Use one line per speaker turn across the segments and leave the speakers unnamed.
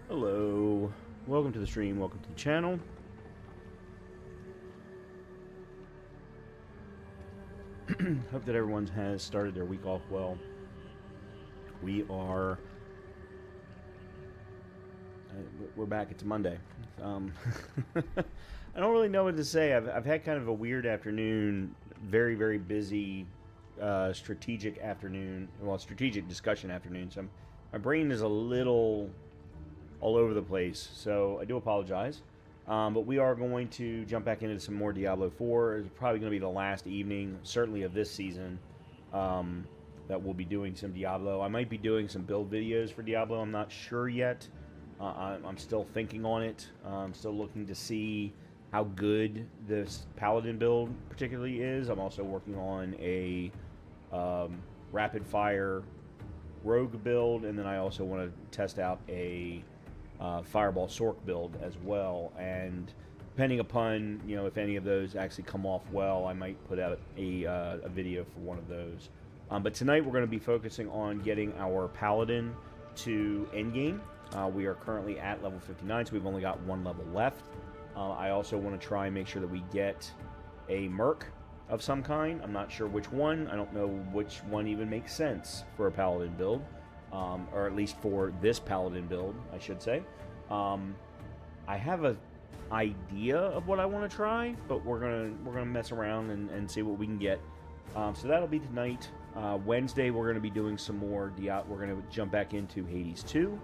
Hello, welcome to the stream, welcome to the channel. Hope that everyone has started their week off well. We're back, it's Monday. I don't really know what to say. I've had kind of a weird afternoon, very busy strategic afternoon, well, strategic discussion afternoon, so my brain is a little all over the place, so I do apologize. But we are going to jump back into some more Diablo 4. It's probably going to be the last evening, certainly of this season, that we'll be doing some Diablo. I might be doing some build videos for Diablo. I'm not sure yet. I'm still thinking on it. I'm still looking to see how good this Paladin build particularly is. I'm also working on a rapid fire rogue build, and then I also want to test out a Fireball Sork build as well, and depending upon if any of those actually come off well, I might put out a video for one of those. But tonight we're going to be focusing on getting our Paladin to Endgame. We are currently at level 59, so we've only got one level left. I also want to try and make sure that we get a Merc of some kind. I'm not sure which one. I don't know which one even makes sense for a Paladin build. Or at least for this Paladin build, I should say. I have an idea of what I want to try, but we're gonna mess around and see what we can get. So that'll be tonight. Wednesday, we're gonna be doing some more Diablo. We're gonna jump back into Hades 2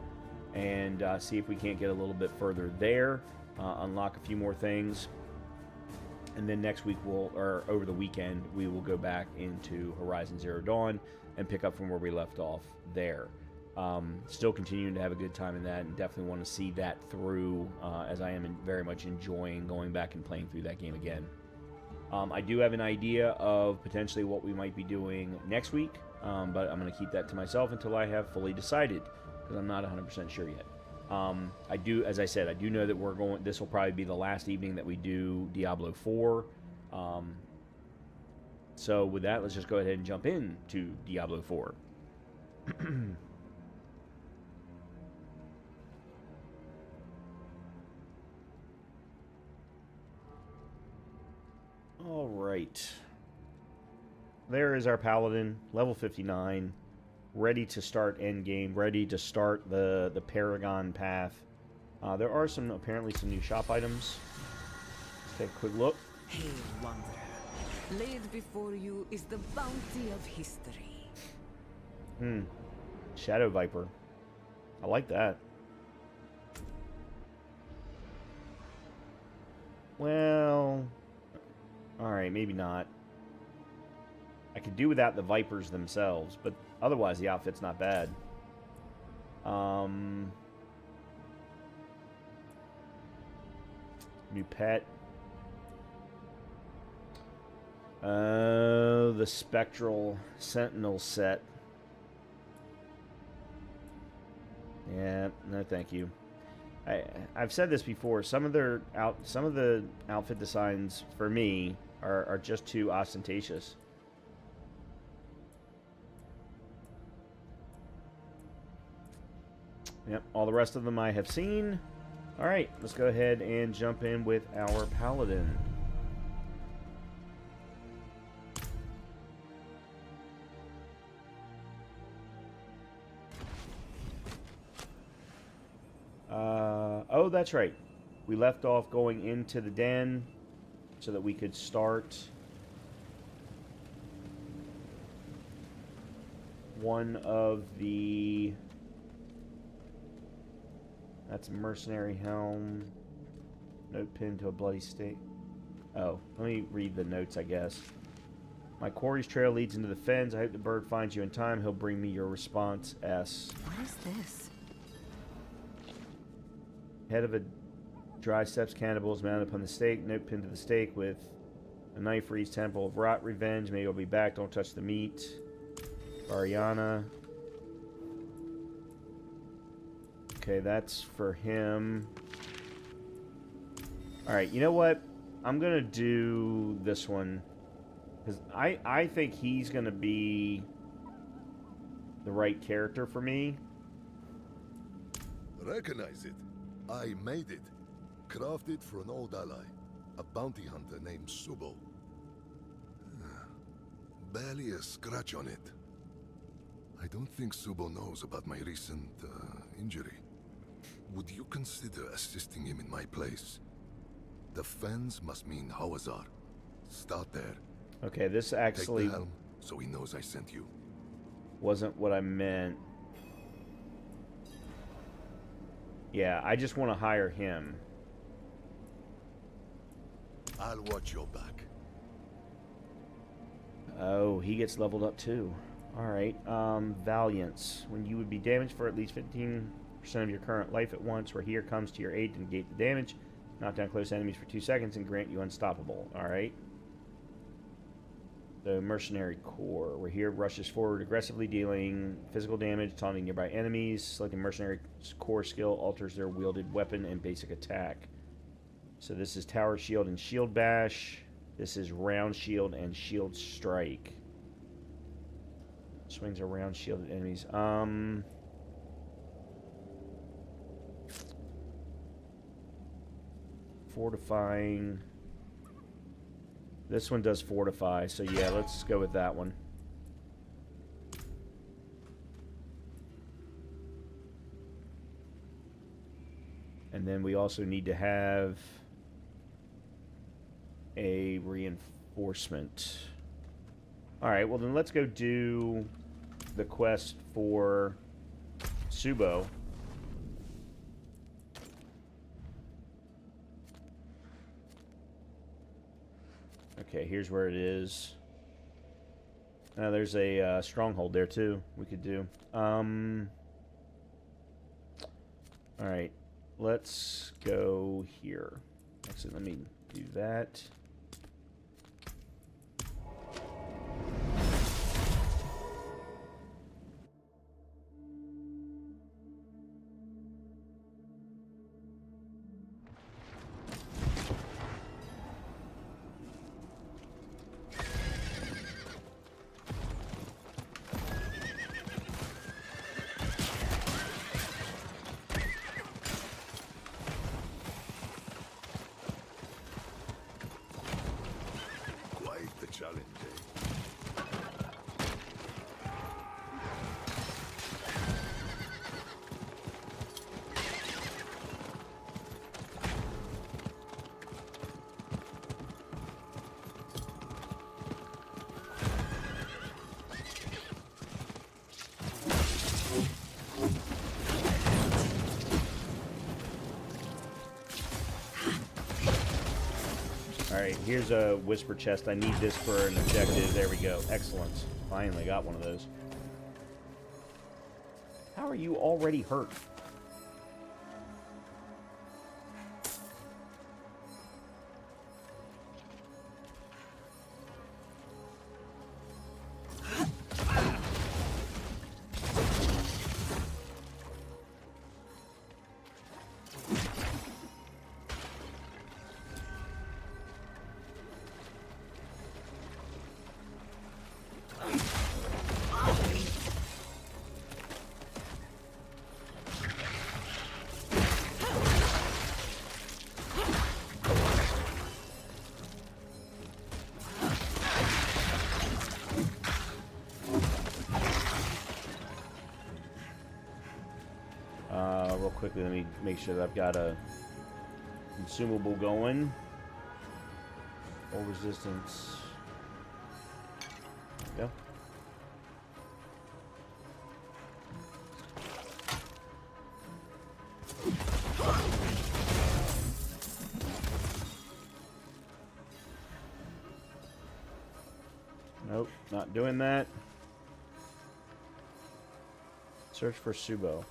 and see if we can't get a little bit further there, unlock a few more things, and then next week or over the weekend, we will go back into Horizon Zero Dawn and pick up from where we left off there. Still continuing to have a good time in that, and definitely want to see that through, as I am very much enjoying going back and playing through that game again. I do have an idea of potentially what we might be doing next week, but I'm going to keep that to myself until I have fully decided, because I'm not 100% sure yet. As I said, I do know that this will probably be the last evening that we do Diablo 4. So with that, let's just go ahead and jump into Diablo 4. Alright. There is our Paladin, level 59, ready to start Endgame, ready to start the Paragon path. There are apparently some new shop items. Let's take a quick look.
Hail, Wanderer. Laid before you is the bounty of history.
Shadow Viper. I like that. Well, alright, maybe not. I could do without the Vipers themselves, but otherwise the outfit's not bad. New pet. The Spectral Sentinel set. Yeah, no thank you. I've said this before. Some of the outfit designs for me are just too ostentatious. Yep, all the rest of them I have seen. Alright, let's go ahead and jump in with our Paladin. Oh, that's right. We left off going into the den so that we could start one of the... That's a mercenary helm. Note pinned to a bloody stake. Oh, let me read the notes, I guess. My quarry's trail leads into the fens. I hope the bird finds you in time. He'll bring me your response, S.
What is this?
Head of a dry steps cannibal is mounted upon the stake. Note pinned to the stake with a knife reads Temple of Rot Revenge. Maybe I'll be back. Don't touch the meat. Ariana. Okay, that's for him. Alright, you know what? I'm going to do this one. Because I think he's going to be the right character for me.
Recognize it. I made it. Crafted for an old ally. A bounty hunter named Subo. Barely a scratch on it. I don't think Subo knows about my recent, injury. Would you consider assisting him in my place? The fens must mean Hawazar. Start there.
Okay, this
Take
actually
the helm, so he knows I sent you.
wasn't what I meant. Yeah, I just want to hire him.
I'll watch your back.
Oh, he gets leveled up too. Alright, Valiance. When you would be damaged for at least 15% of your current life at once, where here comes to your aid to negate the damage, knock down close enemies for 2 seconds, and grant you unstoppable. Alright. The Mercenary Core, where here rushes forward aggressively, dealing physical damage, taunting nearby enemies. Selecting Mercenary Core skill alters their wielded weapon and basic attack. So this is Tower Shield and Shield Bash. This is Round Shield and Shield Strike. Swings a round shield at enemies. Fortifying. This one does fortify, so yeah, let's go with that one. And then we also need to have a reinforcement. Alright, well then let's go do the quest for Subo. Okay, here's where it is. There's a stronghold there too we could do. Alright, let's go here. Actually, let me do that. Alright, here's a whisper chest. I need this for an objective. There we go. Excellent. Finally got one of those. How are you already hurt? Real quickly, let me make sure that I've got a consumable going. Full resistance. There we go. Nope, not doing that. Search for Subo.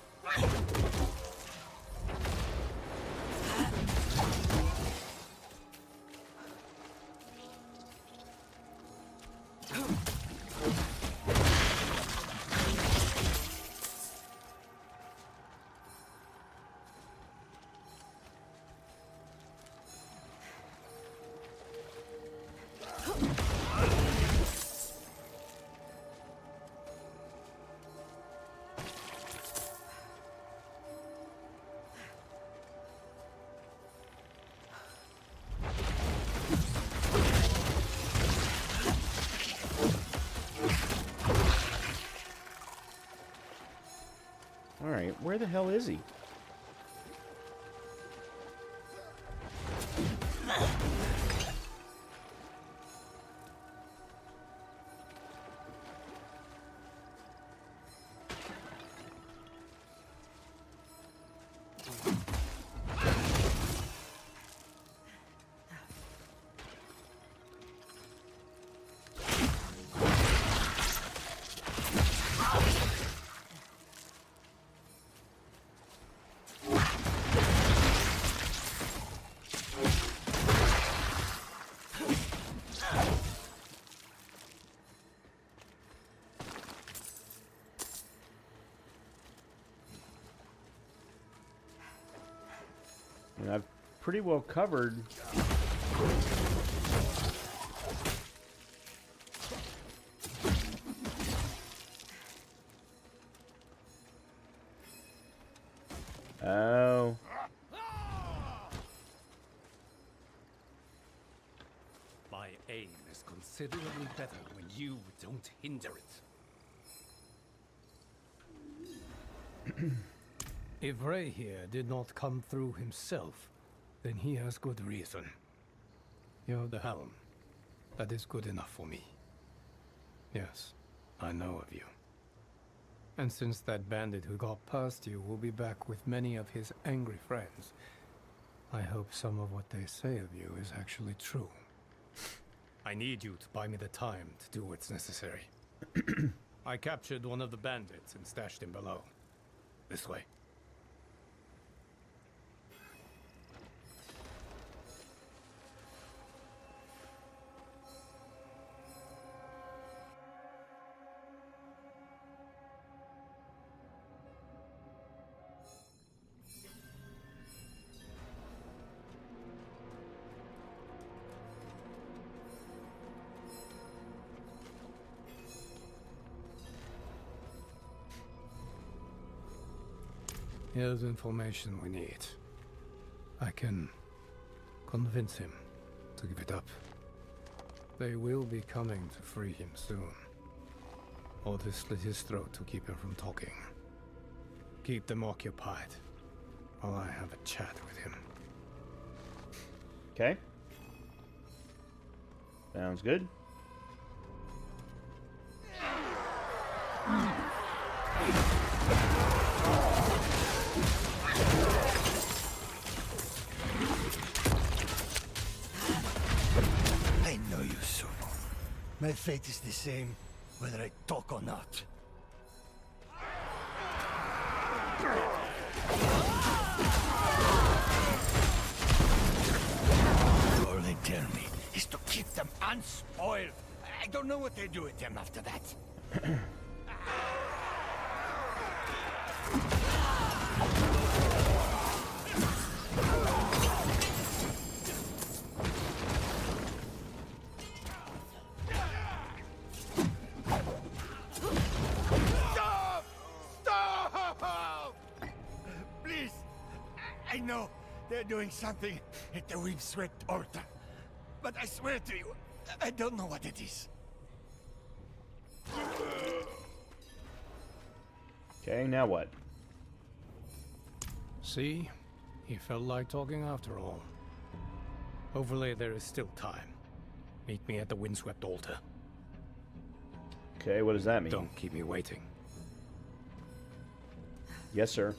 Where the hell is he? And I've pretty well covered. Oh.
My aim is considerably better when you don't hinder it. If Ray here did not come through himself, then he has good reason. You're the helm. That is good enough for me. Yes, I know of you. And since that bandit who got past you will be back with many of his angry friends, I hope some of what they say of you is actually true. I need you to buy me the time to do what's necessary. I captured one of the bandits and stashed him below. This way. Here's information we need. I can convince him to give it up. They will be coming to free him soon. Or to slit his throat to keep him from talking. Keep them occupied while I have a chat with him.
Okay. Sounds good.
I know you, Sumo. My fate is the same, whether I talk or not. All they tell me is to keep them unspoiled. I don't know what they do with them after that. I know they're doing something at the windswept altar. But I swear to you, I don't know what it is.
Okay, now what?
See? He felt like talking after all. Hopefully there is still time. Meet me at the windswept altar.
Okay, what does that mean?
Don't keep me waiting.
Yes, sir.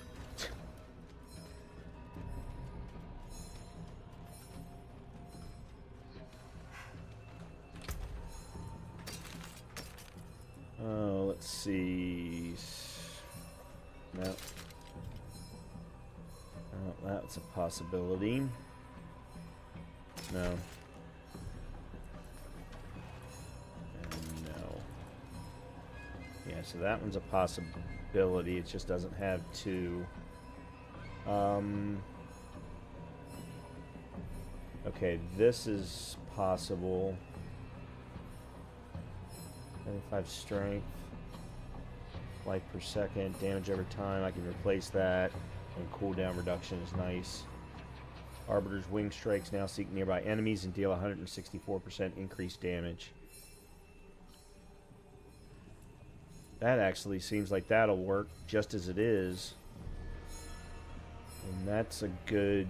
Oh, let's see. No. Oh, that's a possibility. No. And no. Yeah, so that one's a possibility. It just doesn't have two. Okay, this is possible. 75 strength, life per second, damage over time. I can replace that, and cooldown reduction is nice. Arbiter's wing strikes now seek nearby enemies and deal 164% increased damage. That actually seems like that'll work just as it is. And that's a good...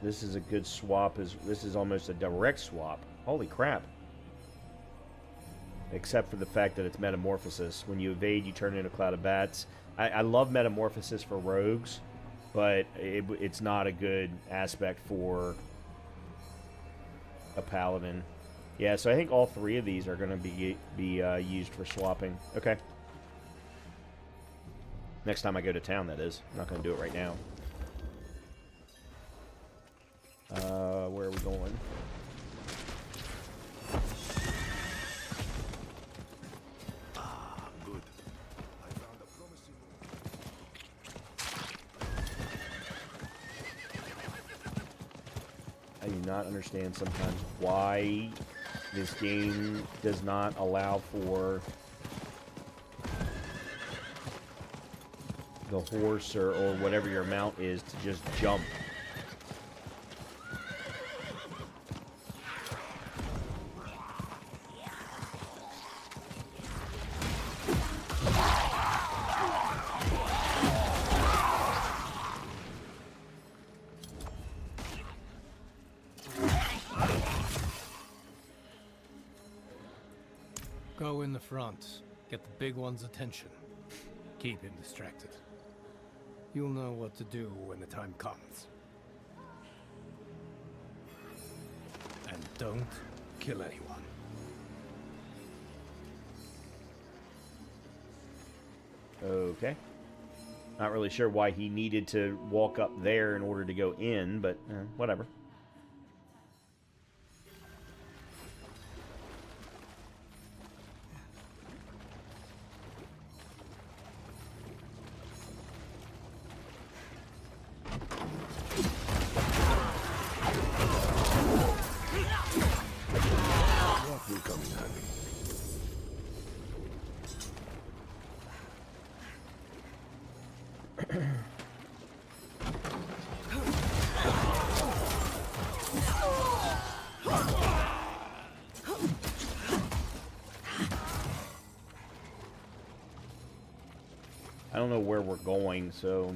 This is a good swap. This is almost a direct swap. Holy crap. Except for the fact that it's Metamorphosis. When you evade, you turn into a cloud of bats. I love Metamorphosis for rogues, but it's not a good aspect for a Paladin. Yeah, so I think all three of these are going to be used for swapping. Okay. Next time I go to town, that is. I'm not going to do it right now. Where are we going?
Ah, good. I found a promising...
I do not understand sometimes why this game does not allow for the horse or whatever your mount is to just jump.
Go in the front. Get the big one's attention. Keep him distracted. You'll know what to do when the time comes. And don't kill anyone.
Okay. Not really sure why he needed to walk up there in order to go in, but whatever.
What will come in handy?
I don't know where we're going, so...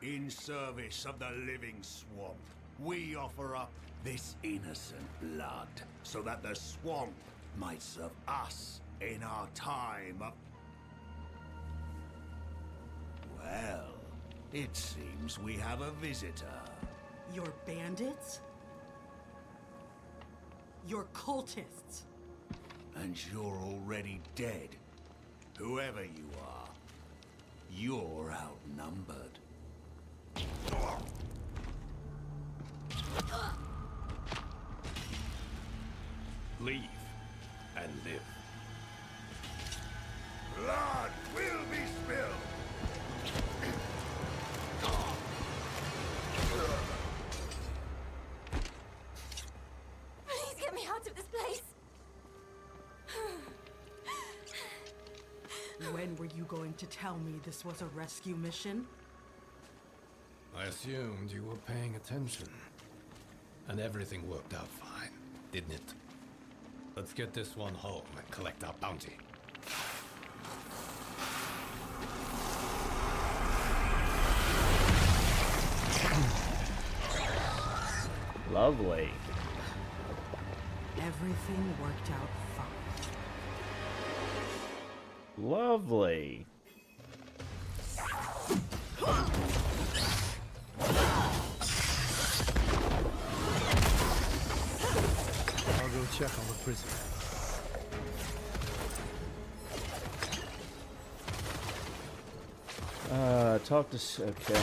In service of the living swamp, we offer up this innocent blood so that the swamp might serve us in our time of... Well, it seems we have a visitor.
You're bandits? You're cultists.
and you're already dead. Whoever you are, you're outnumbered.
Leave and live.
Blood will be spilled!
Please get me out of this place.
When were you going to tell me this was a rescue mission?
I assumed you were paying attention. And everything worked out fine, didn't it? Let's get this one home and collect our bounty.
Lovely.
Everything worked out fine.
Lovely.
I'll go check on the prisoner.
Talk to... Okay.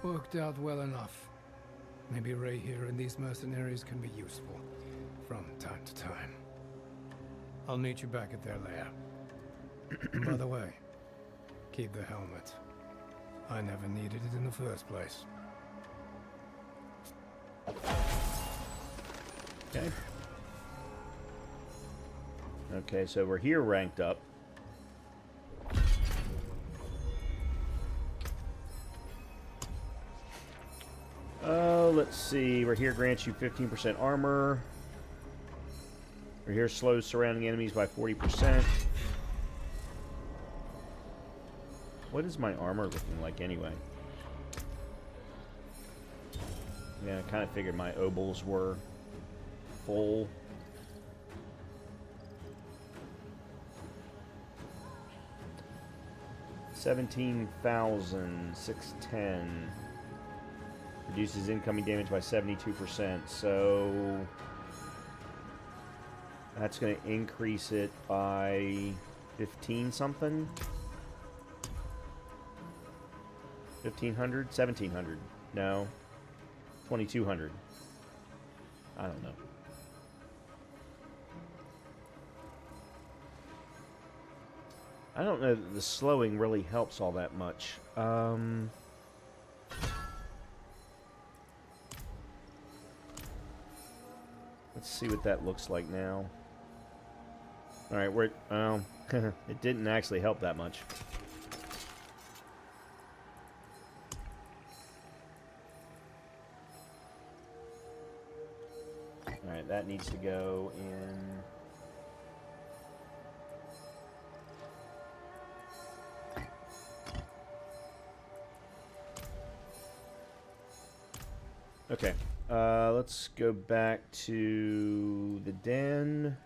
Worked out well enough. Maybe Ray here and these mercenaries can be useful from time to time. I'll meet you back at their lair. And by the way, keep the helmet. I never needed it in the first place.
Okay. Okay, so we're here ranked up. Let's see. We're here grants you 15% armor. We're here slows surrounding enemies by 40%. What is my armor looking like anyway? Yeah, I kind of figured my obols were full. $17,610. Reduces incoming damage by 72%, so that's going to increase it by 15 something. 1,500? 1,700? No. 2,200. I don't know. I don't know that the slowing really helps all that much. Let's see what that looks like now. Alright, we're... it didn't actually help that much. Alright, that needs to go in... Okay, let's go back to the den.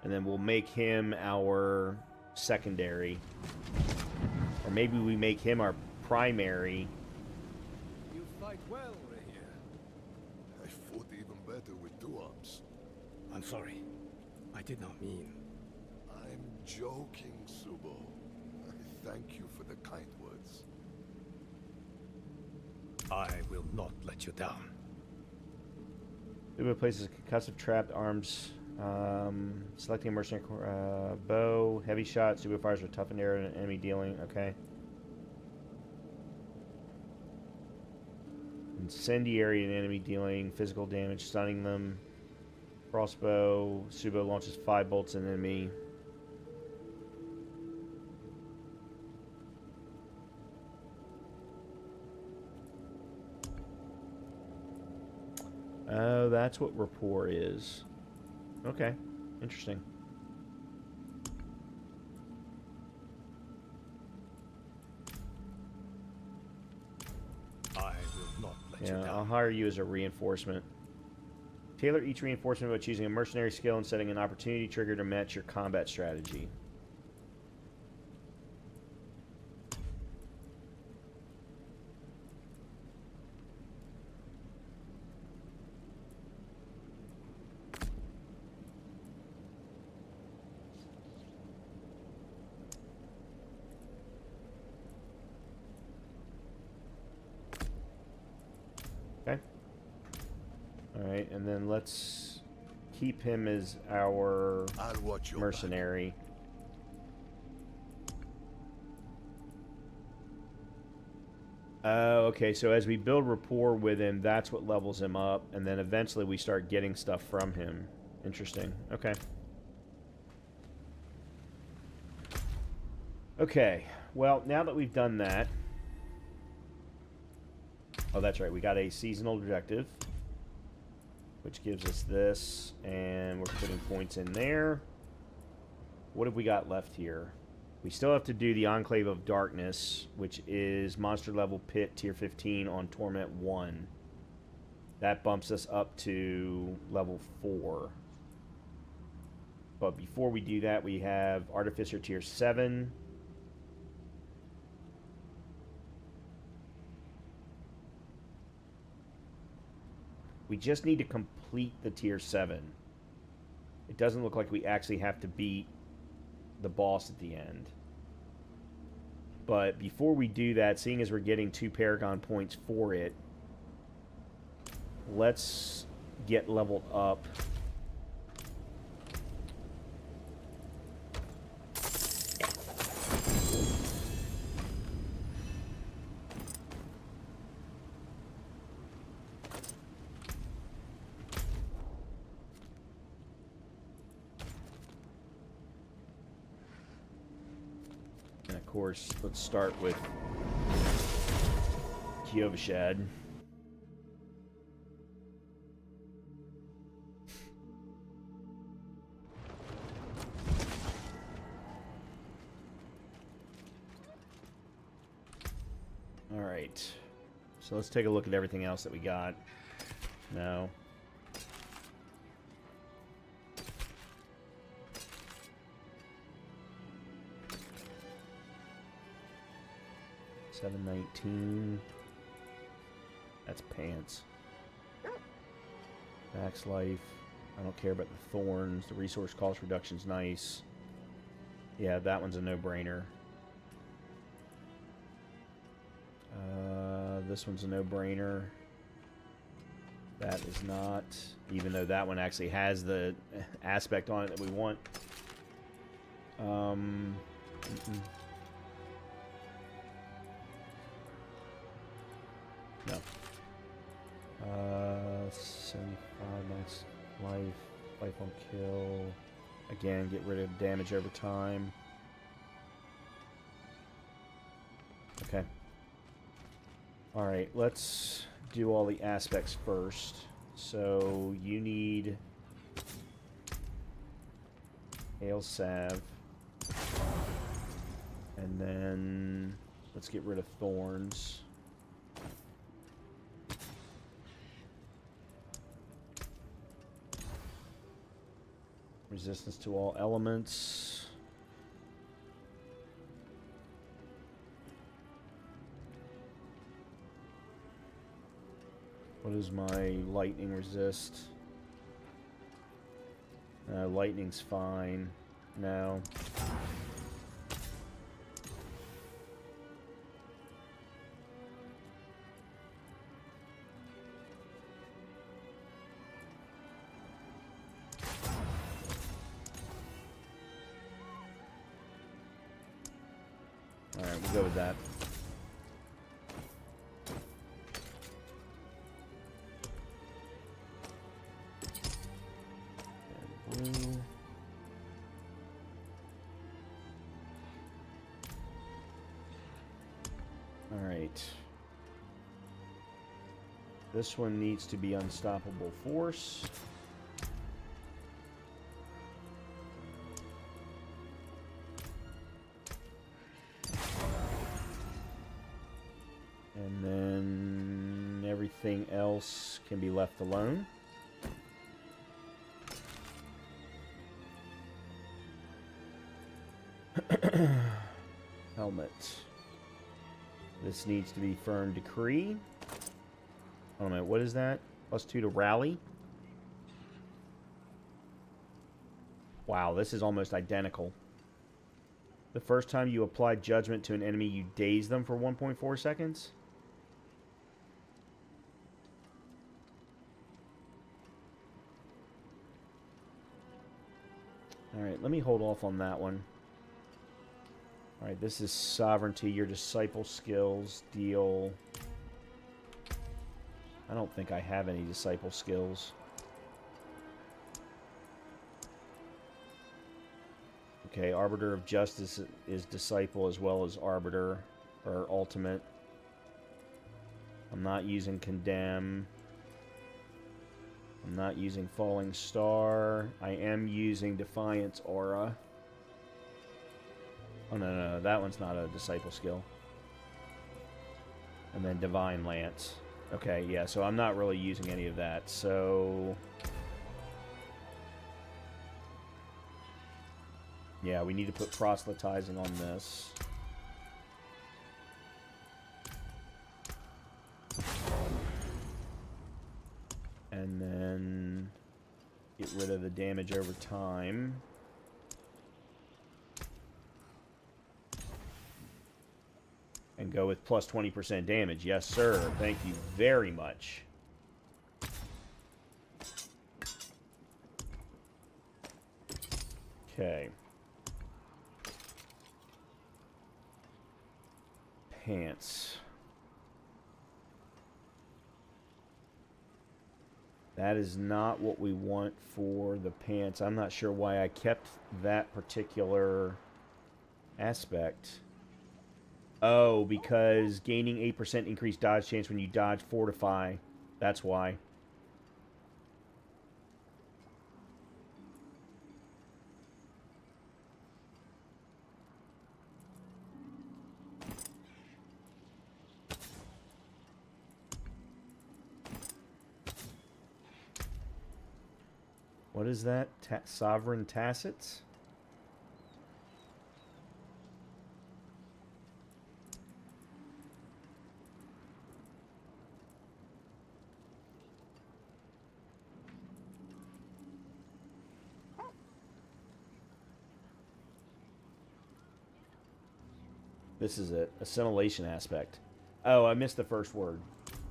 And then we'll make him our secondary. Or maybe we make him our primary.
You fight well, Ray.
I fought even better with two arms.
I'm sorry. I did not mean.
I'm joking, Subo. I thank you for the kind words.
I will not let you down.
Ubo places concussive trapped arms. Selecting a mercenary bow, heavy shot. Subo fires with toughened arrow and enemy dealing. Okay. Incendiary and enemy dealing physical damage, stunning them. Crossbow. Subo launches 5 bolts at an enemy. Oh, that's what rapport is. Okay, interesting.
I will not let you
Yeah, I'll
down.
hire you as a reinforcement. Tailor each reinforcement by choosing a mercenary skill and setting an opportunity trigger to match your combat strategy. Okay. Alright, and then let's keep him as our
I'll watch your
mercenary. Oh, okay, so as we build rapport with him, that's what levels him up, and then eventually we start getting stuff from him. Interesting. Okay. Okay, well, now that we've done that... Oh, that's right, we got a seasonal objective, which gives us this, and we're putting points in there. What have we got left here? We still have to do the Enclave of Darkness, which is monster level pit tier 15 on Torment 1. That bumps us up to level 4. But before we do that, we have Artificer tier 7. We just need to complete the tier 7. It doesn't look like we actually have to beat the boss at the end. But before we do that, seeing as we're getting 2 Paragon points for it, let's get leveled up. And of course, let's start with Kiovashad. Alright. So let's take a look at everything else that we got. No. $7.19. That's pants. Max life. I don't care about the thorns. The resource cost reduction's nice. Yeah, that one's a no-brainer. This one's a no-brainer. That is not, even though that one actually has the aspect on it that we want. Mm-mm. No. 75 max life on kill. Again, get rid of damage over time. Okay. Alright, let's do all the aspects first. So, you need Ale Salve. And then let's get rid of thorns. Resistance to all elements. What is my lightning resist? Lightning's fine. No. Alright, we'll go with that. And blue. Alright. This one needs to be unstoppable force. And then everything else can be left alone. Helmet. This needs to be firm decree. Oh no, what is that? +2 to rally. Wow, this is almost identical. The first time you apply judgment to an enemy, you daze them for 1.4 seconds. Alright, let me hold off on that one. Alright, this is sovereignty. Your disciple skills deal... I don't think I have any disciple skills. Okay, Arbiter of Justice is disciple as well as Arbiter, or ultimate. I'm not using Condemn. I'm not using Falling Star. I am using Defiance Aura. Oh, no, that one's not a disciple skill. And then Divine Lance. Okay, yeah, so I'm not really using any of that, so... Yeah, we need to put proselytizing on this. And then get rid of the damage over time. And go with plus 20% damage. Yes, sir. Thank you very much. Okay. Pants. That is not what we want for the pants. I'm not sure why I kept that particular aspect. Oh, because gaining 8% increased dodge chance when you dodge fortify. That's why. What is that? Sovereign Tacits? This is it. Assimilation aspect. Oh, I missed the first word.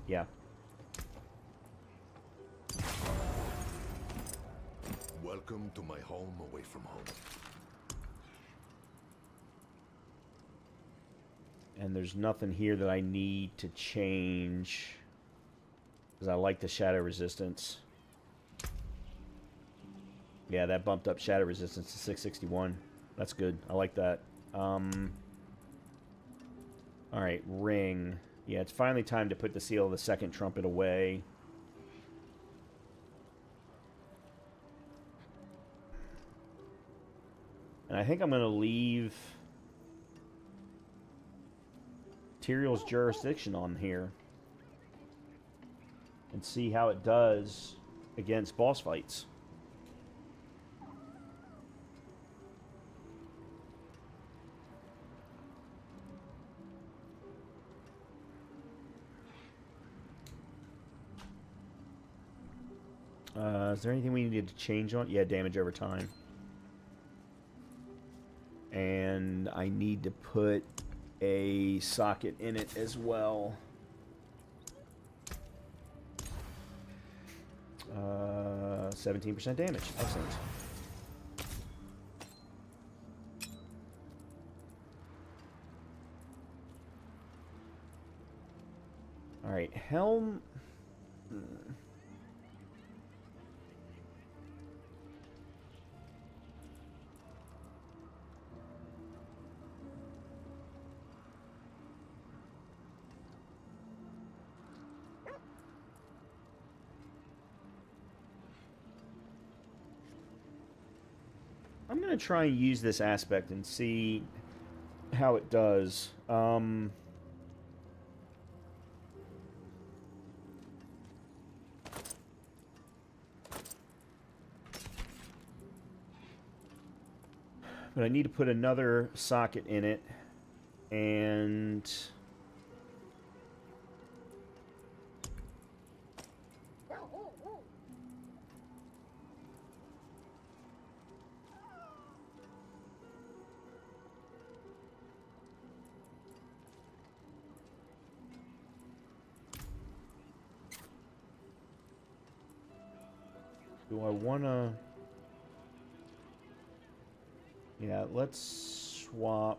Yeah.
Welcome to my home away from home.
And there's nothing here that I need to change. Because I like the shadow resistance. Yeah, that bumped up shadow resistance to 661. That's good. I like that. Alright, ring. Yeah, it's finally time to put the seal of the second trumpet away. And I think I'm going to leave Tyrion's jurisdiction on here. And see how it does against boss fights. Is there anything we needed to change on? Yeah, damage over time. And I need to put a socket in it as well. 17% damage. Excellent. Alright, Helm... I'm going to try and use this aspect and see how it does. But I need to put another socket in it, and do I want to... Yeah, let's swap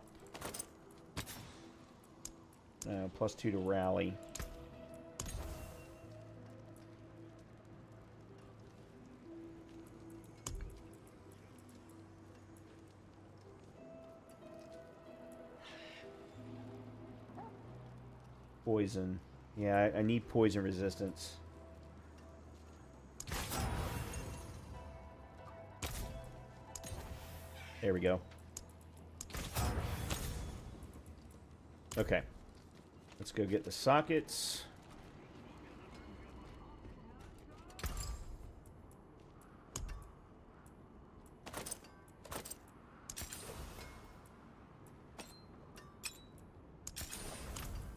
+2 to rally. Poison. Yeah, I need poison resistance. There we go. Okay. Let's go get the sockets.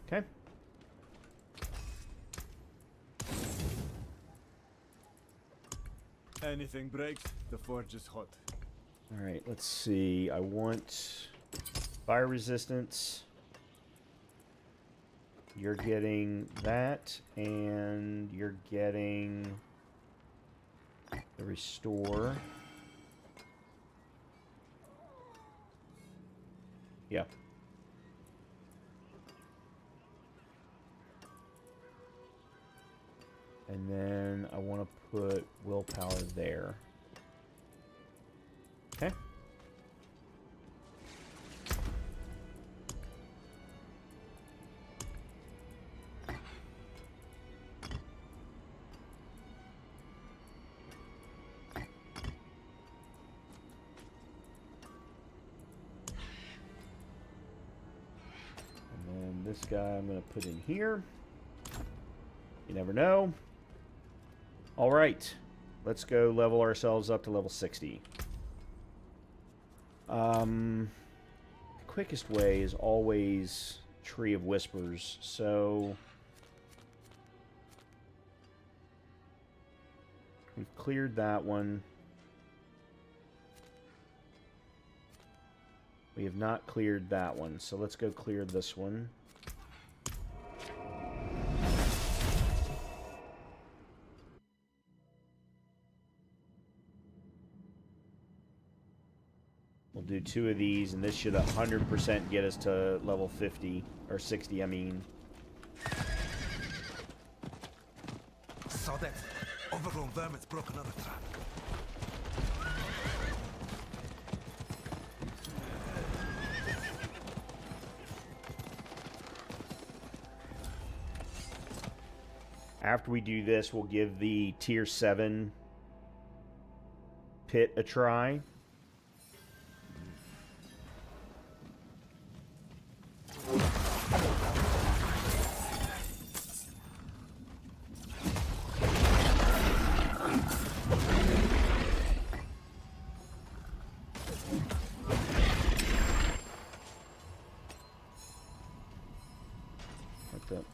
Okay.
Anything breaks, the forge is hot.
Alright, let's see. I want fire resistance. You're getting that, and you're getting the restore. Yeah. And then I want to put willpower there. Okay. And then this guy I'm going to put in here. You never know. All right. Let's go level ourselves up to level 60. The quickest way is always Tree of Whispers, so we've cleared that one. We have not cleared that one, so let's go clear this one. We'll do 2 of these, and this should 100% get us to level 50, or 60, I mean.
Saw that. Overgrown vermin's broke another trap.
After we do this, we'll give the tier 7 pit a try. Like that.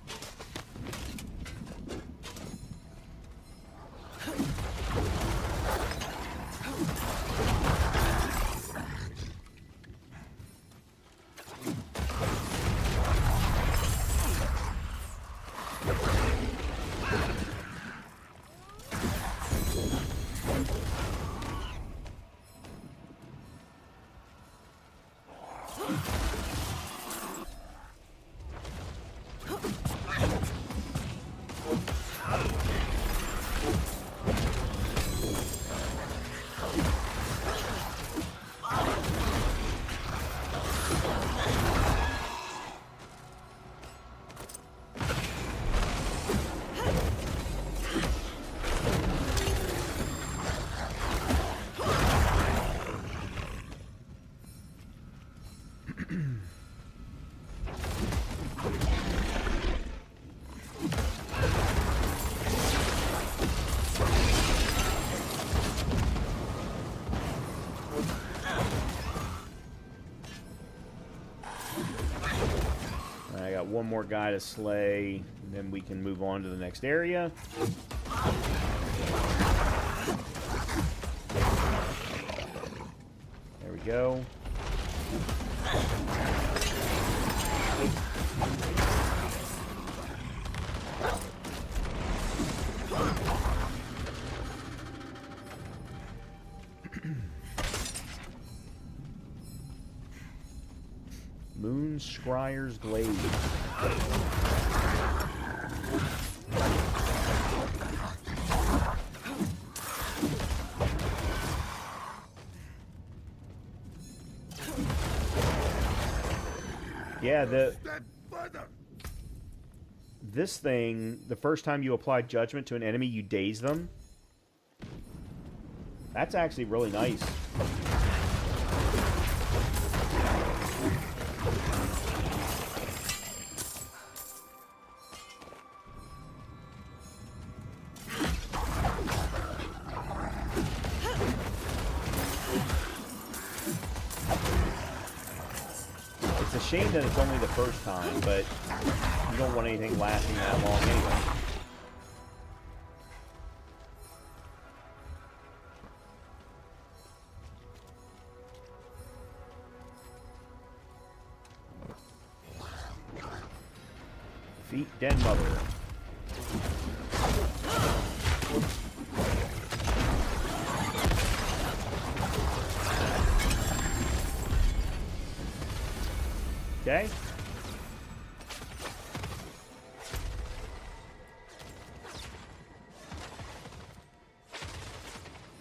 I got one more guy to slay, and then we can move on to the next area. There we go. Moon Scryer's Glade. Yeah, this thing, the first time you apply judgment to an enemy, you daze them. That's actually really nice. Shame that it's only the first time, but you don't want anything lasting that long anyway. Defeat Den Mother. Okay.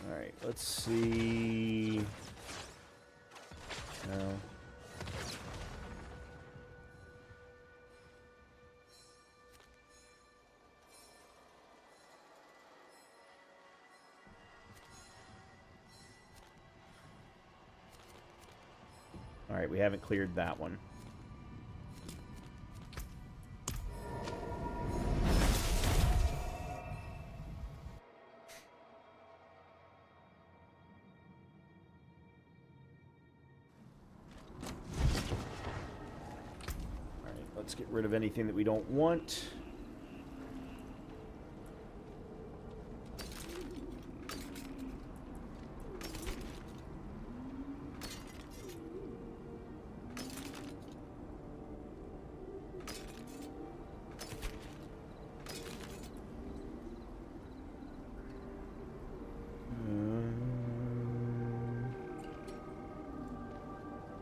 All right, let's see. No. All right, we haven't cleared that one. Let's get rid of anything that we don't want.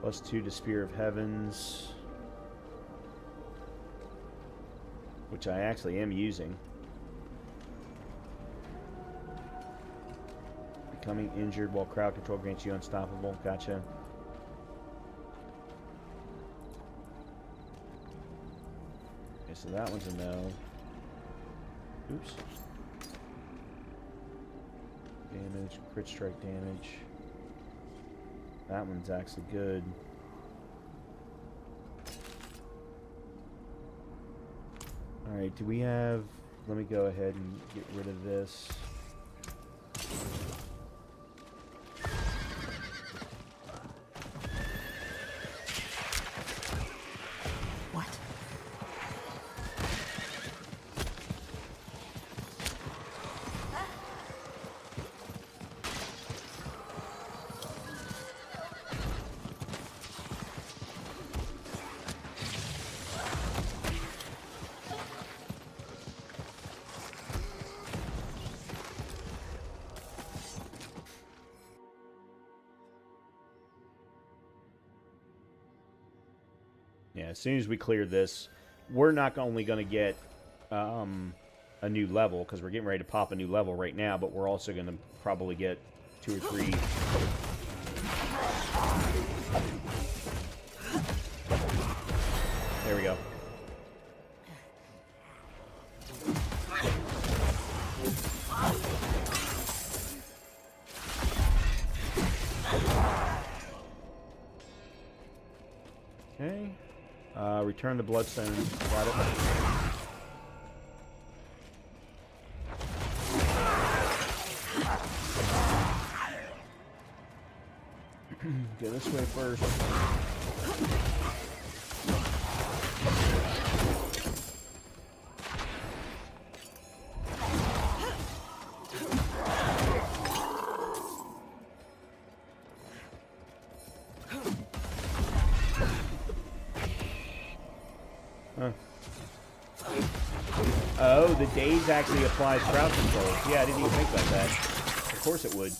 +2 to Spear of Heavens. Which I actually am using. Becoming injured while crowd control grants you unstoppable. Gotcha. Okay, so that one's a no. Oops. Damage, crit strike damage. That one's actually good. Alright, do we have... Let me go ahead and get rid of this.
What?
Yeah, as soon as we clear this, we're not only going to get a new level, because we're getting ready to pop a new level right now, but we're also going to probably get 2 or 3... There we go. Okay. Return the bloodstone. Got it. Go this way first. Huh. Oh, the daze actually applies crowd control. Yeah, I didn't even think about that. Of course it would.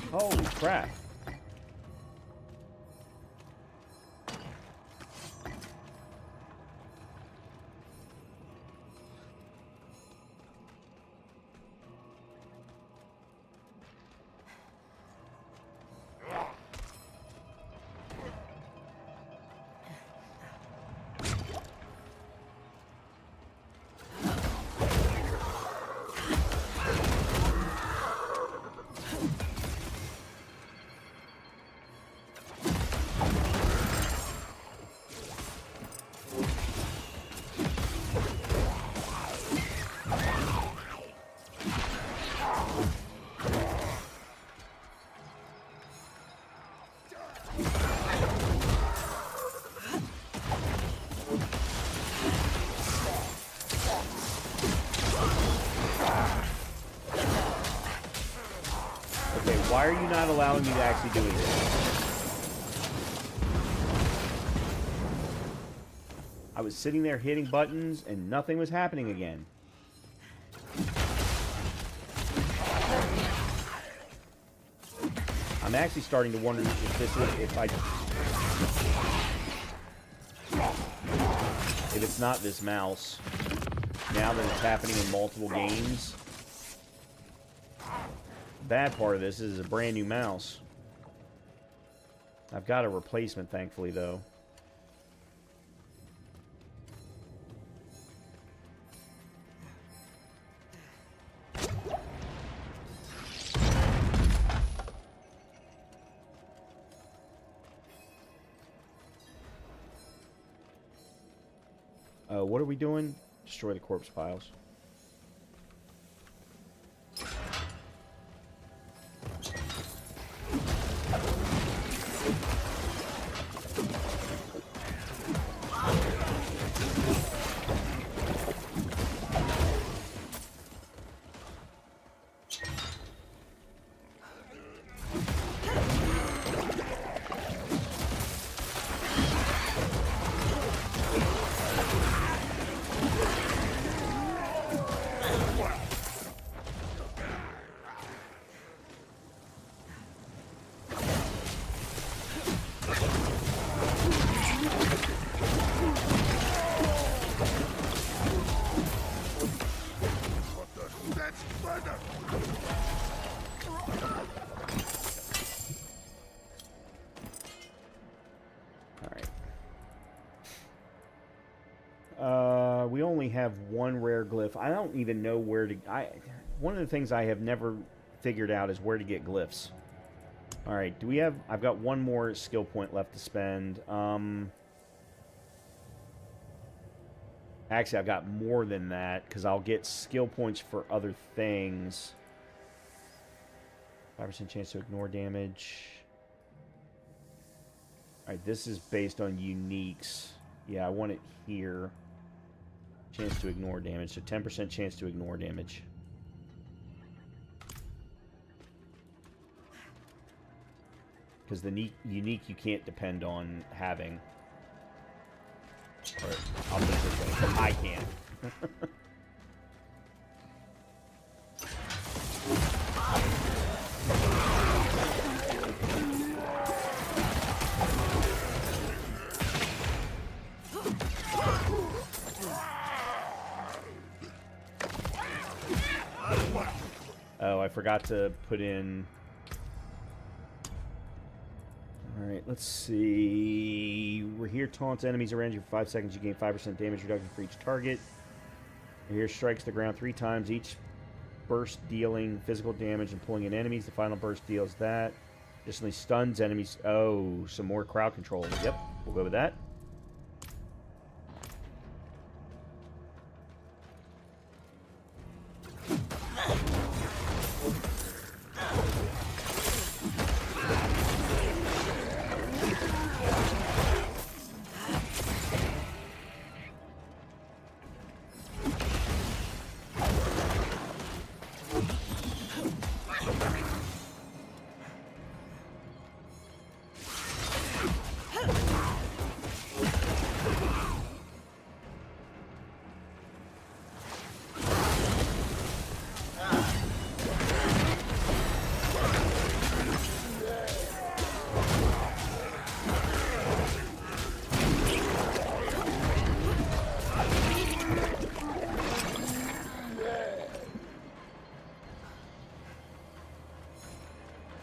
Holy crap. Why are you not allowing me to actually do this? I was sitting there hitting buttons and nothing was happening again. I'm actually starting to wonder if this is, if it's not this mouse, now that it's happening in multiple games. Bad part of this is a brand new mouse. I've got a replacement, thankfully, though. What are we doing? Destroy the corpse piles. We only have one rare glyph. I don't even know where to... one of the things I have never figured out is where to get glyphs. Alright, do we have... I've got one more skill point left to spend. Actually, I've got more than that, because I'll get skill points for other things. 5% chance to ignore damage. Alright, this is based on uniques. Yeah, I want it here. Chance to ignore damage. So 10% chance to ignore damage. Because the unique you can't depend on having. Or, I'll put it this way. I can. Oh, I forgot to put in... Alright, let's see... We're here, taunts enemies around you for 5 seconds. You gain 5% damage reduction for each target. We're here, strikes the ground 3 times. Each burst dealing physical damage and pulling in enemies. The final burst deals that. Additionally, stuns enemies. Oh, some more crowd control. Yep, we'll go with that.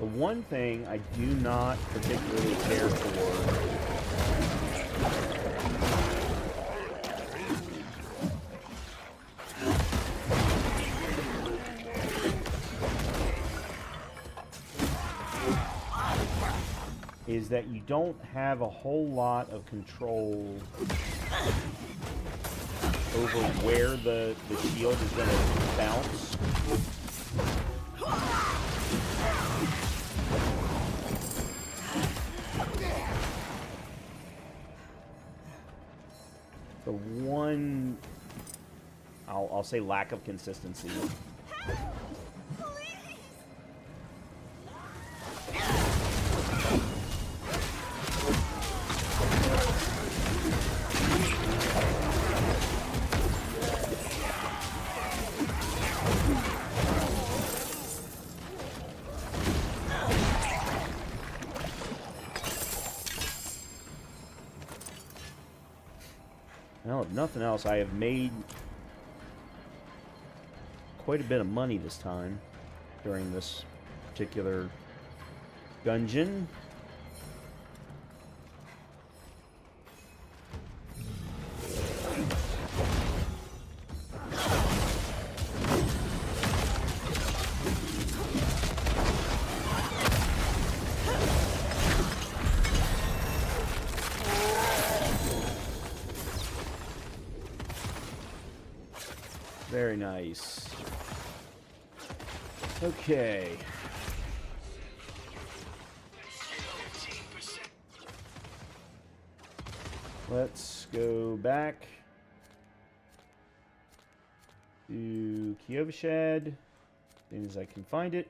The one thing I do not particularly care for is that you don't have a whole lot of control over where the shield is going to bounce. The one, I'll say lack of consistency. Well, if nothing else, I have made quite a bit of money this time during this particular dungeon. Very nice. Okay. Let's go back to Kiovashad as soon as I can find it.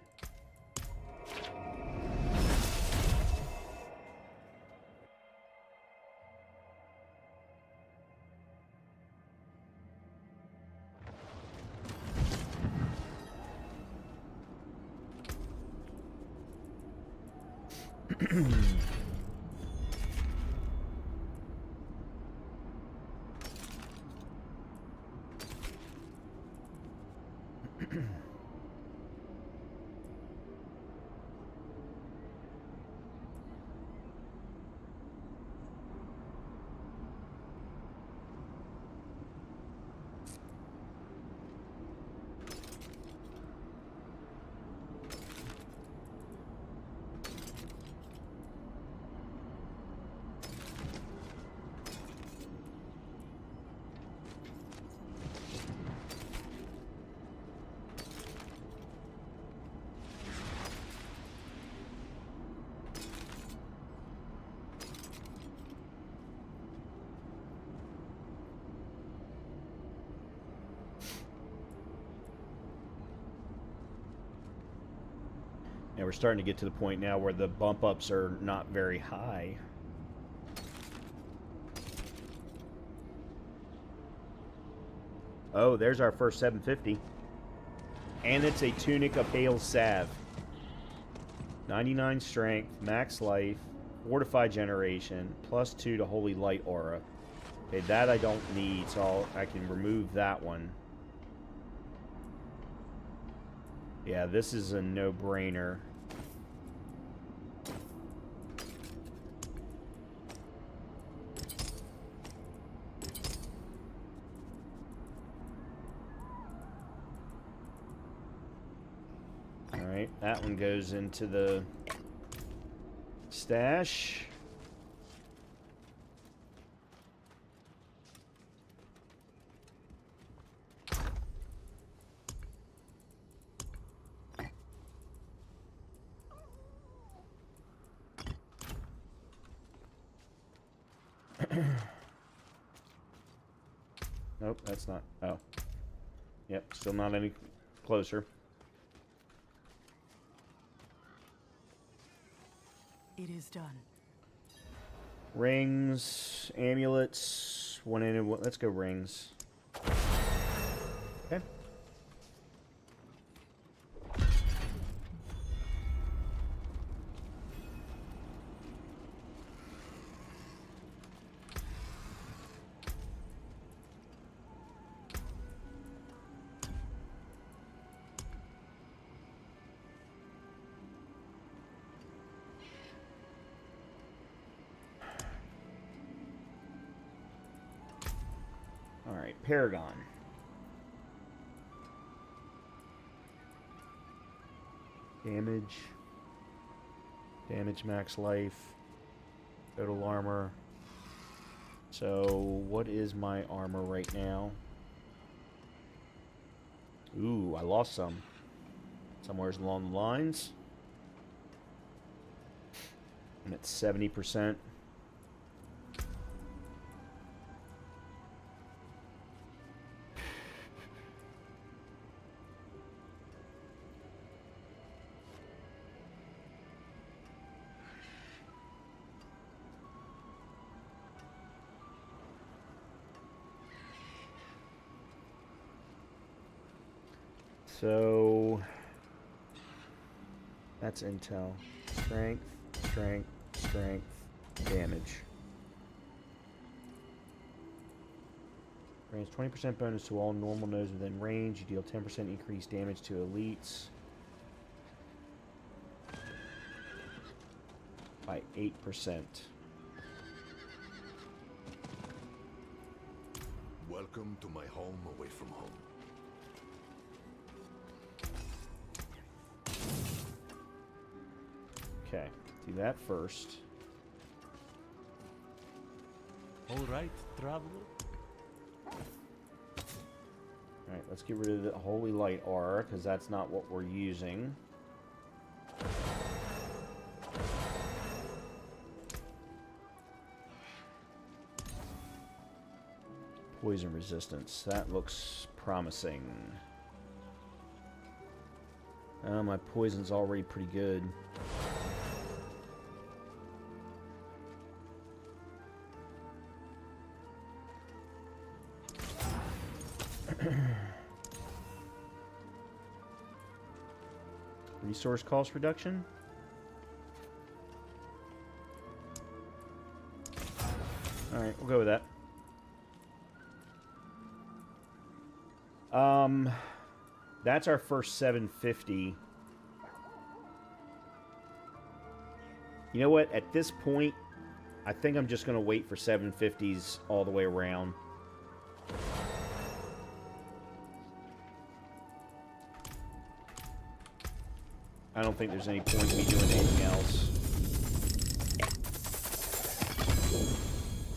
And we're starting to get to the point now where the bump ups are not very high. Oh, there's our first 750. And it's a Tunic of Hail Salve. 99 strength, max life, fortified generation, +2 to Holy Light Aura. Okay, that I don't need, so I can remove that one. Yeah, this is a no-brainer. Alright, that one goes into the stash. Nope, that's not. Oh. Yep, still not any closer.
It is done.
Rings, amulets, one in and one. Let's go rings. Okay. Alright, Paragon. Damage. Damage, max life. Total armor. So, what is my armor right now? Ooh, I lost some. Somewhere along the lines. I'm at 70%. So that's intel. Strength, strength, strength, damage. Grants 20% bonus to all normal nodes within range. You deal 10% increased damage to elites by 8%.
Welcome to my home away from home.
Okay, do that first.
All right, traveler.
Alright, let's get rid of the Holy Light Aura, because that's not what we're using. Poison resistance. That looks promising. My poison's already pretty good. Resource cost reduction? Alright, we'll go with that. That's our first 750. You know what? At this point, I think I'm just going to wait for 750s all the way around. I don't think there's any point in me doing anything else.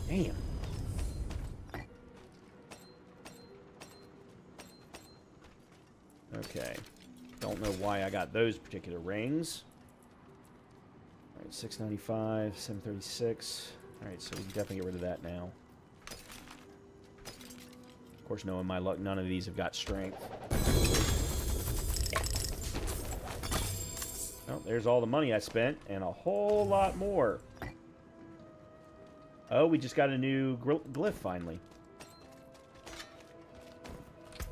Damn. Okay. Don't know why I got those particular rings. Alright, 695, 736. Alright, so we can definitely get rid of that now. Of course, knowing my luck, none of these have got strength. Well, there's all the money I spent, and a whole lot more. Oh, we just got a new glyph, finally.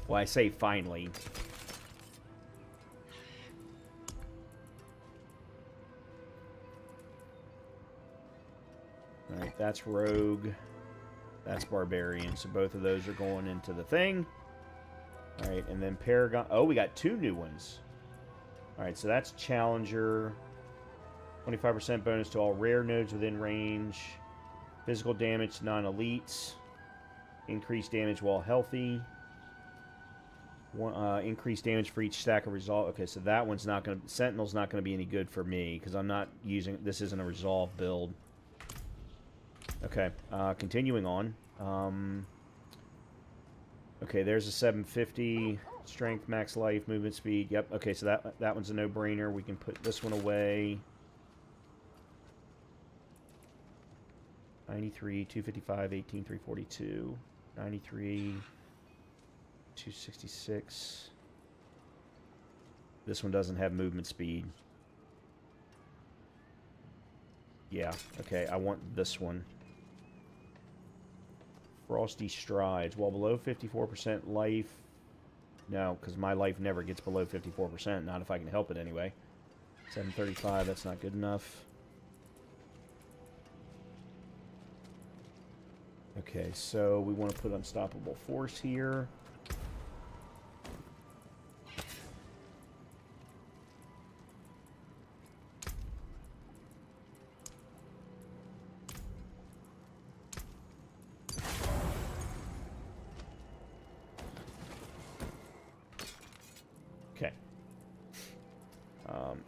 Well, I say finally. Alright, that's Rogue. That's Barbarian. So both of those are going into the thing. Alright, and then Paragon. Oh, we got 2 new ones. Alright, so that's Challenger. 25% bonus to all rare nodes within range. Physical damage to non-elites. Increased damage while healthy. Increased damage for each stack of resolve. Okay, so that one's not going to... Sentinel's not going to be any good for me, because I'm not using... This isn't a resolve build. Okay, continuing on. Okay, there's a 750. Strength, max life, movement speed. Yep, okay, so that one's a no-brainer. We can put this one away. 93, 255, 18, 342. 93... 266. This one doesn't have movement speed. Yeah, okay, I want this one. Frosty Strides. While below 54% life... No, because my life never gets below 54%. Not if I can help it anyway. 735, that's not good enough. Okay, so we want to put Unstoppable Force here.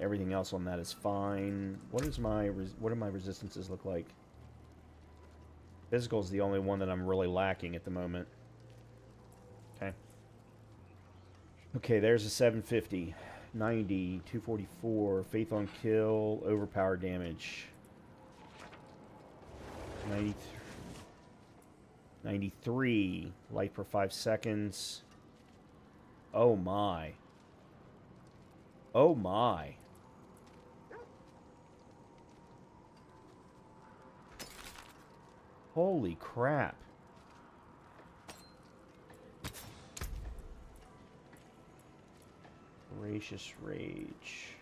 Everything else on that is fine. What do my resistances look like? Physical is the only one that I'm really lacking at the moment. Okay. Okay, there's a 750. 90, 244, Faith on Kill, overpower damage. 93, life for 5 seconds. Oh my. Oh my. Holy crap. Voracious Rage.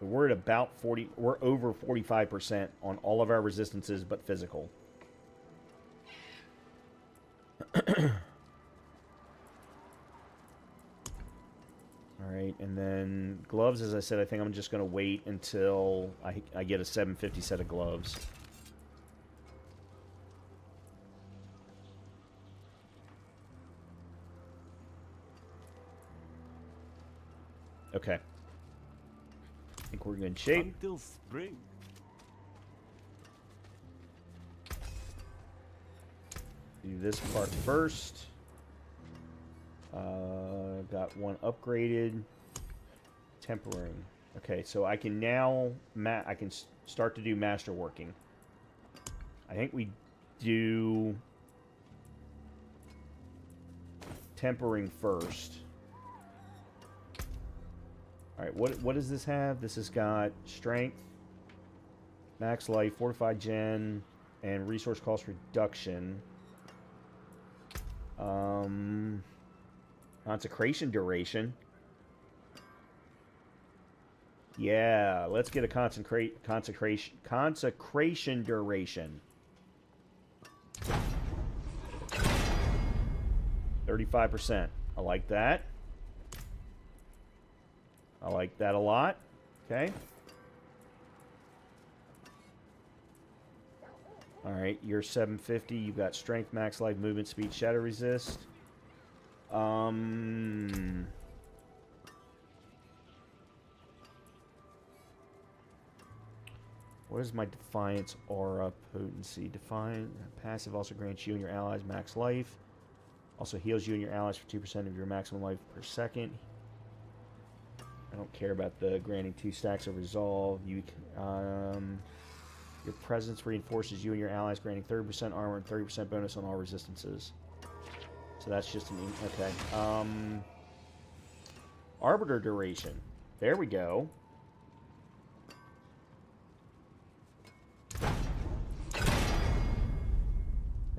We're at about 40, we're over 45% on all of our resistances but physical. Alright, and then gloves, as I said, I think I'm just going to wait until I get a 750 set of gloves. Okay. I think we're in good shape.
Until spring.
Do this part first. Got one upgraded. Tempering. Okay, so I can now I can start to do masterworking. I think we do tempering first. Alright, what does this have? This has got strength, max life, fortified gen, and resource cost reduction. Consecration duration. Yeah, let's get a consecration duration. 35%. I like that. I like that a lot. Okay. Alright, you're 750. You've got strength, max life, movement, speed, shadow resist. What is my Defiance Aura Potency? Passive also grants you and your allies max life. Also heals you and your allies for 2% of your maximum life per second. And don't care about the granting 2 stacks of resolve. Your presence reinforces you and your allies, granting 30% armor and 30% bonus on all resistances. So that's just an... Okay. Arbiter duration. There we go.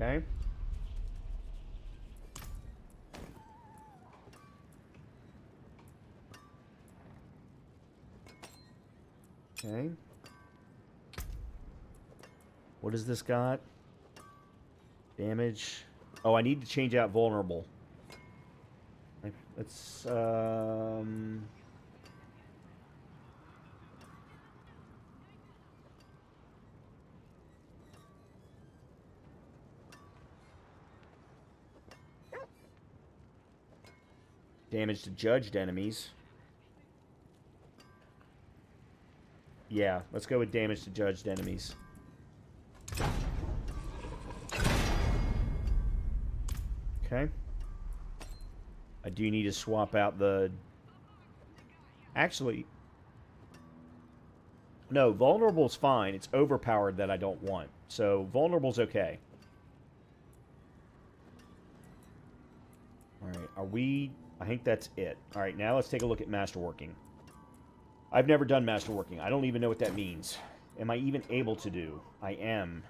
Okay. Okay. What has this got? Damage. Oh, I need to change out vulnerable. Let's, damage to judged enemies. Yeah, let's go with damage to judged enemies. Okay. I do need to swap out the... Actually... No, vulnerable's fine. It's overpowered that I don't want. So, vulnerable's okay. Alright, are we... I think that's it. Alright, now let's take a look at masterworking. I've never done masterworking. I don't even know what that means. Am I even able to do? I am.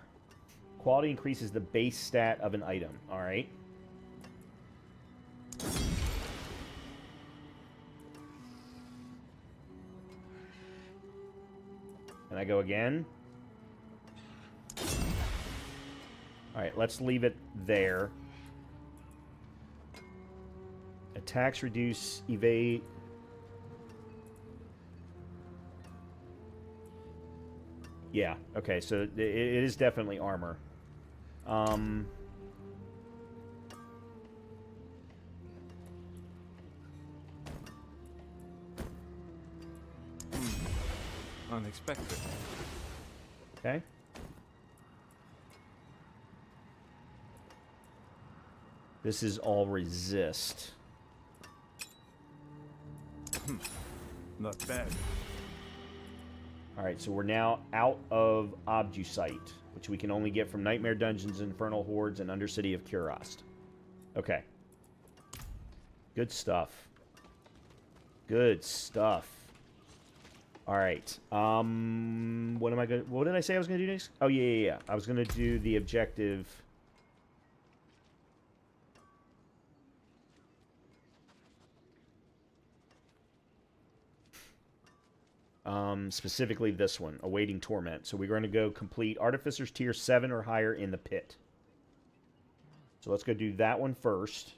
Quality increases the base stat of an item. Alright. Can I go again? Alright, let's leave it there. Attacks reduce, evade... Yeah, okay, so it is definitely armor.
Unexpected.
Okay. This is all resist.
Not bad.
Alright, so we're now out of Obducite, which we can only get from Nightmare Dungeons, Infernal Hordes, and Undercity of Kurast. Okay. Good stuff. Good stuff. Alright. What did I say I was gonna do next? Oh yeah. I was gonna do the objective. Specifically this one, Awaiting Torment. So we're going to go complete Artificer's Tier 7 or higher in the pit. So let's go do that one first.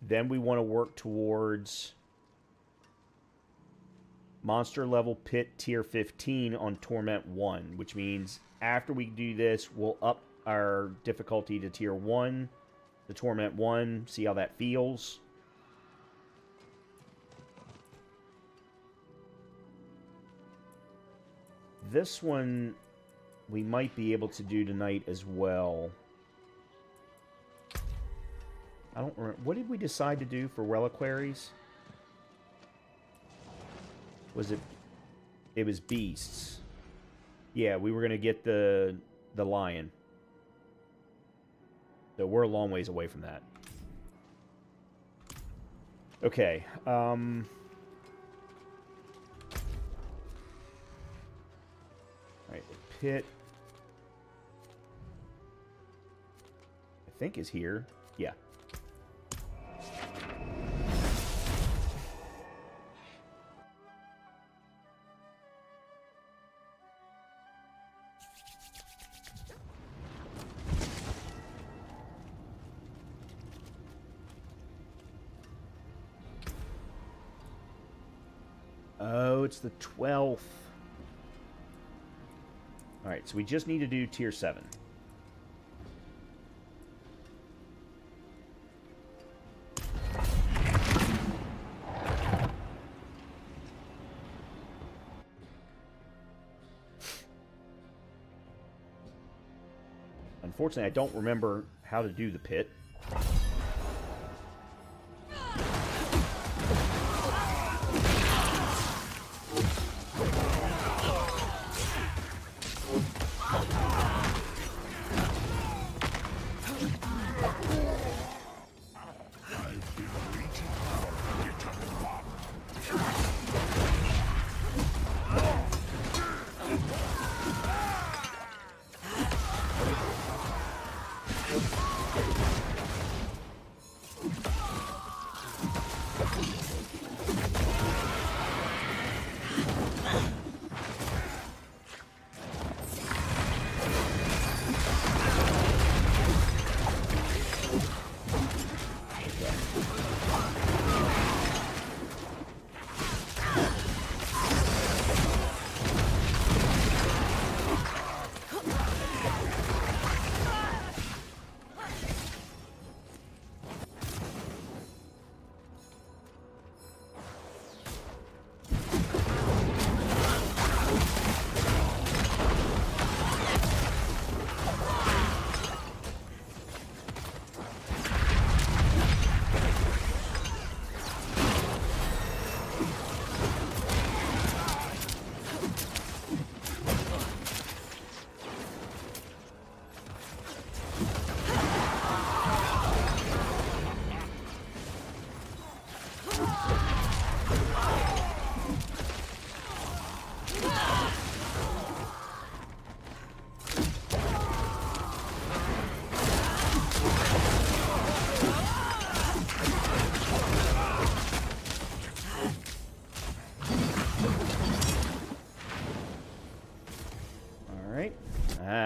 Then we want to work towards Monster Level Pit Tier 15 on Torment 1, which means after we do this, we'll up our difficulty to Tier 1, the Torment 1, see how that feels. This one we might be able to do tonight as well. I don't remember. What did we decide to do for reliquaries? Was it... It was beasts. Yeah, we were going to get the lion. So we're a long ways away from that. Okay. Alright, the pit... I think is here. Yeah. Oh, it's the 12th. Alright, so we just need to do Tier 7. Unfortunately, I don't remember how to do the pit.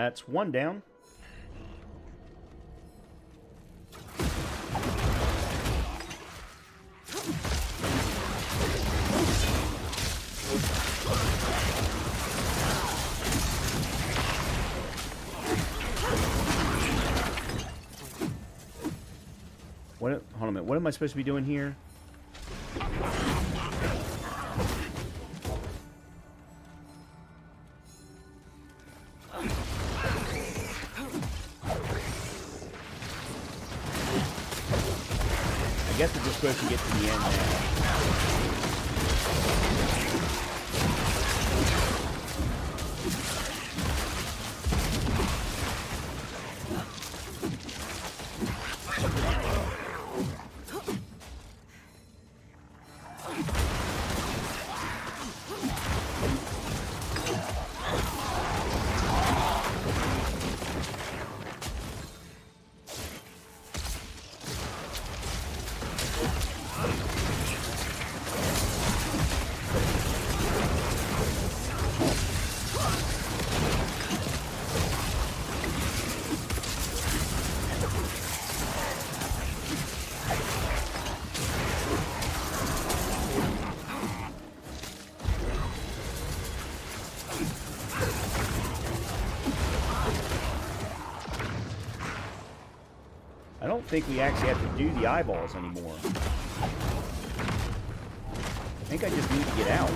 That's one down. What? Hold on a minute. What am I supposed to be doing here? I guess we're just supposed to get to the end now. I don't think we actually have to do the eyeballs anymore. I think I just need to get out.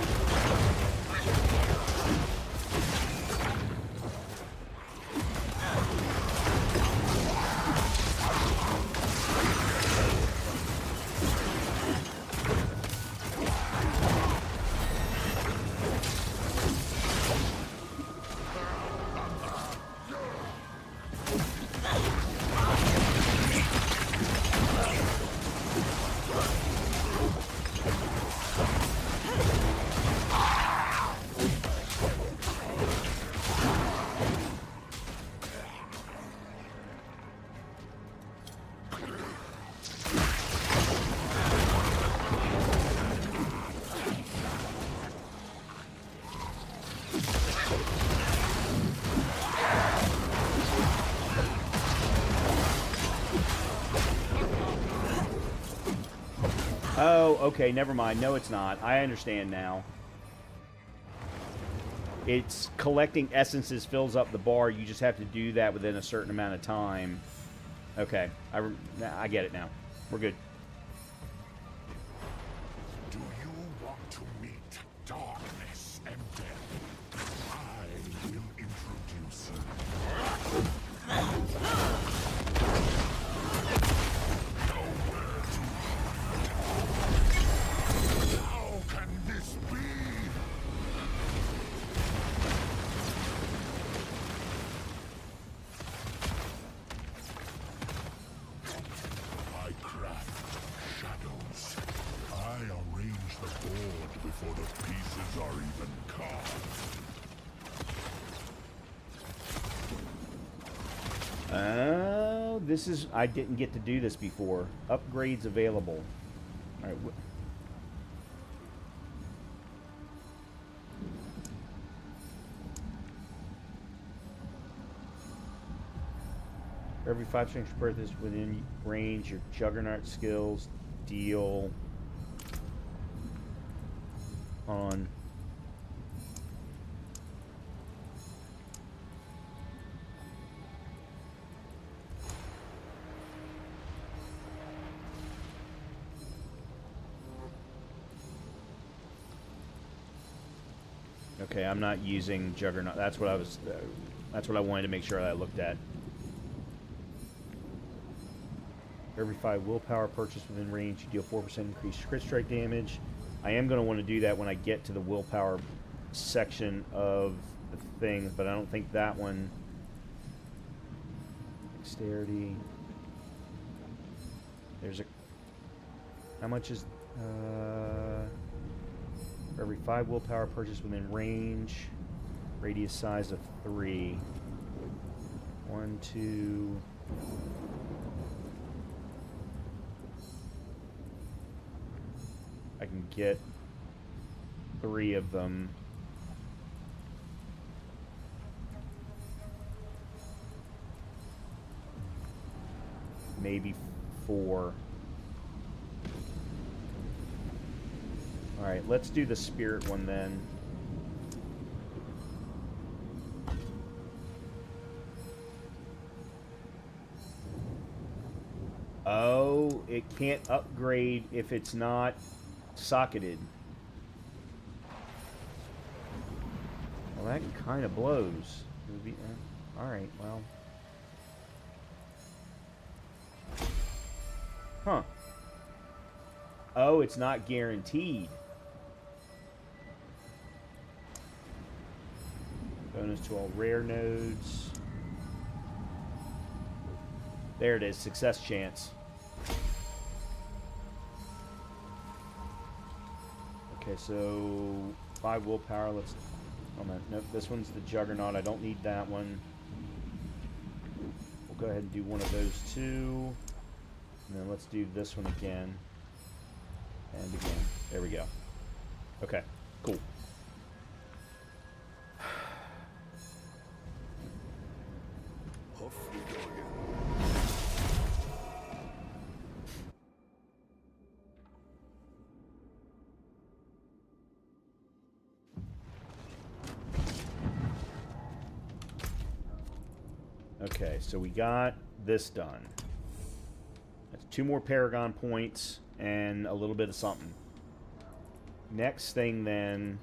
Oh, okay, never mind. No, it's not. I understand now. It's collecting essences fills up the bar. You just have to do that within a certain amount of time. Okay, I get it now. We're good.
Do you want to meet darkness and death? I will introduce you. How can this be? I craft shadows. I arrange the board before the pieces are even carved.
Oh, this is... I didn't get to do this before. Upgrades available. Alright, for every 5 strength per is within range, your juggernaut skills deal on okay, I'm not using juggernaut. That's what I was that's what I wanted to make sure that I looked at. Every 5 willpower purchase within range, you deal 4% increased crit strike damage. I am going to want to do that when I get to the willpower section of the thing, but I don't think that one... Dexterity... There's a... How much is... for every 5 willpower purchase within range, radius size of 3. 1, 2... I can get 3 of them. maybe 4. Alright, let's do the spirit one then. Oh, it can't upgrade if it's not socketed. Well, that kind of blows. Alright, well. Huh. Oh, it's not guaranteed. Bonus to all rare nodes. There it is, success chance. Okay, so 5 willpower. Let's. Oh man, nope. This one's the Juggernaut. I don't need that one. We'll go ahead and do one of those 2, and then let's do this one again, and again. There we go. Okay, cool.
Off we go again.
Okay, so we got this done. That's 2 more Paragon points and a little bit of something. Next thing then...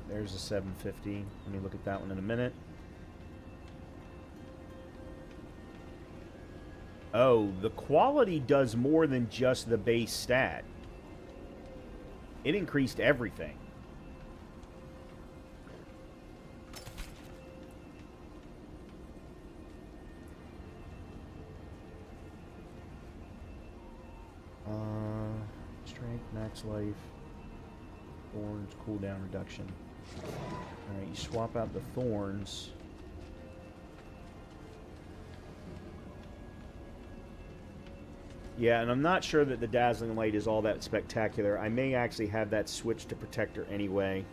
There's a 750. Let me look at that one in a minute. Oh, the quality does more than just the base stat. It increased everything. Strength, max life, thorns, cooldown reduction. Alright, you swap out the thorns. Yeah, and I'm not sure that the Dazzling Light is all that spectacular. I may actually have that switch to Protector anyway.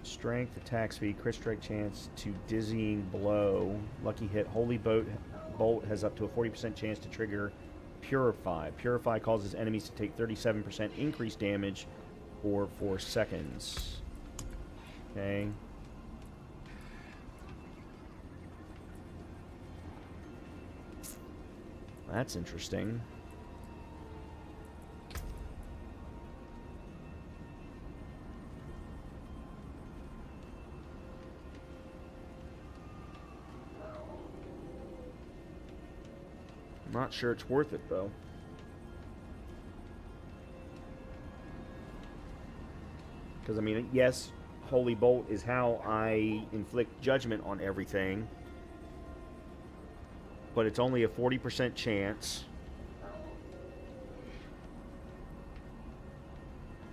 Strength, attack speed, crit strike chance to dizzying blow. Lucky hit. Holy Bolt has up to a 40% chance to trigger Purify. Purify causes enemies to take 37% increased damage for 4 seconds. Okay. That's interesting. I'm not sure it's worth it, though. Because, I mean, yes, Holy Bolt is how I inflict judgment on everything. But it's only a 40% chance.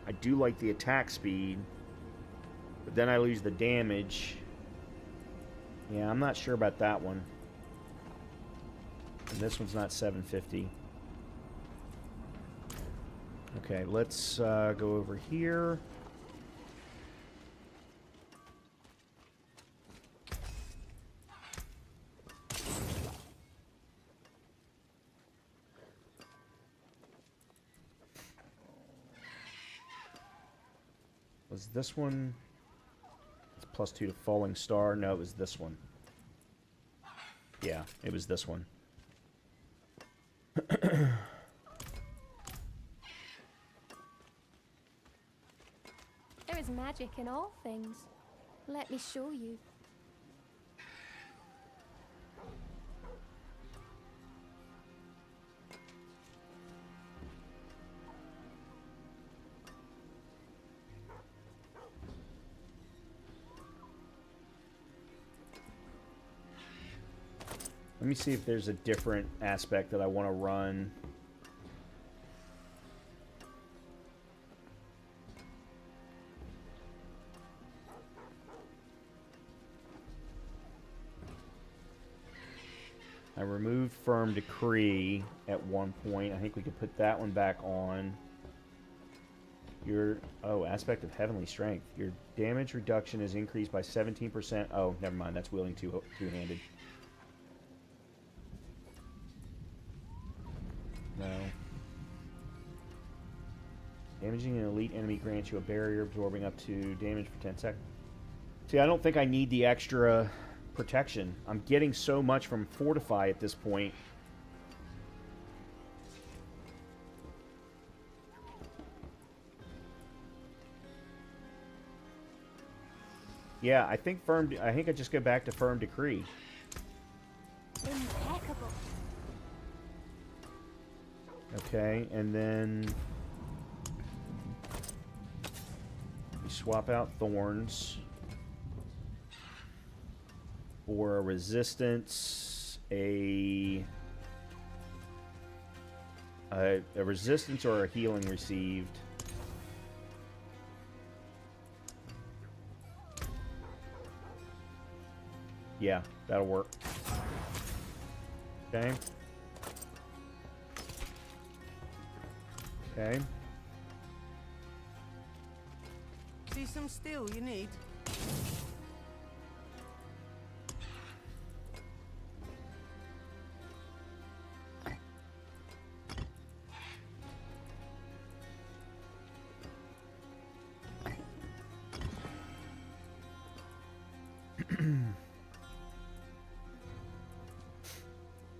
I do like the attack speed. But then I lose the damage. Yeah, I'm not sure about that one. And this one's not 750. Okay, let's go over here. Was this one? It's +2 to Falling Star. No, it was this one. Yeah, it was this one.
There is magic in all things. Let me show you.
Let me see if there's a different aspect that I want to run. I removed Firm Decree at one point. I think we could put that one back on. Your aspect of Heavenly Strength. Your damage reduction is increased by 17%. Oh, never mind. That's wielding two-handed. No. Damaging an elite enemy grants you a barrier absorbing up to damage for 10 seconds. See, I don't think I need the extra protection. I'm getting so much from Fortify at this point. Yeah, I think I just go back to Firm Decree.
Impeccable.
Okay, and then we swap out Thorns for a resistance, a resistance or a healing received. Yeah, that'll work. Okay. Okay.
See some steel you need?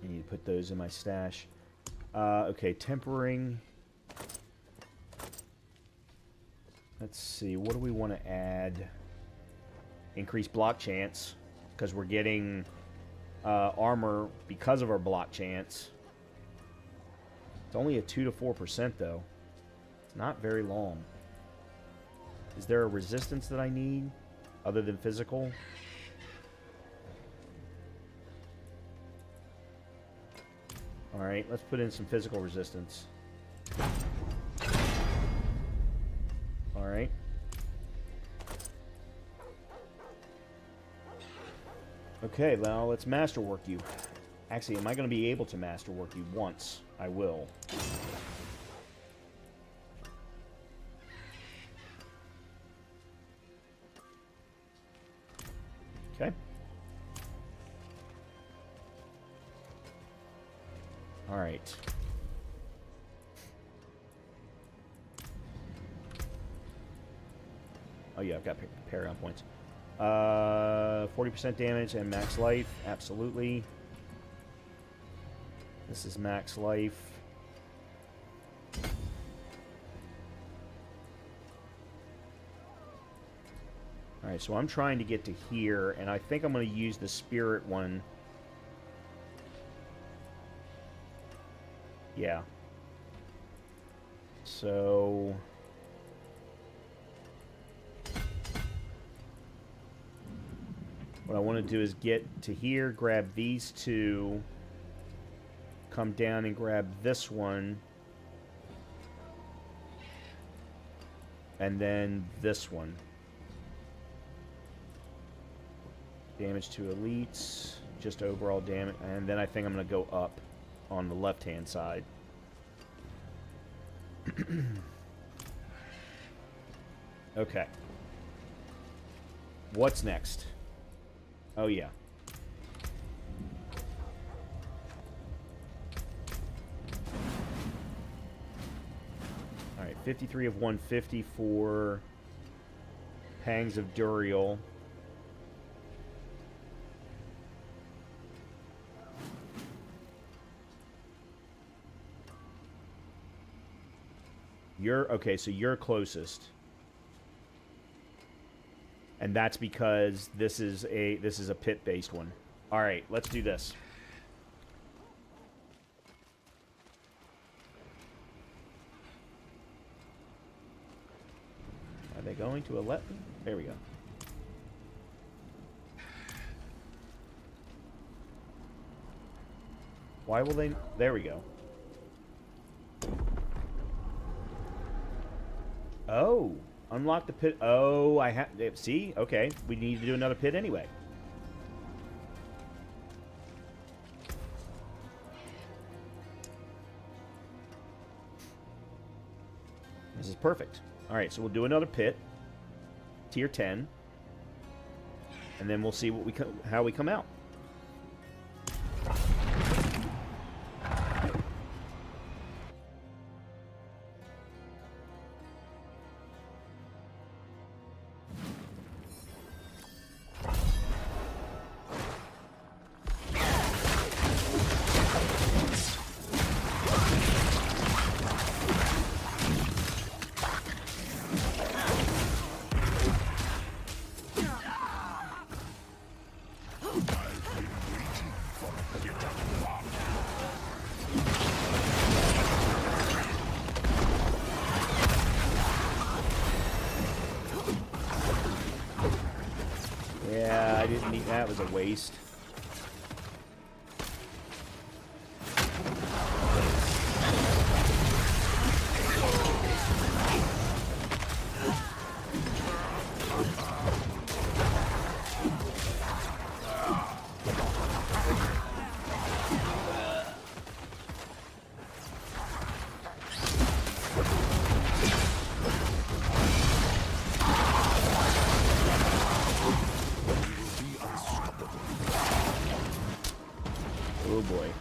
I need to put those in my stash. Okay, tempering. Let's see, what do we want to add? Increase block chance, because we're getting armor because of our block chance. It's only a 2 to 4% though. It's not very long. Is there a resistance that I need other than physical? Alright, let's put in some physical resistance. Alright. Okay, now let's masterwork you. Actually, am I going to be able to masterwork you once? I will. Okay. Alright. Oh yeah, I've got Paragon points. 40% damage and max life, absolutely. This is max life. Alright, so I'm trying to get to here, and I think I'm going to use the spirit one. Yeah. So what I want to do is get to here, grab these two, come down and grab this one, and then this one. Damage to elites, just overall damage, and then I think I'm going to go up on the left-hand side. Okay. What's next? Oh, yeah. Alright, 53 of 150 for Pangs of Duriel. Okay, so you're closest. And that's because this is a pit-based one. All right, let's do this. Are they going to let me? There we go. Why will they? There we go. Oh, unlock the pit. Oh, I have. See, okay, we need to do another pit anyway. perfect. All right, so we'll do another pit, tier 10, and then we'll see what how we come out. Yeah, I didn't need that. Was a waste. Oh boy.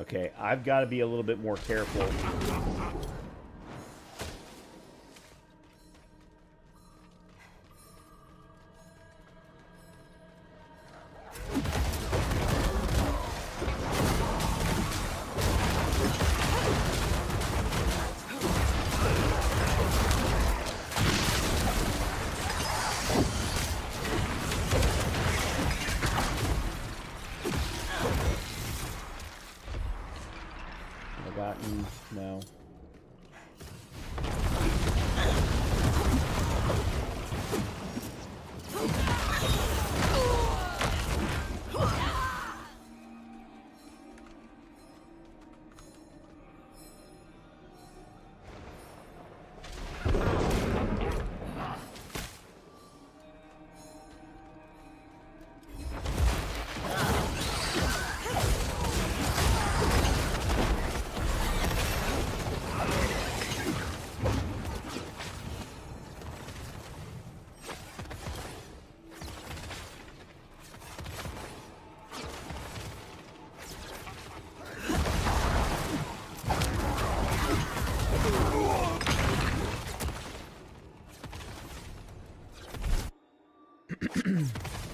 Okay, I've got to be a little bit more careful. No.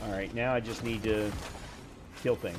Alright, now I just need to kill things.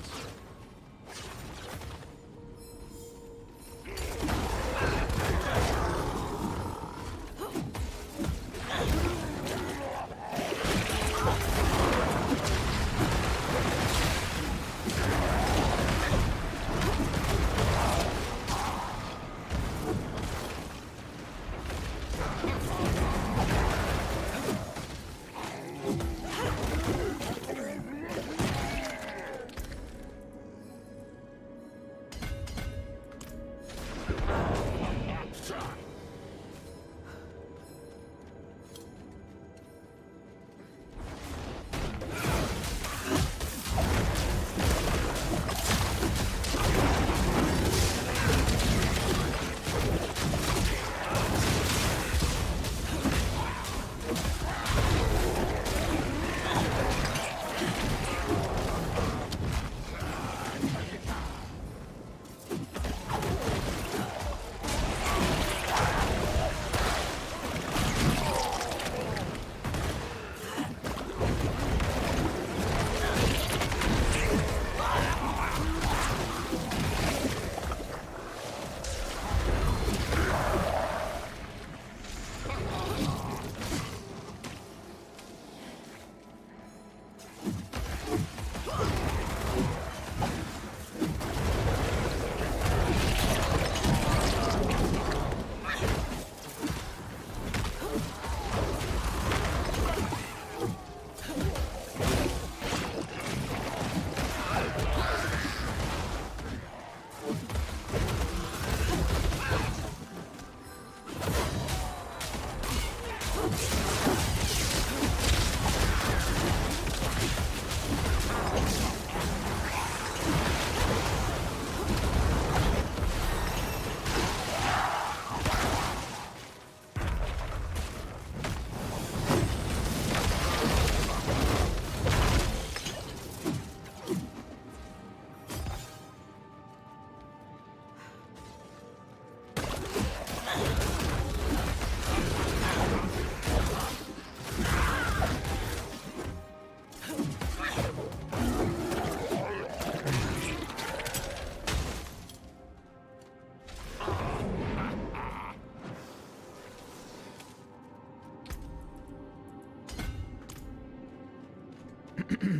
Okay,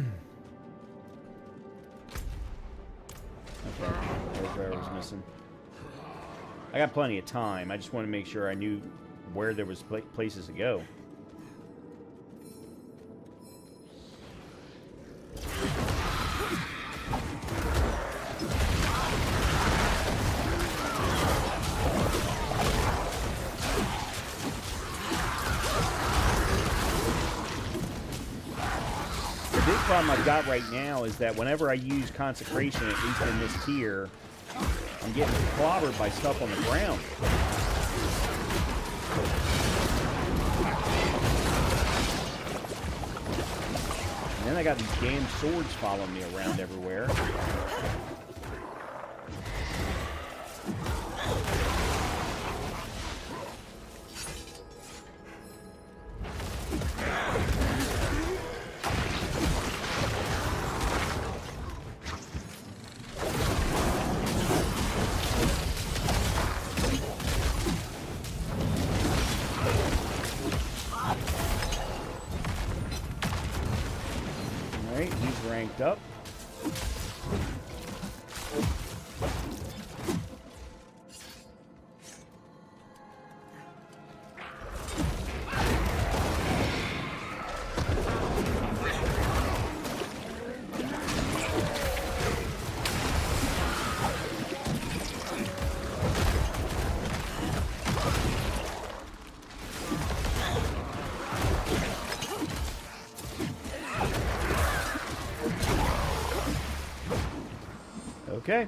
there's where I was missing. I got plenty of time. I just want to make sure I knew where there was places to go. The big problem I've got right now is that whenever I use consecration, at least in this tier, I'm getting clobbered by stuff on the ground. And then I got these damn swords following me around everywhere. Alright, he's ranked up. Okay.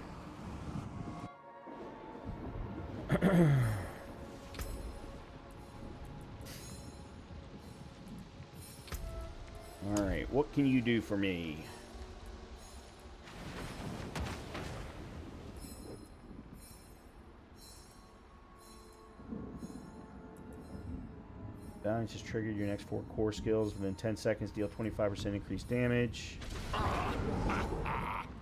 Alright, what can you do for me? Balance has triggered your next 4 core skills. Within 10 seconds, deal 25% increased damage.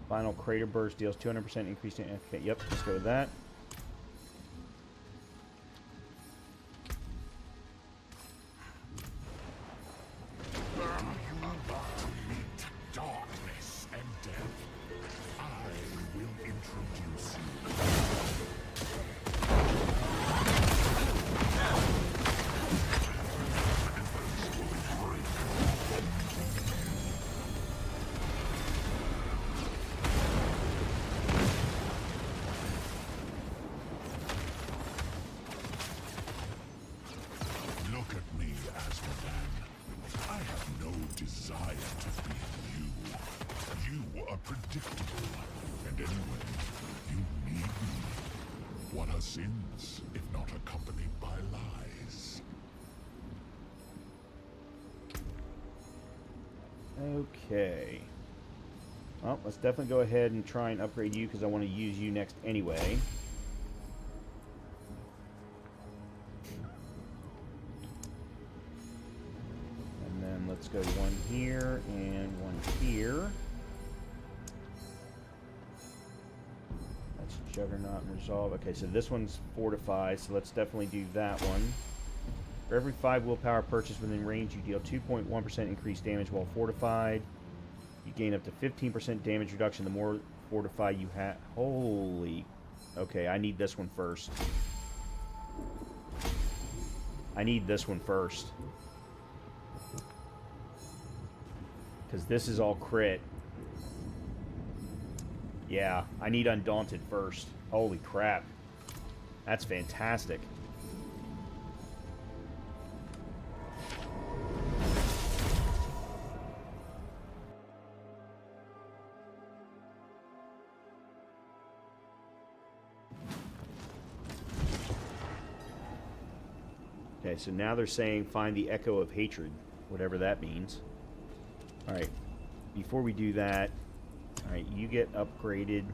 Final Crater Burst deals 200% increased damage. Okay, yep, let's go with that.
Darkness and death. I will introduce you. Look at me, Asmodan. I have no desire to be you. You are predictable. And anyway, you need me. What are sins, if not accompanied by lies?
Okay. Well, let's definitely go ahead and try and upgrade you because I want to use you next anyway. And then let's go one here and one here. That's Juggernaut and Resolve. Okay, so this one's fortified, so let's definitely do that one. For every 5 willpower purchased within range, you deal 2.1% increased damage while fortified. You gain up to 15% damage reduction the more fortified you have. Holy... Okay, I need this one first. I need this one first. Because this is all crit. Yeah, I need Undaunted first. Holy crap. That's fantastic. Okay, so now they're saying find the Echo of Hatred, whatever that means. Alright, before we do that, alright, you get upgraded.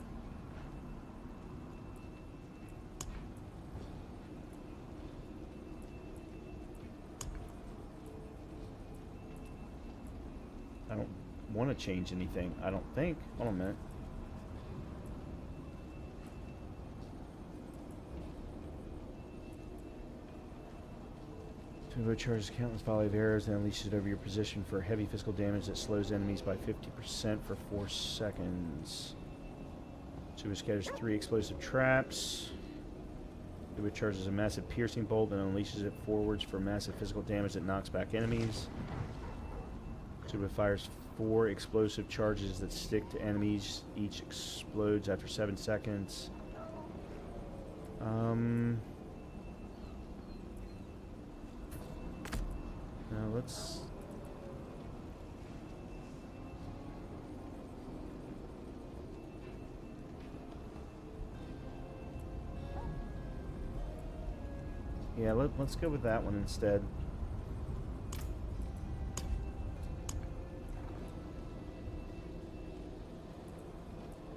I don't want to change anything, I don't think. Hold on a minute. Kubo charges countless volley of arrows and unleashes it over your position for heavy physical damage that slows enemies by 50% for 4 seconds. Kubo scatters 3 explosive traps. Kubo charges a massive piercing bolt and unleashes it forwards for massive physical damage that knocks back enemies. Kubo fires 4 explosive charges that stick to enemies. Each explodes after 7 seconds. Now let's... Yeah, let's go with that one instead.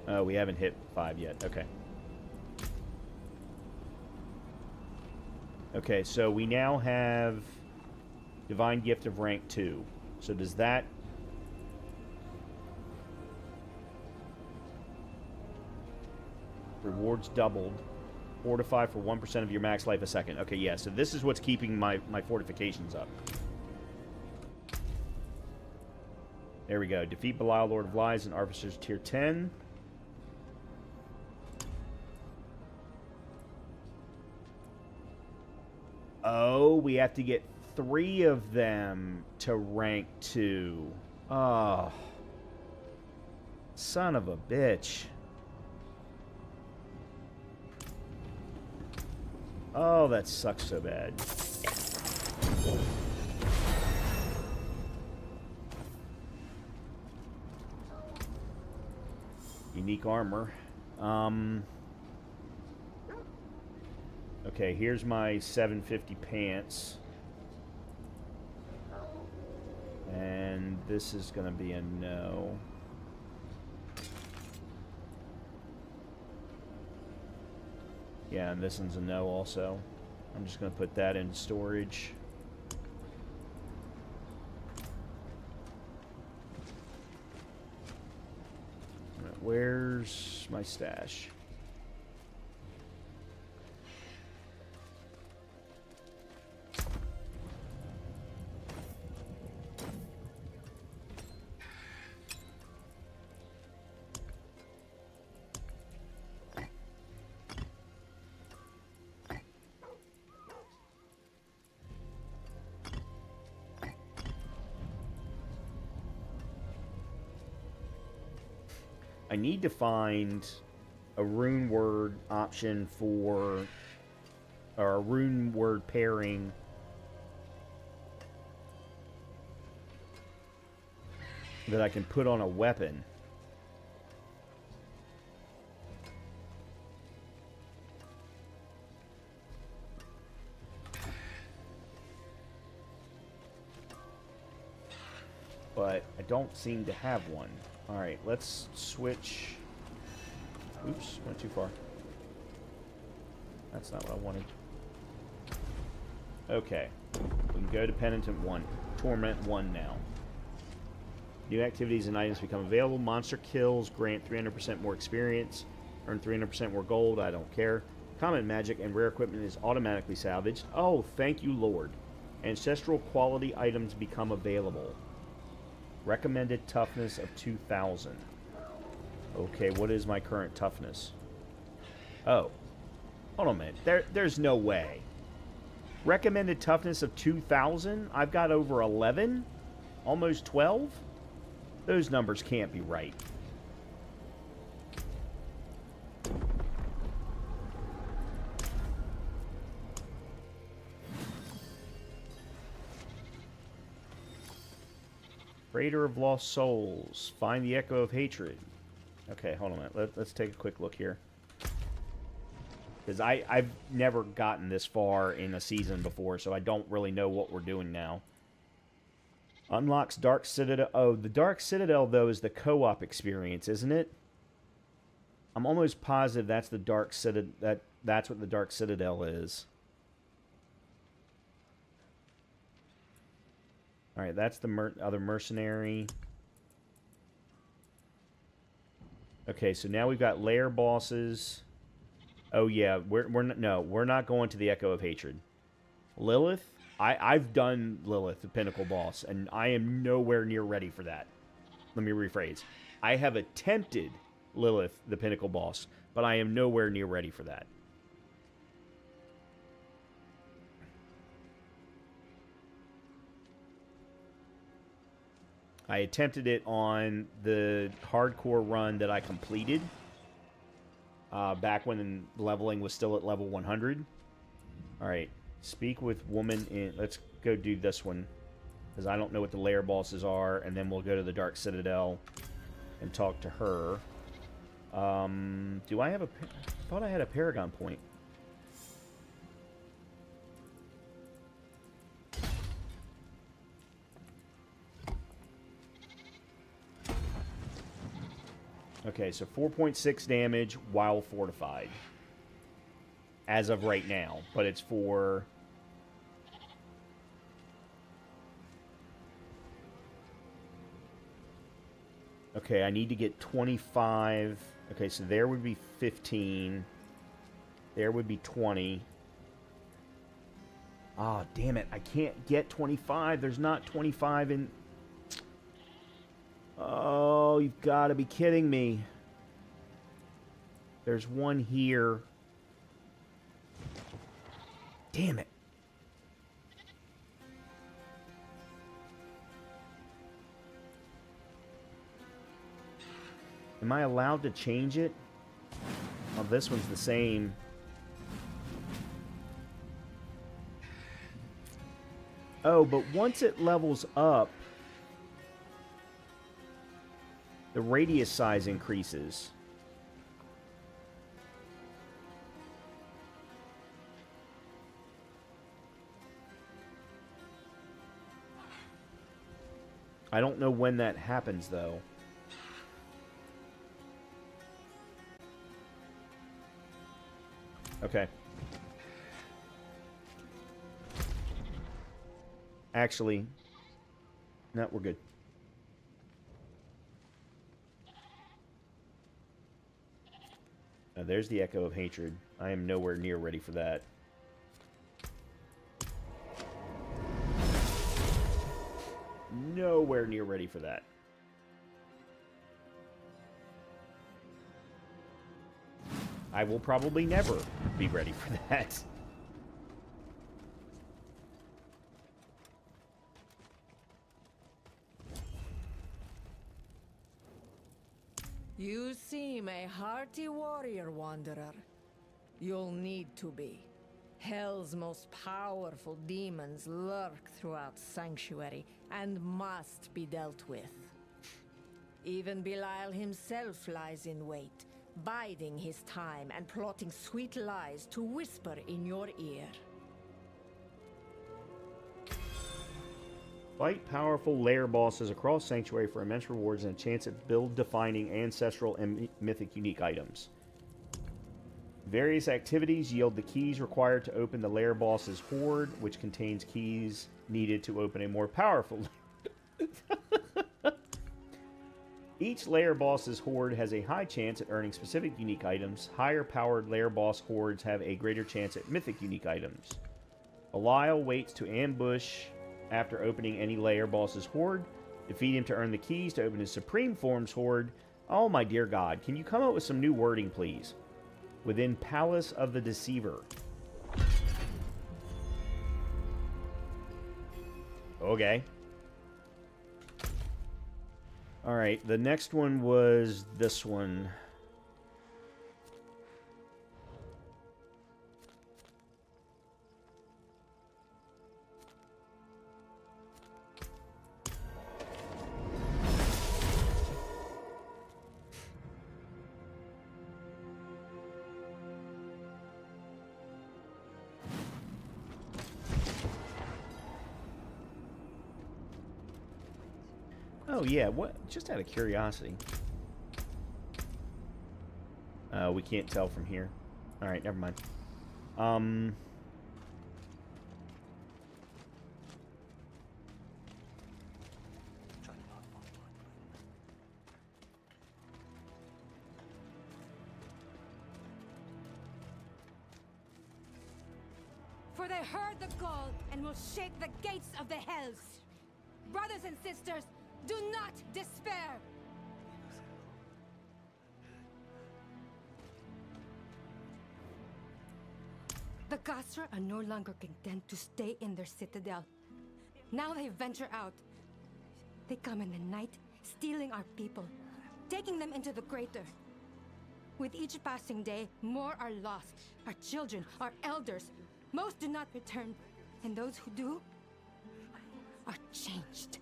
Oh, we haven't hit 5 yet. Okay. Okay, so we now have Divine Gift of rank 2. So does that... Rewards doubled. Fortify for 1% of your max life a second. Okay, yeah, so this is what's keeping my fortifications up. There we go. Defeat Belial, Lord of Lies, and Artificers Tier 10. Oh, we have to get 3 of them to rank 2. Oh. Son of a bitch. Oh, that sucks so bad. Unique armor. Okay, here's my 750 pants. And this is going to be a no. Yeah, and this one's a no also. I'm just going to put that in storage. Where's my stash? I need to find a rune word option for, or a rune word pairing that I can put on a weapon. But I don't seem to have one. Alright, let's switch. Oops, went too far. That's not what I wanted. Okay. We can go to Penitent 1. Torment 1 now. New activities and items become available. Monster kills grant 300% more experience. Earn 300% more gold. I don't care. Common magic and rare equipment is automatically salvaged. Oh, thank you, Lord. Ancestral quality items become available. Recommended toughness of 2,000. Okay, what is my current toughness? Oh. Hold on a minute. There's no way. Recommended toughness of 2,000? I've got over 11? Almost 12? Those numbers can't be right. Raider of Lost Souls. Find the Echo of Hatred. Okay, hold on a minute. Let's take a quick look here. Because I've never gotten this far in a season before, so I don't really know what we're doing now. Unlocks Dark Citadel. Oh, the Dark Citadel, though, is the co-op experience, isn't it? I'm almost positive that's the Dark Citadel. That's what the Dark Citadel is. Alright, that's the other mercenary. Okay, so now we've got lair bosses. Oh yeah, we're not going to the Echo of Hatred. Lilith? I've done Lilith, the Pinnacle boss, and I am nowhere near ready for that. Let me rephrase. I have attempted Lilith, the Pinnacle boss, but I am nowhere near ready for that. I attempted it on the hardcore run that I completed back when leveling was still at level 100. All right, speak with woman in... Let's go do this one, because I don't know what the lair bosses are, and then we'll go to the Dark Citadel and talk to her. Do I have a... I thought I had a Paragon point. Okay, so 4.6 damage while fortified. As of right now. But it's for... Okay, I need to get 25. Okay, so there would be 15. There would be 20. Ah, oh, damn it. I can't get 25. There's not 25 in... Oh, you've got to be kidding me. There's one here. Damn it. Am I allowed to change it? Well, this one's the same. Oh, but once it levels up, the radius size increases. I don't know when that happens, though. Okay. Actually, no, we're good. Now, there's the Echo of Hatred. I am nowhere near ready for that. Nowhere near ready for that. I will probably never be ready for that.
You seem a hearty warrior, Wanderer. You'll need to be. Hell's most powerful demons lurk throughout Sanctuary and must be dealt with. Even Belial himself lies in wait, biding his time and plotting sweet lies to whisper in your ear.
Fight powerful lair bosses across Sanctuary for immense rewards and a chance at build-defining ancestral and mythic unique items. Various activities yield the keys required to open the lair boss's hoard, which contains keys needed to open a more powerful Each lair boss's hoard has a high chance at earning specific unique items. Higher powered lair boss hoards have a greater chance at mythic unique items. Belial waits to ambush after opening any lair boss's hoard. Defeat him to earn the keys to open his Supreme Form's hoard. Oh my dear God, can you come up with some new wording, please? Within Palace of the Deceiver. Okay. Alright, the next one was this one. Oh, yeah, what? Just out of curiosity. We can't tell from here. Alright, never mind.
For they heard the call and will shake the gates of the hells. Brothers and sisters, do not despair! The Khazra are no longer content to stay in their citadel. Now they venture out. They come in the night, stealing our people, taking them into the crater. With each passing day, more are lost. Our children, our elders. Most do not return, and those who do are changed.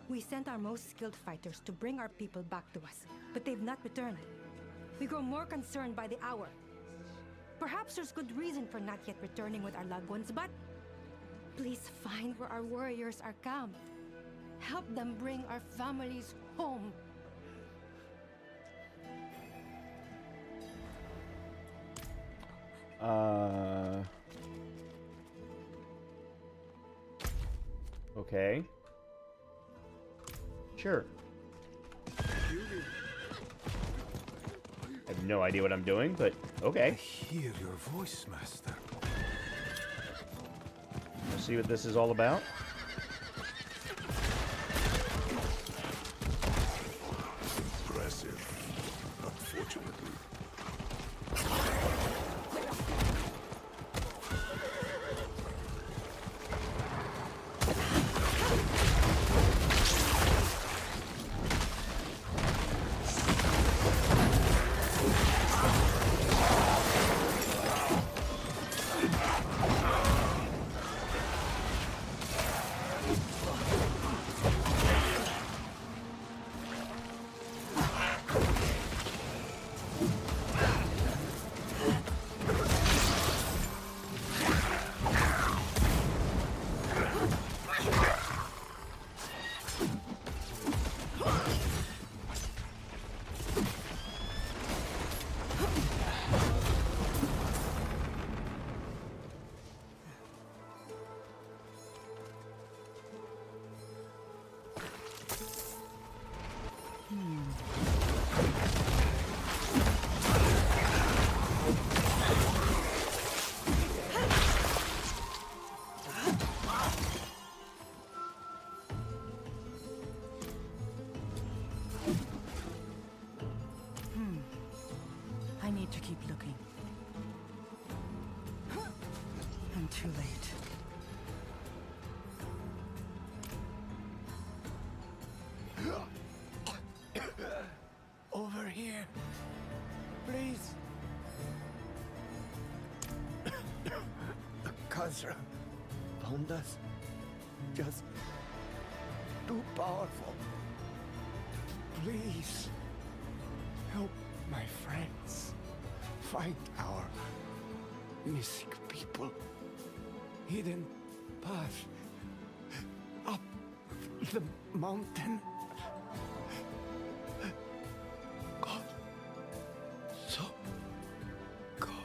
We sent our most skilled fighters to bring our people back to us, but they've not returned. We grow more concerned by the hour. Perhaps there's good reason for not yet returning with our loved ones, but please find where our warriors are camped. Help them bring our families home.
Okay. Sure. I have no idea what I'm doing, but okay.
I hear your voice, Master.
Let's see what this is all about.
Impressive, unfortunately.
I need to keep looking. I'm too late.
Over here. Please. Khazra found us. Just too powerful. Please. Help my friends. Find our missing people. Hidden path. Up the mountain. God. So cold.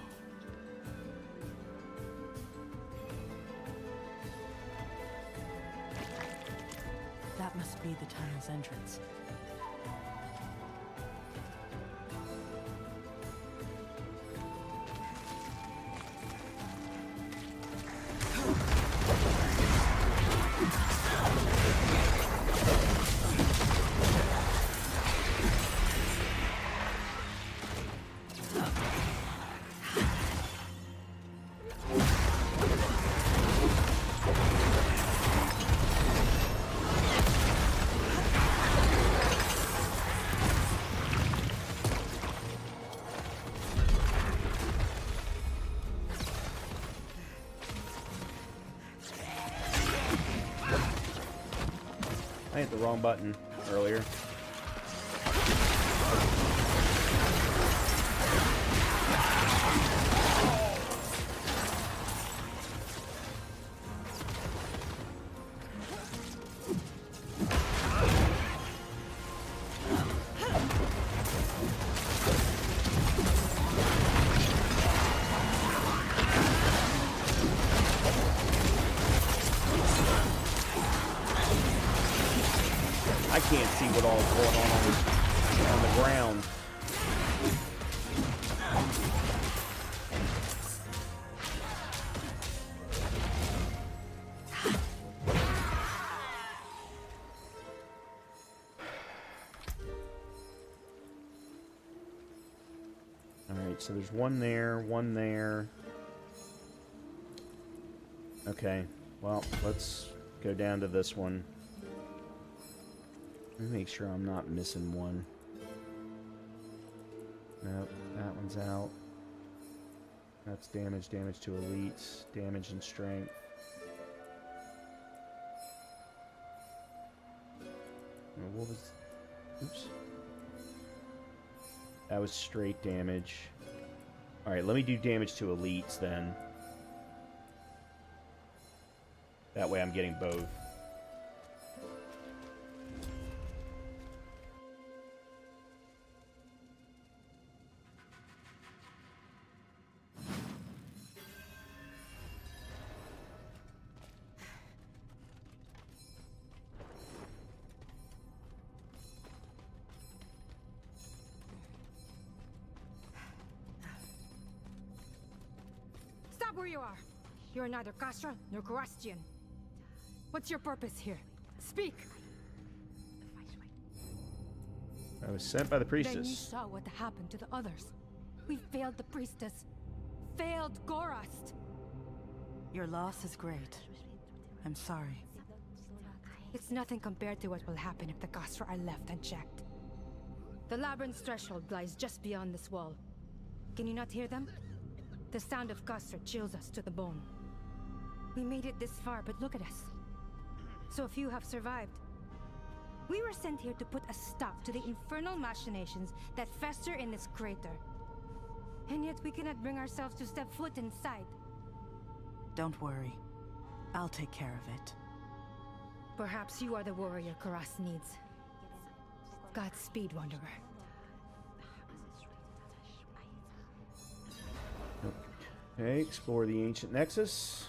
That must be the tunnel's entrance.
I hit the wrong button earlier. I can't see what all is going on the ground. so there's one there, one there. Okay, well, let's go down to this one. Let me make sure I'm not missing one. Nope, that one's out. That's damage, damage to elites, damage and strength. What was... Oops. That was straight damage. Alright, let me do damage to elites then. That way I'm getting both.
Stop where you are! You're neither Kastra nor Karastian. What's your purpose here? Speak!
I was sent by the
Then you
priestess.
saw what happened to the others. We failed the priestess. Failed Gorast.
Your loss is great. I'm sorry.
It's nothing compared to what will happen if the Kastra are left unchecked. The labyrinth's threshold lies just beyond this wall. Can you not hear them? The sound of Kastra chills us to the bone. We made it this far, but look at us. So few have survived. We were sent here to put a stop to the infernal machinations that fester in this crater. And yet we cannot bring ourselves to step foot inside.
Don't worry. I'll take care of it.
Perhaps you are the warrior Karas needs. Godspeed, Wanderer.
Okay, explore the ancient nexus.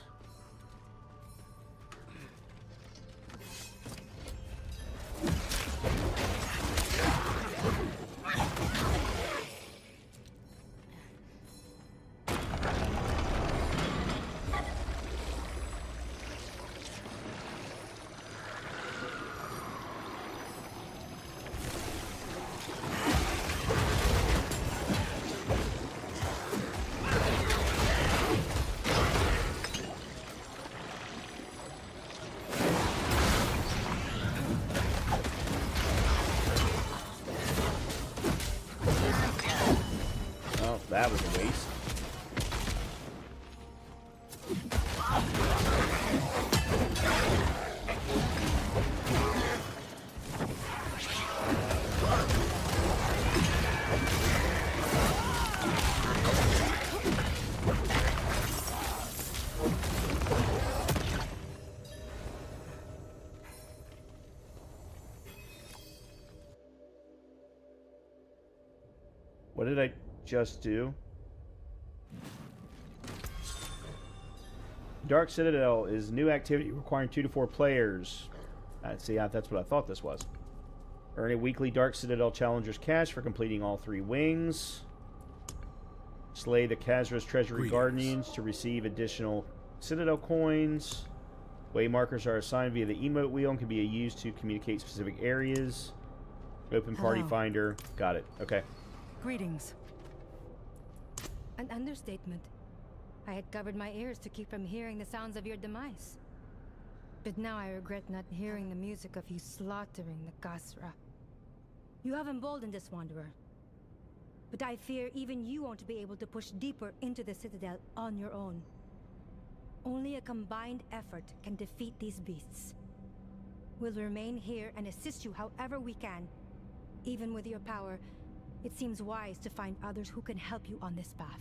That was a waste. What did I just do? Dark Citadel is new activity requiring 2 to 4 players. See, that's what I thought this was. Earn a weekly Dark Citadel Challengers cash for completing all 3 wings. Slay the Khazra's Treasury Guardians to receive additional Citadel coins. Waymarkers are assigned via the emote wheel and can be used to communicate specific areas. Open Party
Hello.
Finder. Got it. Okay.
Greetings.
An understatement. I had covered my ears to keep from hearing the sounds of your demise. But now I regret not hearing the music of you slaughtering the Kasra. You have emboldened this Wanderer. But I fear even you won't be able to push deeper into the Citadel on your own. Only a combined effort can defeat these beasts. We'll remain here and assist you however we can. Even with your power, it seems wise to find others who can help you on this path.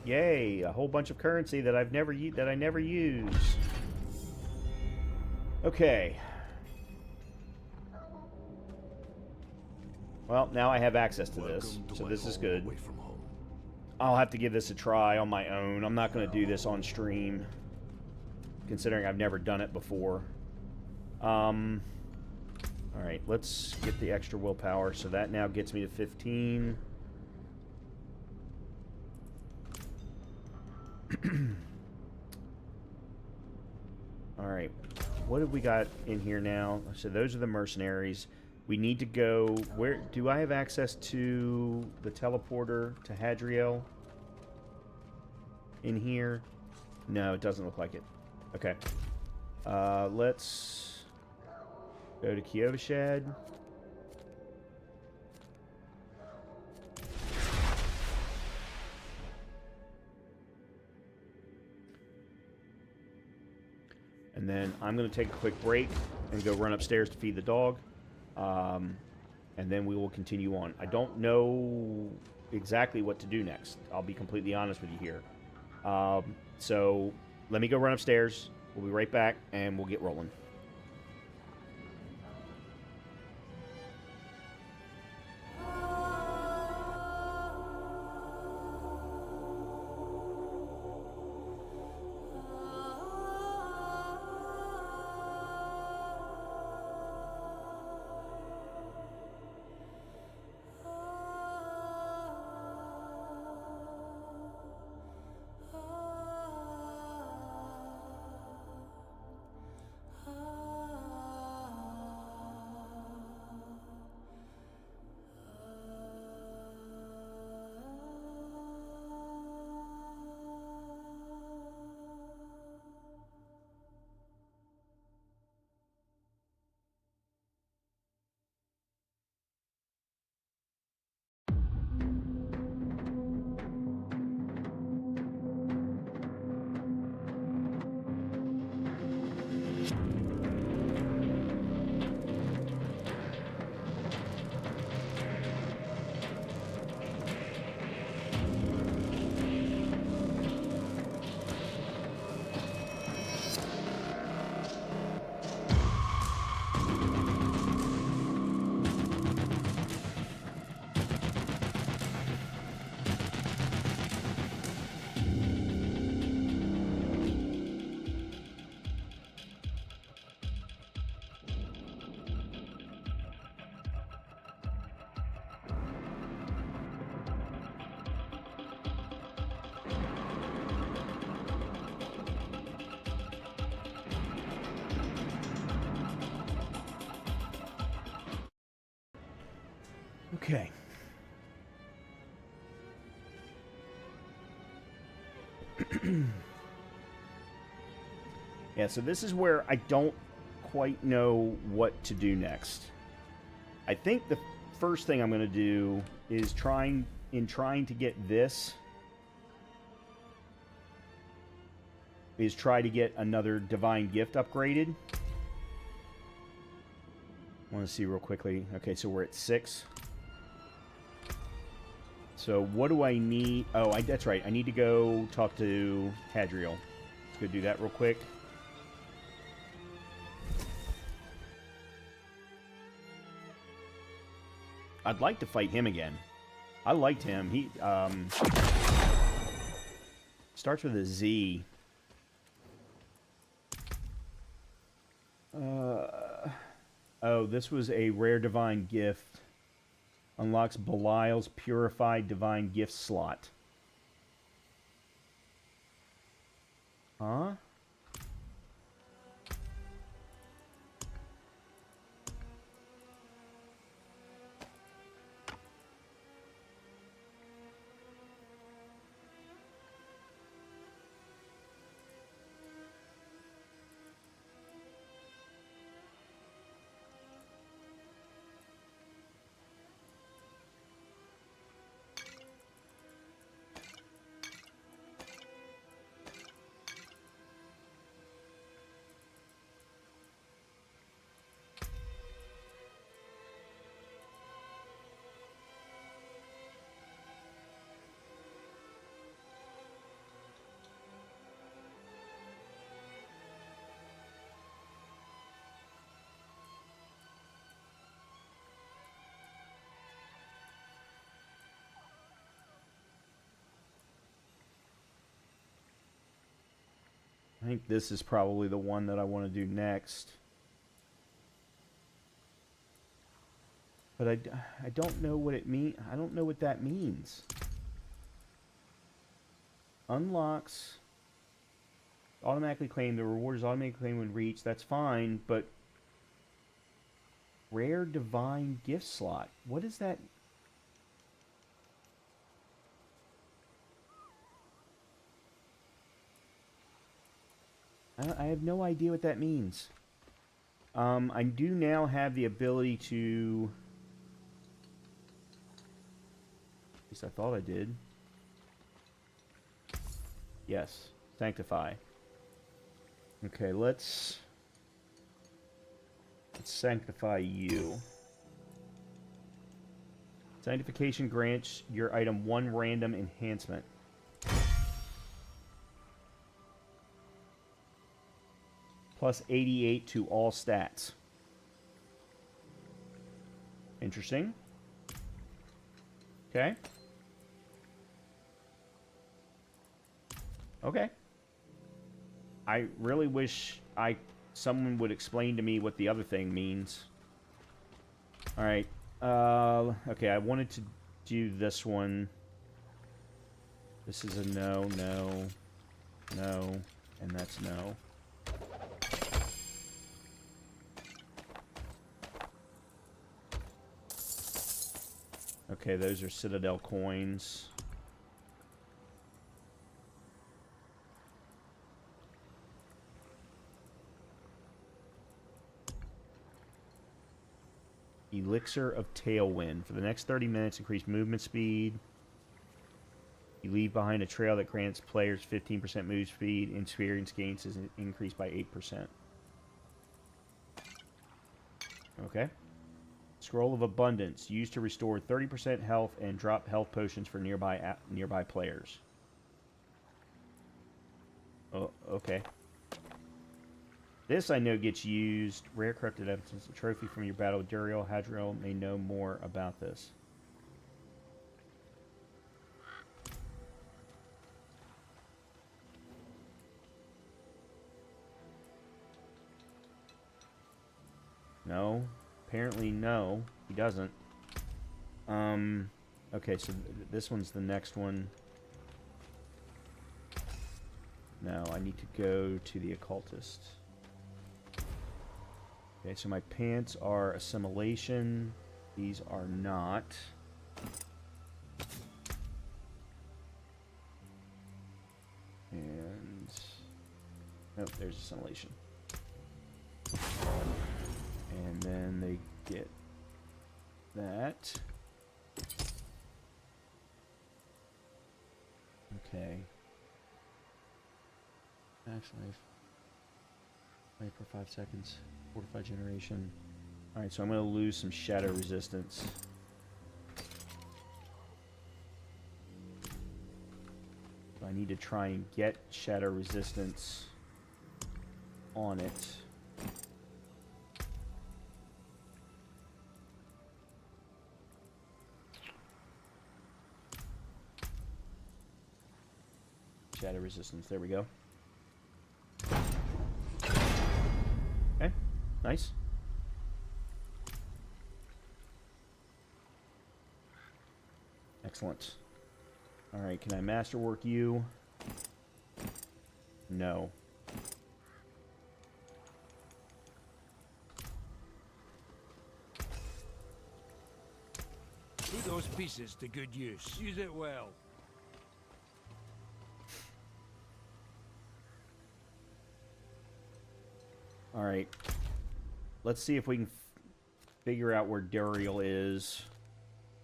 Yay! A whole bunch of currency that I never use. Okay. Well, now I have access to this, so this is good. I'll have to give this a try on my own. I'm not going to do this on stream, considering I've never done it before. Alright, let's get the extra willpower, so that now gets me to 15. Alright, what have we got in here now? So those are the mercenaries. We need to go... Where do I have access to the teleporter to Hadriel? In here? No, it doesn't look like it. Okay. Let's go to Kiovashad. And then I'm going to take a quick break and go run upstairs to feed the dog. And then we will continue on. I don't know exactly what to do next. I'll be completely honest with you here. So let me go run upstairs. We'll be right back, and we'll get rolling. Okay. Yeah, so this is where I don't quite know what to do next. I think the first thing I'm going to do is trying to get this is try to get another divine gift upgraded. I want to see real quickly. Okay, so we're at 6. So what do I need? Oh, that's right. I need to go talk to Hadriel. Let's go do that real quick. I'd like to fight him again. I liked him. He starts with a Z. Oh, this was a rare divine gift. Unlocks Belial's Purified Divine Gift slot. Huh? I think this is probably the one that I want to do next. But I don't know what it means. I don't know what that means. Unlocks. Automatically claim. The reward is automatically claimed when reached. That's fine, but Rare divine gift slot. What is that? I have no idea what that means. I do now have the ability to... At least I thought I did. Yes. Sanctify. Okay, let's sanctify you. Sanctification grants your item 1 random enhancement. Plus 88 to all stats. Interesting. Okay. Okay. I really wish someone would explain to me what the other thing means. All right. Okay, I wanted to do this one. This is a no, no, no, and that's no. Okay, those are Citadel coins. Elixir of Tailwind. For the next 30 minutes, increase movement speed. You leave behind a trail that grants players 15% move speed. Experience gains is increased by 8%. Okay. Scroll of Abundance. Used to restore 30% health and drop health potions for nearby players. Oh, okay. This I know gets used. Rare corrupted evidence. A trophy from your battle with Duriel. Hadriel may know more about this. No. Apparently no. He doesn't. Okay, so this one's the next one. No, I need to go to the occultist. Okay, so my pants are assimilation. These are not. And nope, there's assimilation. And then they get that. Okay. Actually, wait for 5 seconds. Fortify generation. Alright, so I'm going to lose some shadow resistance. So I need to try and get shadow resistance on it. Shadow resistance, there we go. Okay, nice. Excellent. Alright, can I masterwork you? No.
Put those pieces to good use. Use it well.
Alright. Let's see if we can figure out where Duriel is.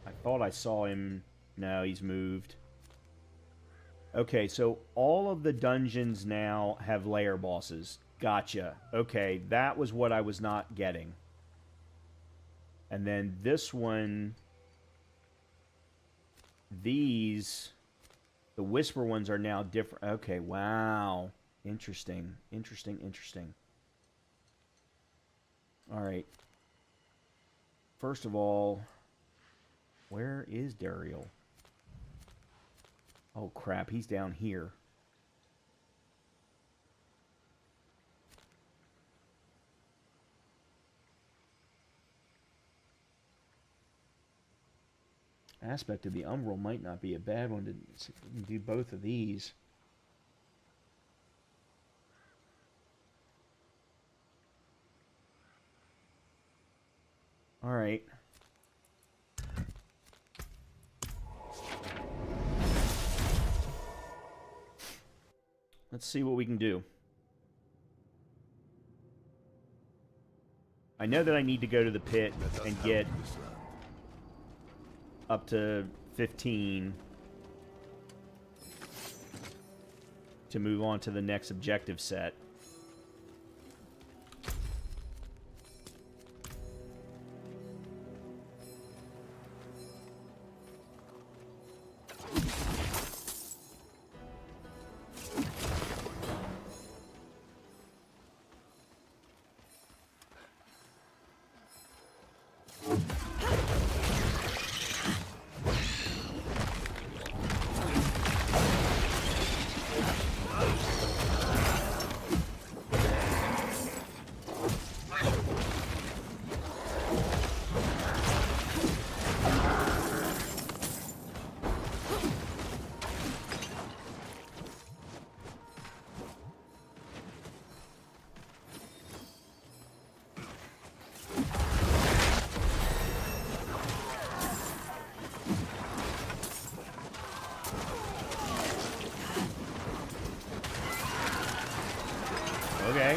I thought I saw him. No, he's moved. Okay, so all of the dungeons now have lair bosses. Gotcha. Okay, that was what I was not getting. And then this one... These... The Whisper ones are now different. Okay, wow. Interesting. Interesting, interesting. Alright. First of all, where is Duriel? Oh crap, he's down here. Aspect of the Umbral might not be a bad one to do both of these. right. Let's see what we can do. I know that I need to go to the pit and get up to 15 to move on to the next objective set. Okay.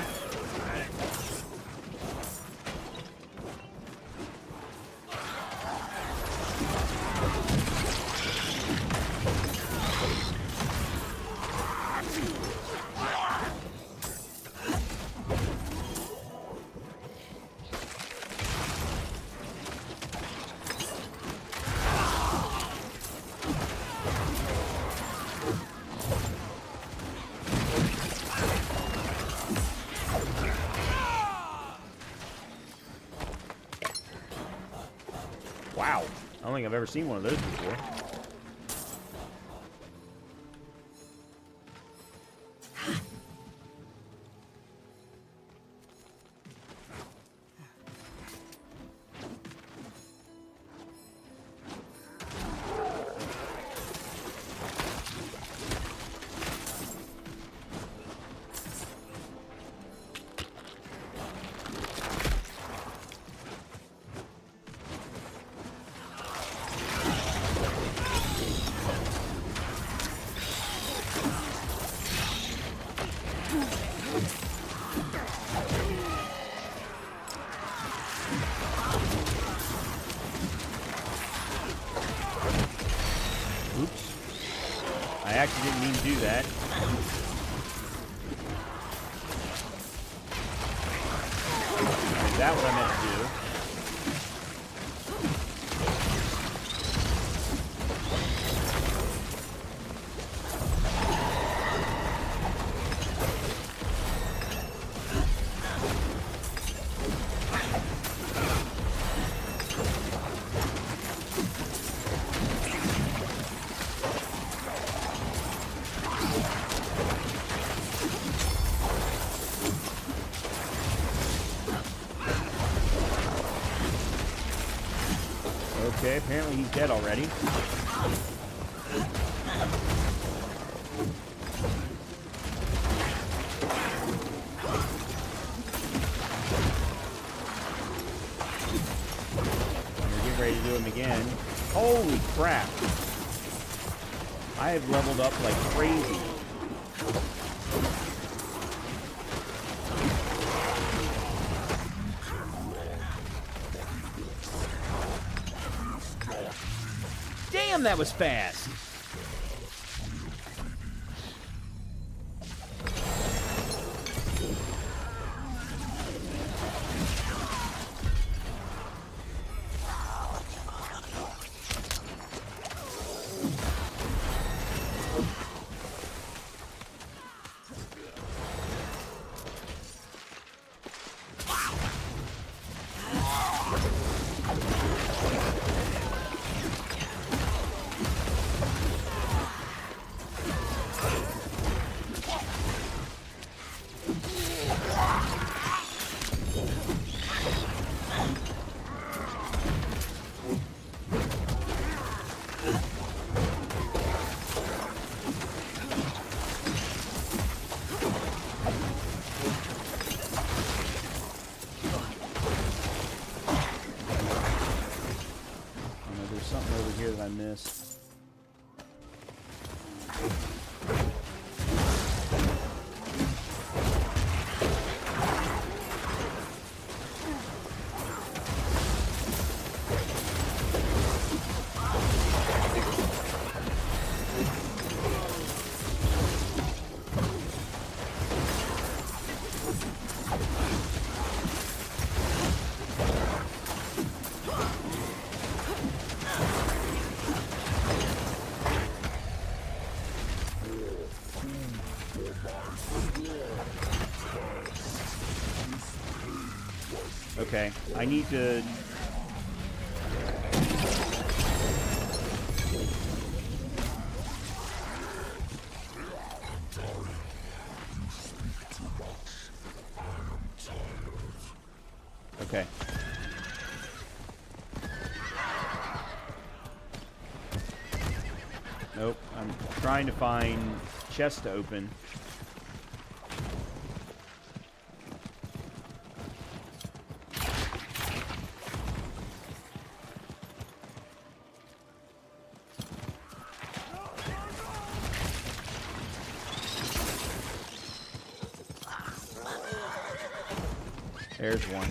Wow. I don't think I've ever seen one of those before. I actually didn't mean to do that. Is that what I meant to do? Okay, apparently he's dead already. We're getting ready to do him again. Holy crap! I have leveled up like crazy. Damn, that was fast. something over here that I missed. Okay, I need to... Okay. Nope, I'm trying to find chests to open. There's one.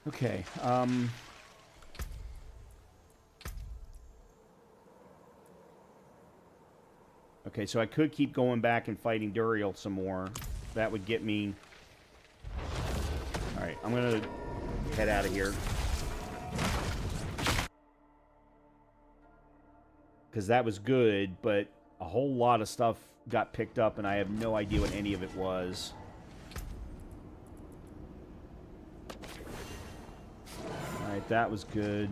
Okay, okay, so I could keep going back and fighting Duriel some more. That would get me... Alright, I'm gonna head out of here. Because that was good, but a whole lot of stuff got picked up and I have no idea what any of it was. Alright, that was good.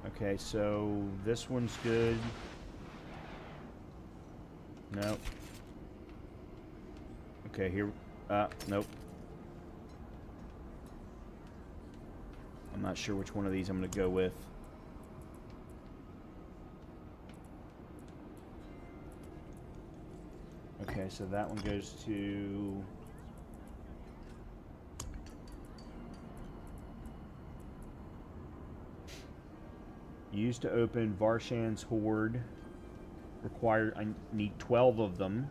Okay, so this one's good. Nope. Okay, here... nope. I'm not sure which one of these I'm going to go with. Okay, so that one goes to... Used to open Varshan's Horde. Required... I need 12 of them.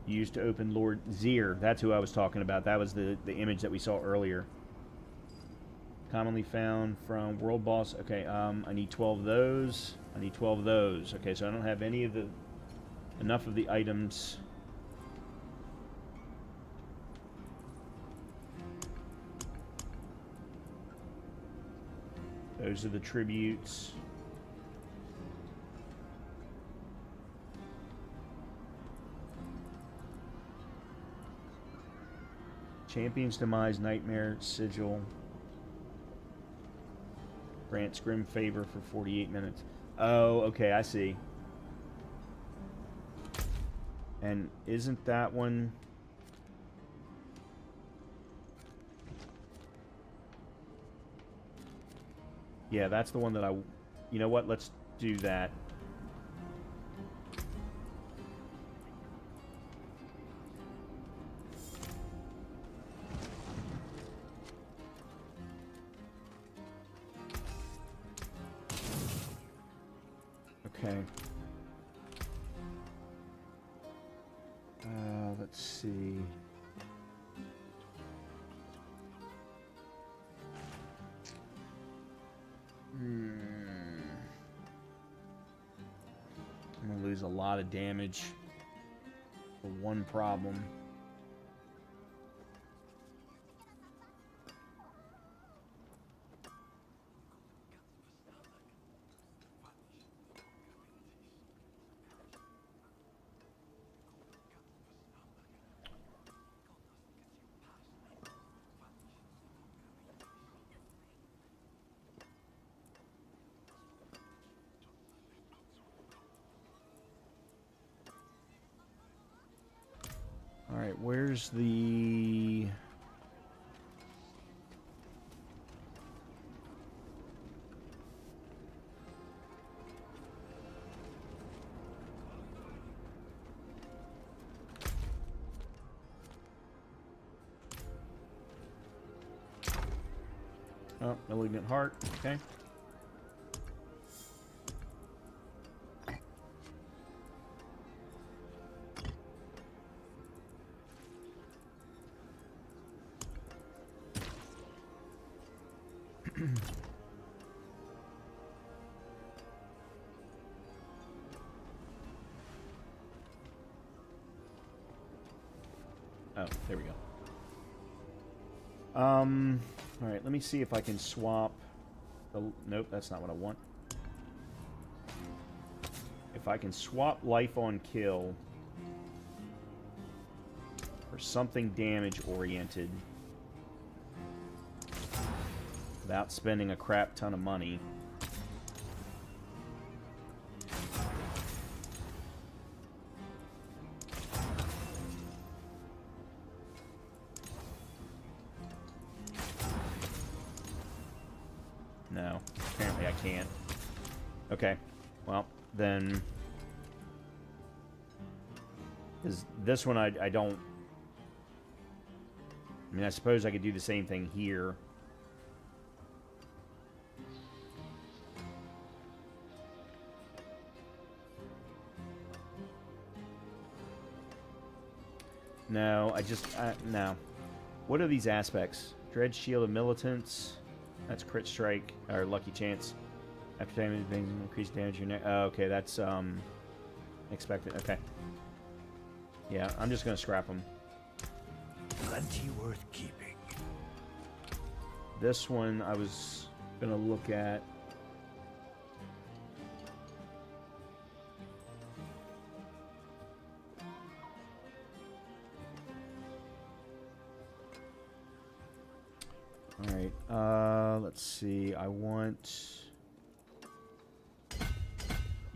Used to open Lord Zir. That's who I was talking about. That was the image that we saw earlier. Commonly found from World Boss. Okay, I need 12 of those. I need 12 of those. Okay, so I don't have any of the... enough of the items. Those are the tributes. Champion's Demise, Nightmare, Sigil. Grants Grim Favor for 48 minutes. Oh, okay, I see. And isn't that one... Yeah, that's the one that I... You know what? Let's do that. Okay. Let's see. I'm gonna lose a lot of damage for one problem. where's the... Oh, malignant heart. Okay. Oh, there we go. All right, let me see if I can swap the... Nope, that's not what I want. If I can swap life on kill for something damage-oriented without spending a crap ton of money. No, apparently I can't. Okay, well, then... This one I don't... I mean, I suppose I could do the same thing here. No, no. What are these aspects? Dread Shield of Militants. That's crit strike, or lucky chance. After damage, increased damage your neck. Oh, okay, that's, expected. Okay. Yeah, I'm just gonna scrap them.
Plenty worth keeping.
This one I was gonna look at. Alright, let's see. I want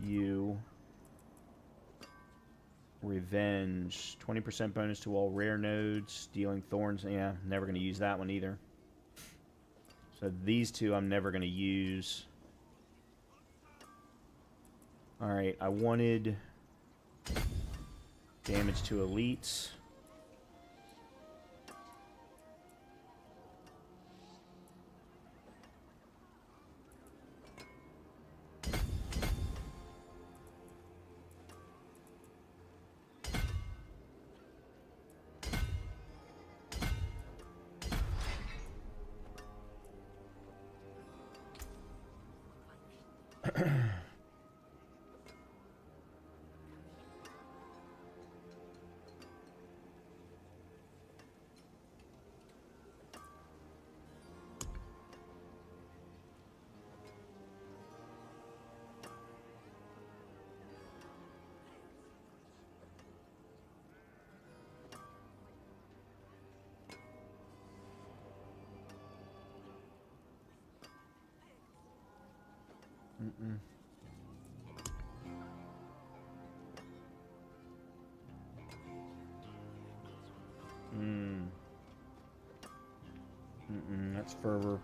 you. Revenge. 20% bonus to all rare nodes. Dealing thorns. Yeah, never going to use that one either. So these two I'm never going to use. Alright, I wanted damage to elites. Mm-mm. That's fervor.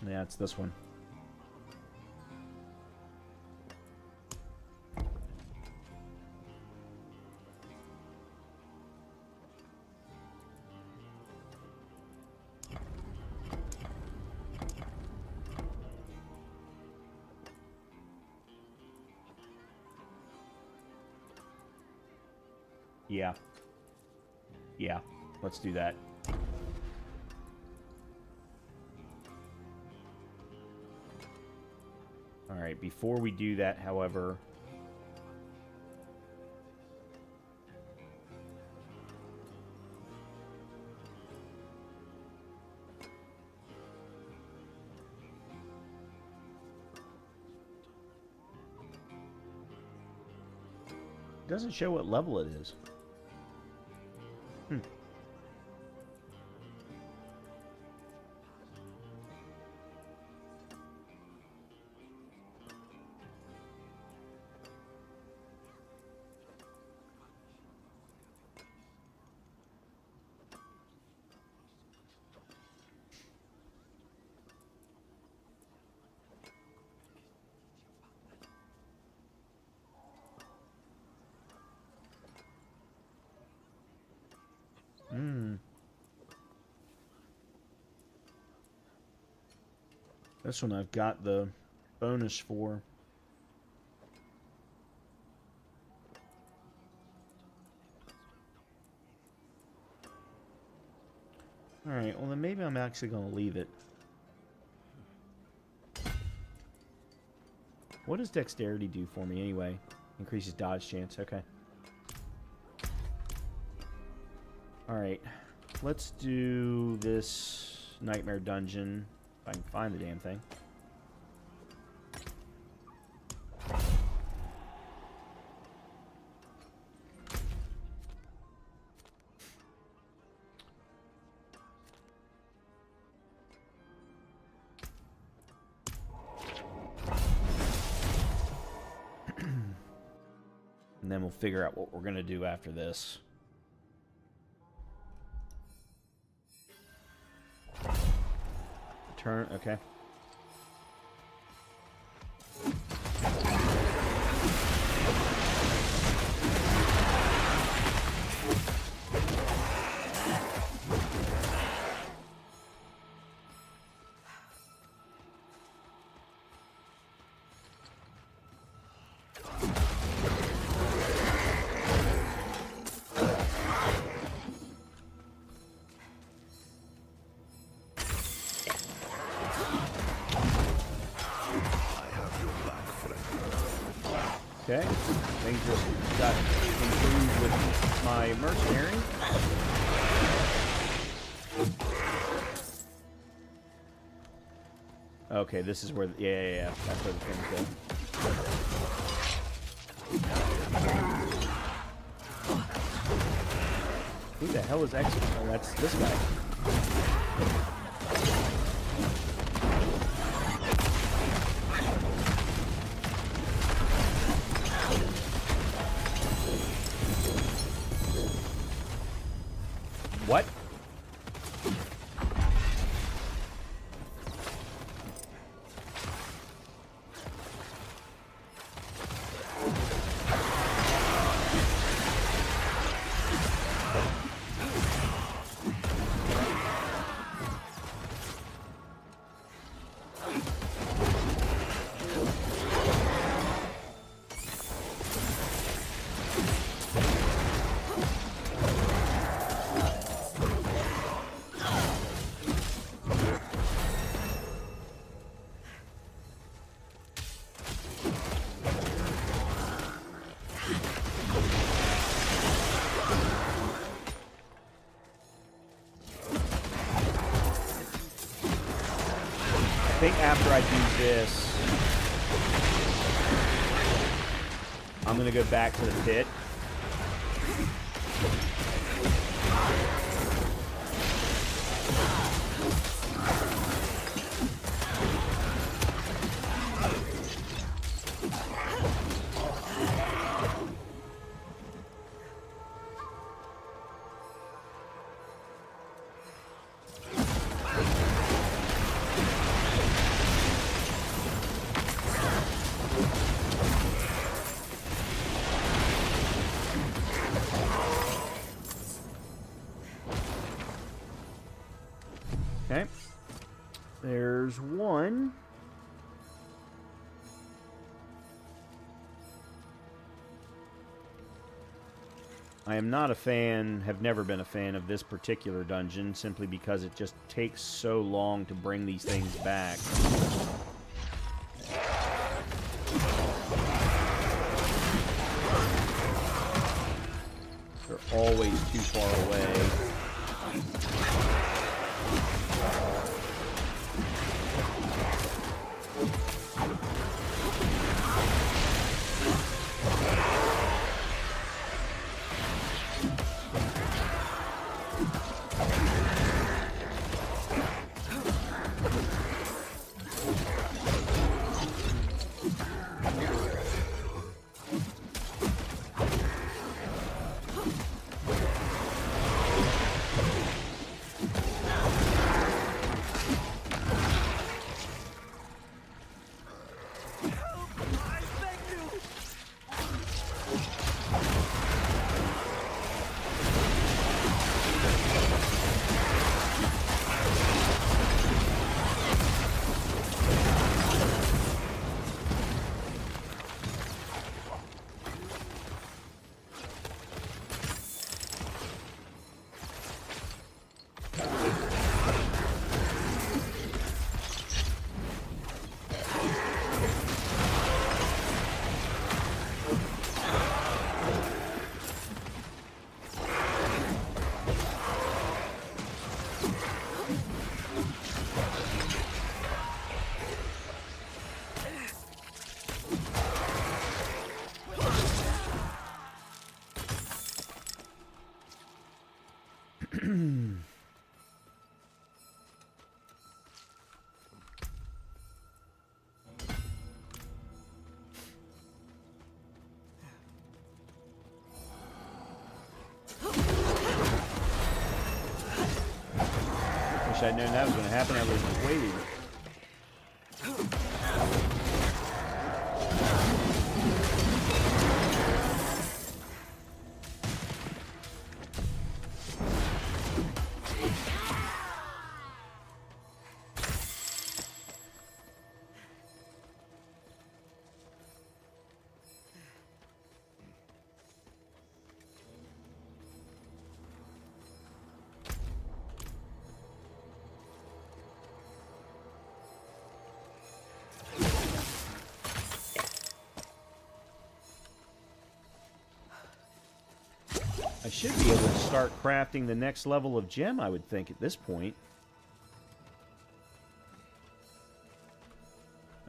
Yeah, it's this one. Yeah. Yeah, let's do that. Alright, before we do that, however... It doesn't show what level it is. This one I've got the bonus for. Alright, well then maybe I'm actually going to leave it. What does dexterity do for me anyway? Increases dodge chance, okay. Alright, let's do this nightmare dungeon, if I can find the damn thing. And then we'll figure out what we're going to do after this. Turn, okay. Okay, things just got improved with my mercenary. Okay, this is where, yeah, that's where the things go. Who the hell is X? Oh, that's this guy. What? I think after I do this, I'm going to go back to the pit. Okay, there's one. I am not a fan, have never been a fan of this particular dungeon, simply because it just takes so long to bring these things back. They're always too far away. Wish I'd known that was going to happen. I would have just waited. I should be able to start crafting the next level of gem, I would think, at this point.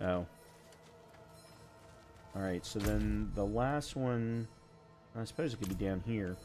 Oh. Alright, so then the last one... I suppose it could be down here.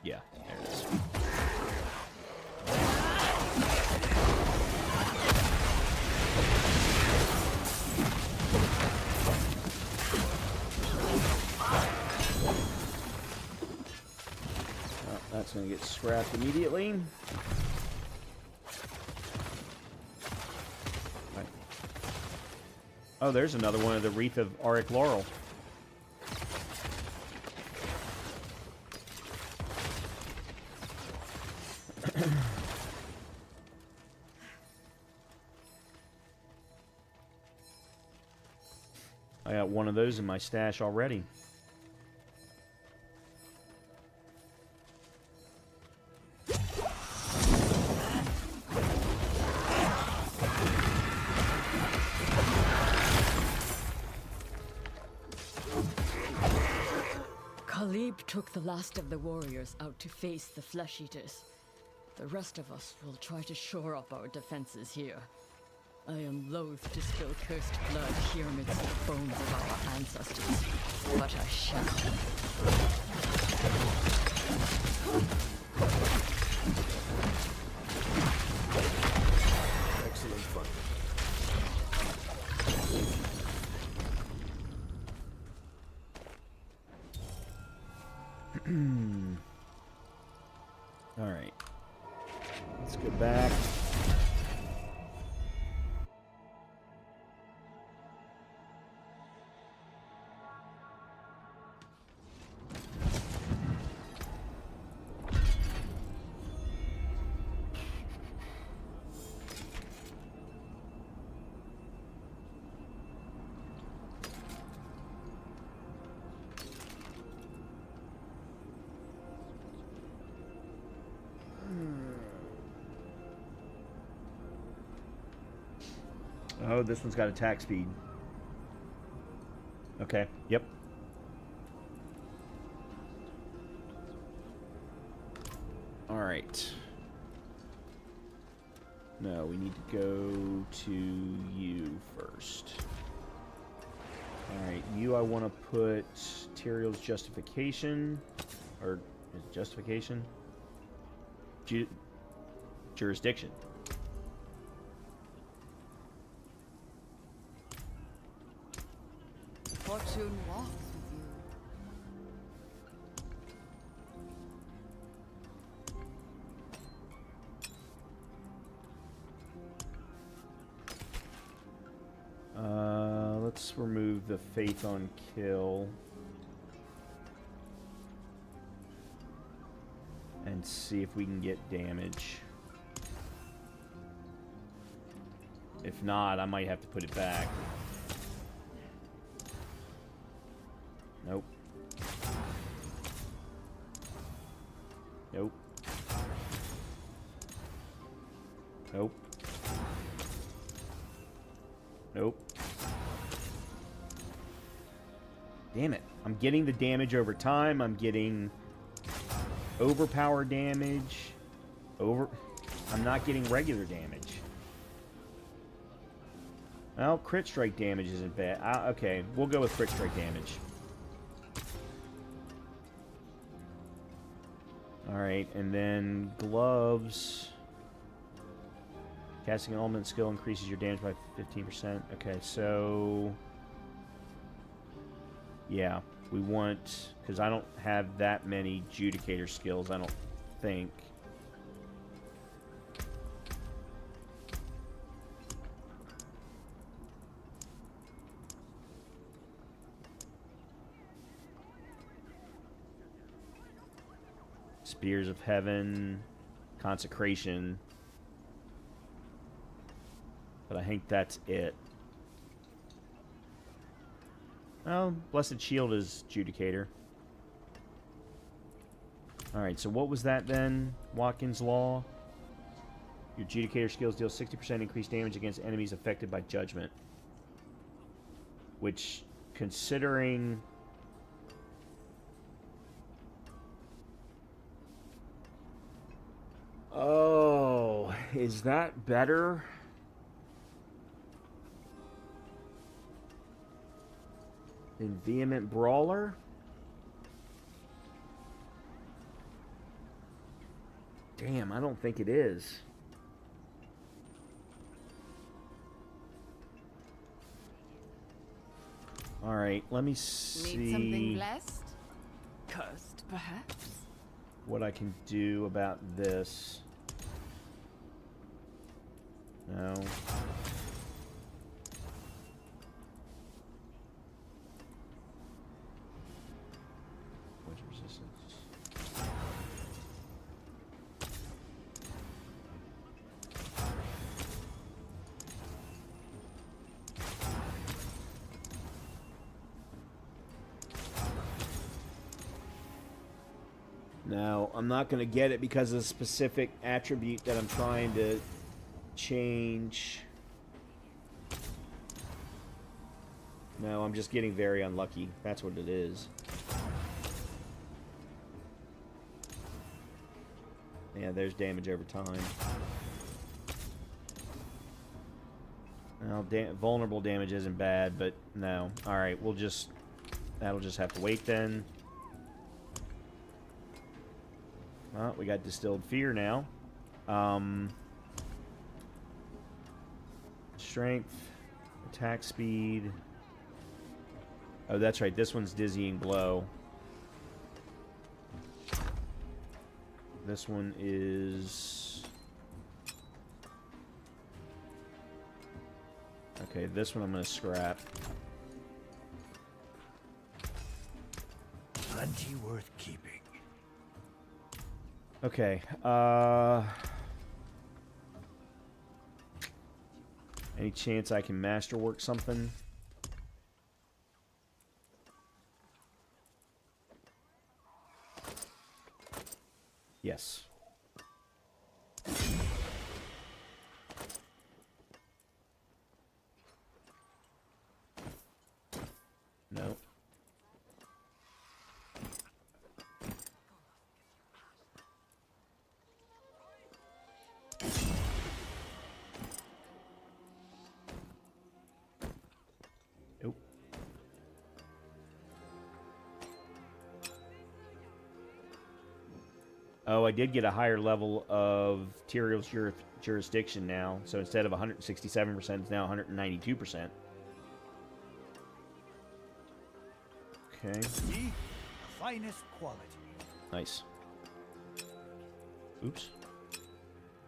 Yeah, there it is. Oh, that's going to get scrapped immediately. Right. Oh, there's another one of the Wreath of Auric Laurel. I got one of those in my stash already.
Khalib took the last of the warriors out to face the flesh eaters. The rest of us will try to shore up our defenses here. I am loath to spill cursed blood here amidst the bones of our ancestors, but I shall.
Excellent fun.
All right. Let's go back. Oh, this one's got attack speed. Okay, yep. Alright. No, we need to go to you first. Alright, you I want to put Tyrael's Justification. Or, is it Justification? Jurisdiction.
Fortune walks with
Let's remove the Faith on Kill. And see if we can get damage. If not, I might have to put it back. Nope. Nope. Nope. Nope. Damn it. I'm getting the damage over time. I'm getting overpower damage. I'm not getting regular damage. Well, crit strike damage isn't bad. Okay, we'll go with crit strike damage. Alright, and then gloves. Casting an element skill increases your damage by 15%. Okay, so... yeah, we want... because I don't have that many Judicator skills, I don't think. Spears of Heaven, Consecration. But I think that's it. Well, Blessed Shield is Judicator. Alright, so what was that then? Watkins Law. Your Judicator skills deal 60% increased damage against enemies affected by Judgment. Which, considering... oh, is that better? Than Vehement Brawler? Damn, I don't think it is. Alright, let me see...
Need something blessed? Cursed, perhaps?
What I can do about this. No. What's resistance? No, I'm not going to get it because of the specific attribute that I'm trying to change. No, I'm just getting very unlucky. That's what it is. Yeah, there's damage over time. Well, vulnerable damage isn't bad, but no. Alright, we'll just... that'll just have to wait then. Well, we got Distilled Fear now. Strength, attack speed. Oh, that's right. This one's Dizzying Blow. This one is... okay, this one I'm going to scrap.
Plenty worth keeping.
Okay, any chance I can masterwork something? Yes. No. Nope. Oh, I did get a higher level of Tyrael's jurisdiction now. So instead of 167%, it's now 192%. Okay.
See? Finest quality.
Nice. Oops.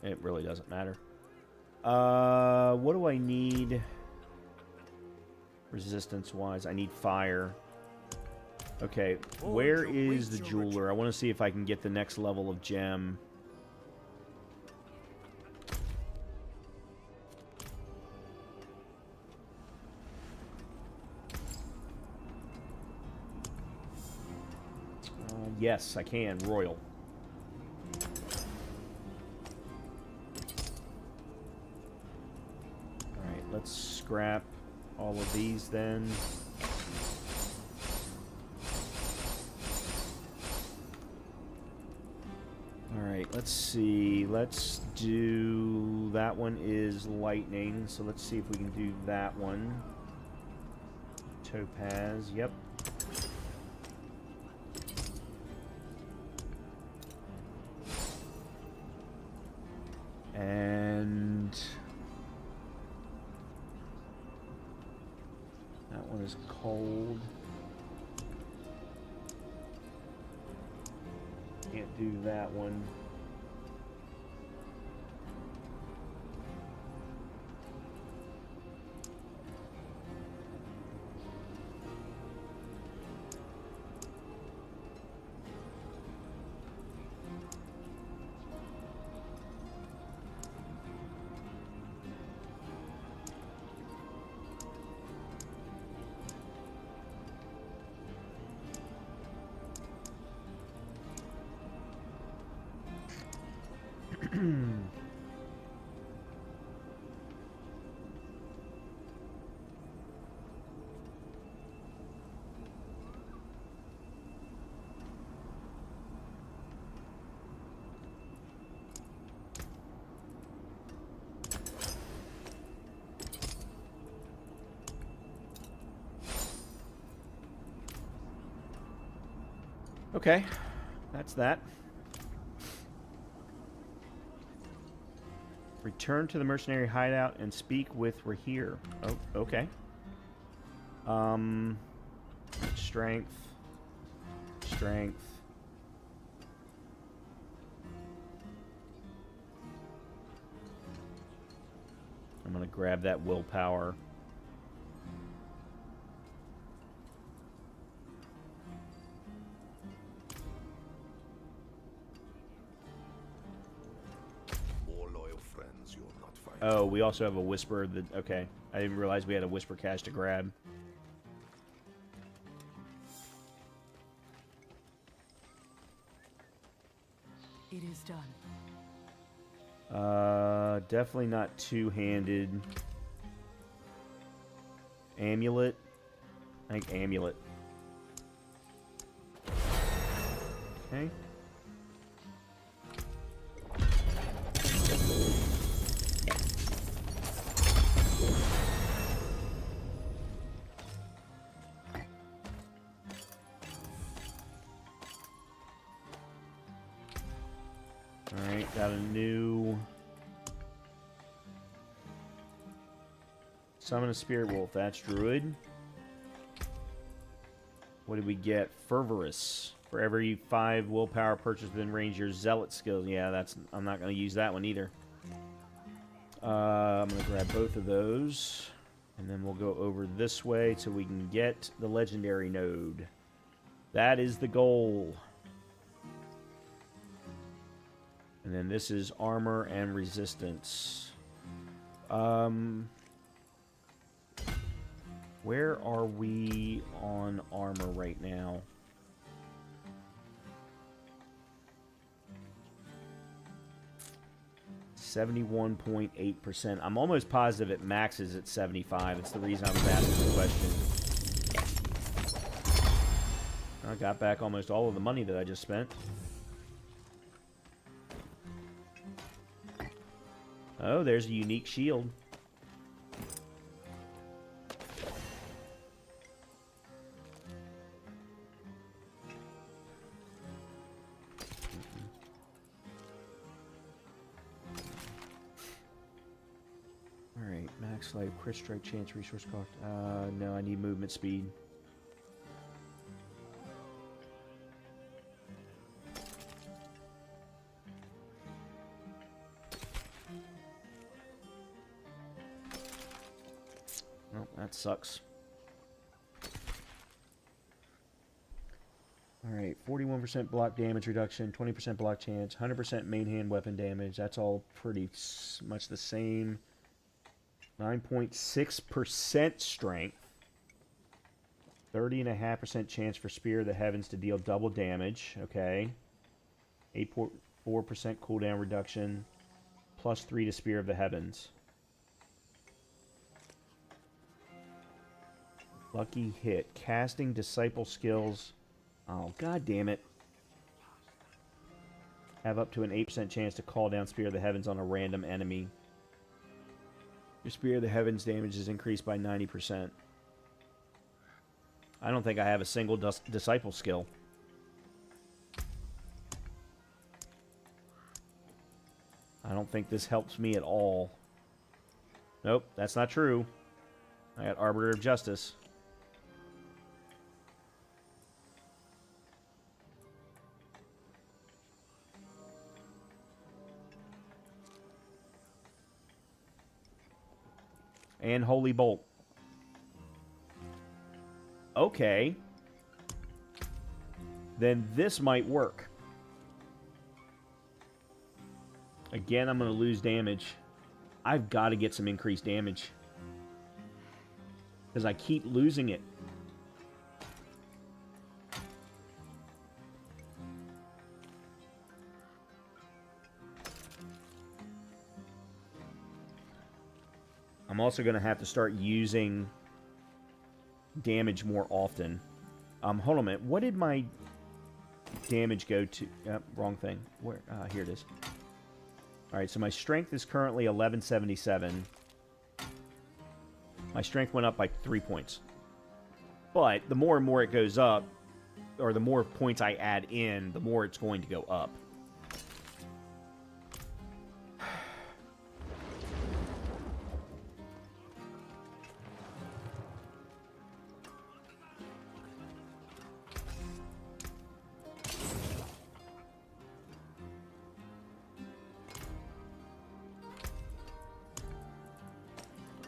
It really doesn't matter. What do I need? Resistance-wise, I need fire. Okay, where is the jeweler? I want to see if I can get the next level of gem. Yes, I can. Royal. Alright, let's scrap all of these then. Alright, let's see. Let's do... That one is lightning, so let's see if we can do that one. Topaz, yep. And that one is cold. Can't do that one. Okay, that's that. Return to the mercenary hideout and speak with Rahir. Oh, okay. Strength. Strength. I'm gonna grab that willpower. Oh, we also have a whisper that... Okay. I didn't realize we had a whisper cache to grab.
It is done.
Definitely not two-handed. Amulet. I think amulet. Okay. Alright, got a new... Summon a spirit wolf. That's druid. What did we get? Fervorous. For every 5 willpower purchased within range, your zealot skills. Yeah, that's... I'm not going to use that one either. I'm going to grab both of those. And then we'll go over this way so we can get the legendary node. That is the goal. And then this is armor and resistance. Where are we on armor right now? %71.8%. I'm almost positive it maxes at 75. It's the reason I was asking the question. I got back almost all of the money that I just spent. Oh, there's a unique shield. Alright, max life, crit strike chance, resource cost. No, I need movement speed. Well, that sucks. Alright, 41% block damage reduction, 20% block chance, 100% main hand weapon damage. That's all pretty much the same. 9.6% strength. 30.5% chance for Spear of the Heavens to deal double damage. Okay. 8.4% cooldown reduction. +3 to Spear of the Heavens. Lucky hit. Casting Disciple skills. Oh, god damn it. Have up to an 8% chance to call down Spear of the Heavens on a random enemy. Your Spear of the Heavens damage is increased by 90%. I don't think I have a single Disciple skill. I don't think this helps me at all. Nope, that's not true. I got Arbiter of Justice. And Holy Bolt. Okay. Then this might work. Again, I'm going to lose damage. I've got to get some increased damage. Because I keep losing it. I'm also going to have to start using damage more often. Hold on a minute. What did my damage go to? Wrong thing. Where? Here it is. Alright, so my strength is currently 1177. My strength went up by 3 points. But the more and more it goes up, or the more points I add in, the more it's going to go up.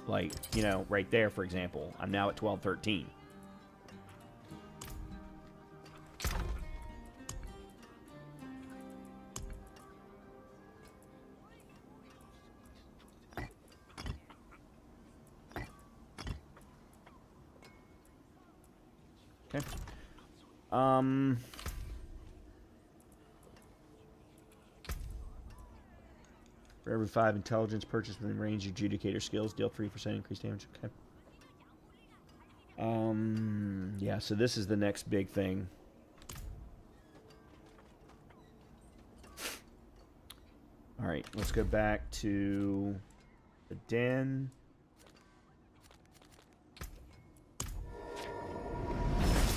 Like, you know, right there, for example. I'm now at 1213. Okay. For every 5 intelligence purchased within range, adjudicator skills deal 3% increased damage. Okay. Yeah, so this is the next big thing. Alright, let's go back to the den.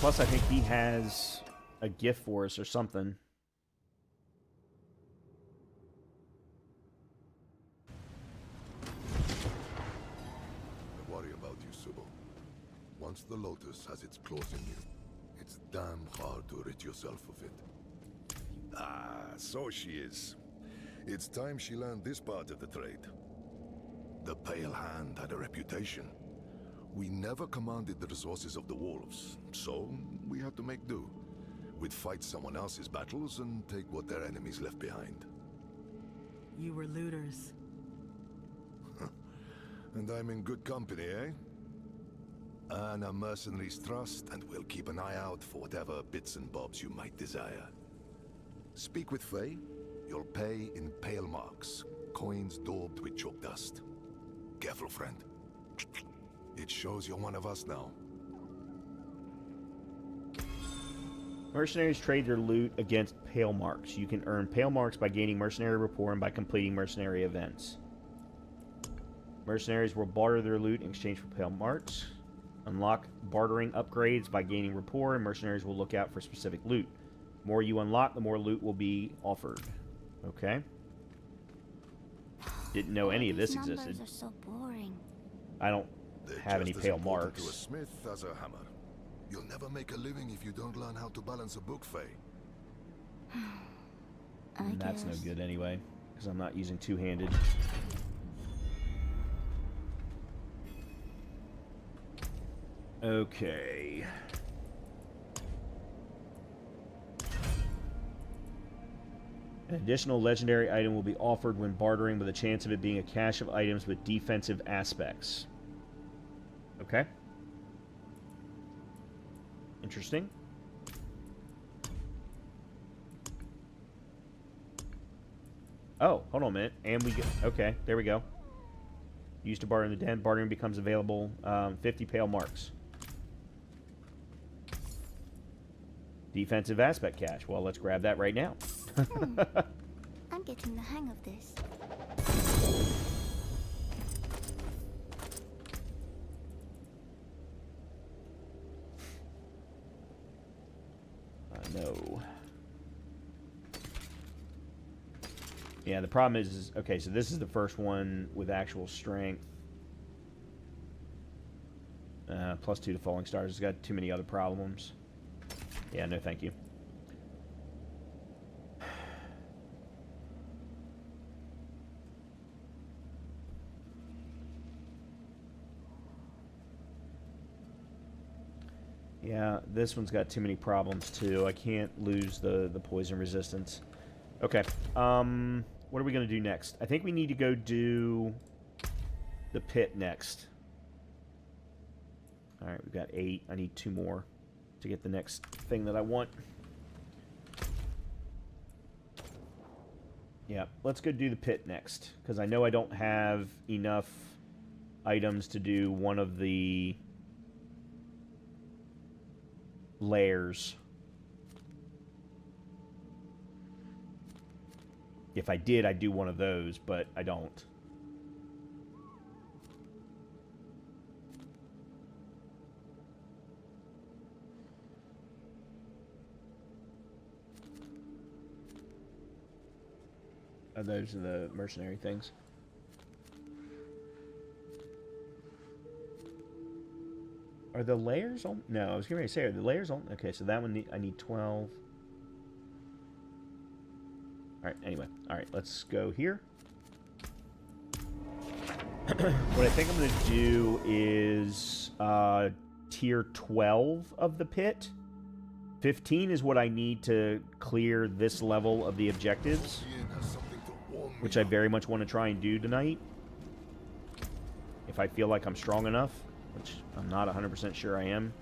Plus, I think he has a gift for us or something.
Once the Lotus has its claws in you, it's damn hard to rid yourself of it.
Ah, so she is. It's time she learned this part of the trade.
The Pale Hand had a reputation. We never commanded the resources of the wolves, so we had to make do. We'd fight someone else's battles and take what their enemies left behind.
You were looters.
And I'm in good company, eh? Earn a mercenary's trust, and we'll keep an eye out for whatever bits and bobs you might desire. Speak with Faye. You'll pay in pale marks, coins daubed with chalk dust. Careful, friend. It shows you're one of us now.
Mercenaries trade their loot against pale marks. You can earn pale marks by gaining mercenary rapport and by completing mercenary events. Mercenaries will barter their loot in exchange for pale marks. Unlock bartering upgrades by gaining rapport, and mercenaries will look out for specific loot. The more you unlock, the more loot will be offered. Okay. Didn't know any of this existed.
Are so boring.
I don't have any pale marks.
To a smith as a hammer. You'll never make a living if you don't learn how to balance a book, Faye.
That's no good anyway, because I'm not using two-handed. Okay. An additional legendary item will be offered when bartering, with a chance of it being a cache of items with defensive aspects. Okay. Interesting. Oh, hold on a minute. And we get... Okay, there we go. Used to barter in the den. Bartering becomes available. 50 pale marks. Defensive aspect cache. Well, let's grab that right now.
I'm getting the hang of this.
No. Yeah, the problem is... Okay, so this is the first one with actual strength. +2 to falling stars. It's got too many other problems. Yeah, no thank you. Yeah, this one's got too many problems too. I can't lose the poison resistance. Okay. What are we going to do next? I think we need to go do the pit next. Alright, we've got 8. I need 2 more to get the next thing that I want. Yeah, let's go do the pit next, because I know I don't have enough items to do one of the layers. If I did, I'd do one of those, but I don't. Oh, those are the mercenary things. Are the layers on? No, I was going to say, are the layers on? Okay, so that one, I need 12. Alright, anyway. Alright, let's go here. What I think I'm going to do is tier 12 of the pit. 15 is what I need to clear this level of the objectives, which I very much want to try and do tonight. If I feel like I'm strong enough, which I'm not 100% sure I am.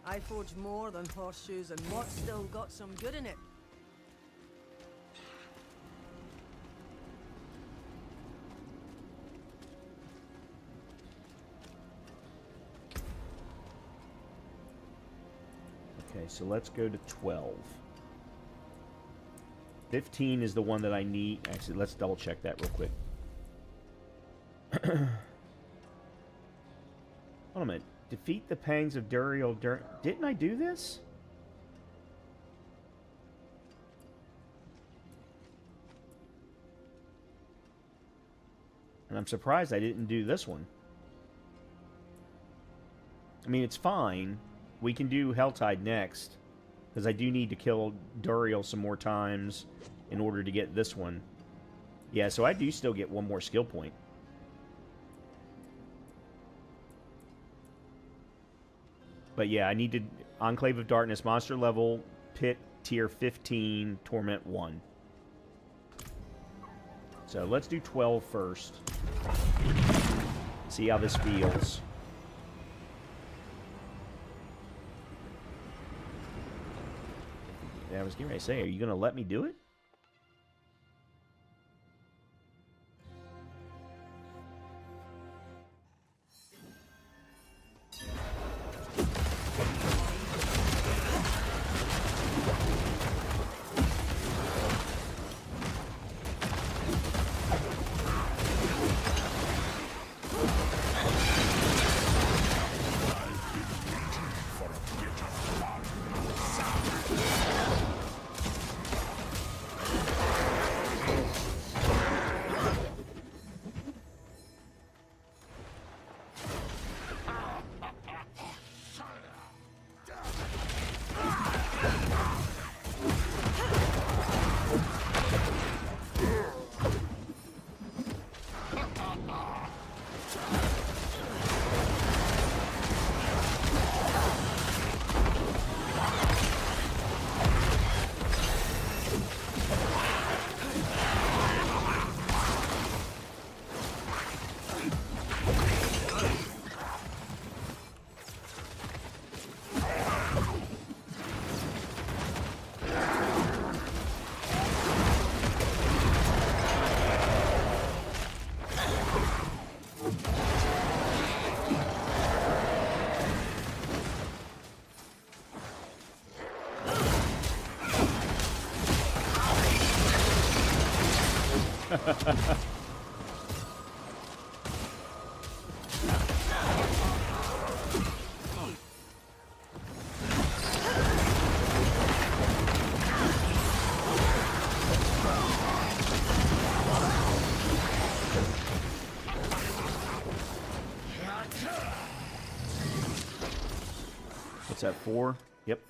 I forge more than horseshoes, and what's still got some good in it.
Okay, so let's go to 12. 15 is the one that I need. Actually, let's double check that real quick. Hold on a minute. Defeat the pangs of Duriel. Didn't I do this? And I'm surprised I didn't do this one. I mean, it's fine. We can do Helltide next, because I do need to kill Duriel some more times in order to get this one. Yeah, so I do still get 1 more skill point. But yeah, I need to... Enclave of Darkness, monster level, pit, tier 15, torment 1. So let's do 12 first. See how this feels. I was getting ready to say, are you going to let me do it? What's that, 4? Yep.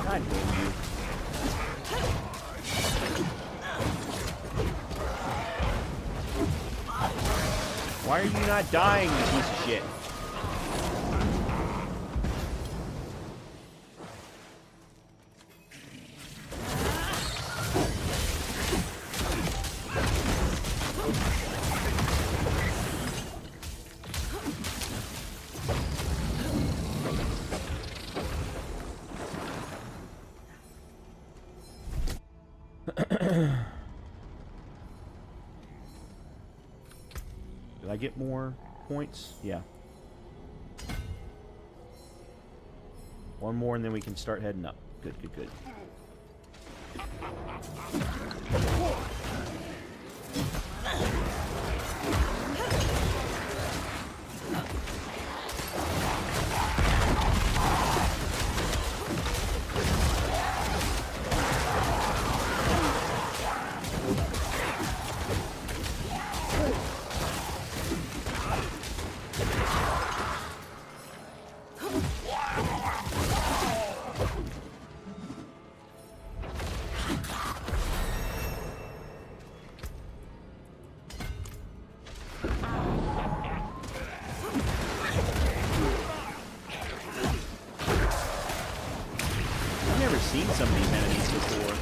God damn you. Why are you not dying, you piece of shit? Did I get more points? Yeah. One more and then we can start heading up. Good, good, good. Seen some of these enemies before.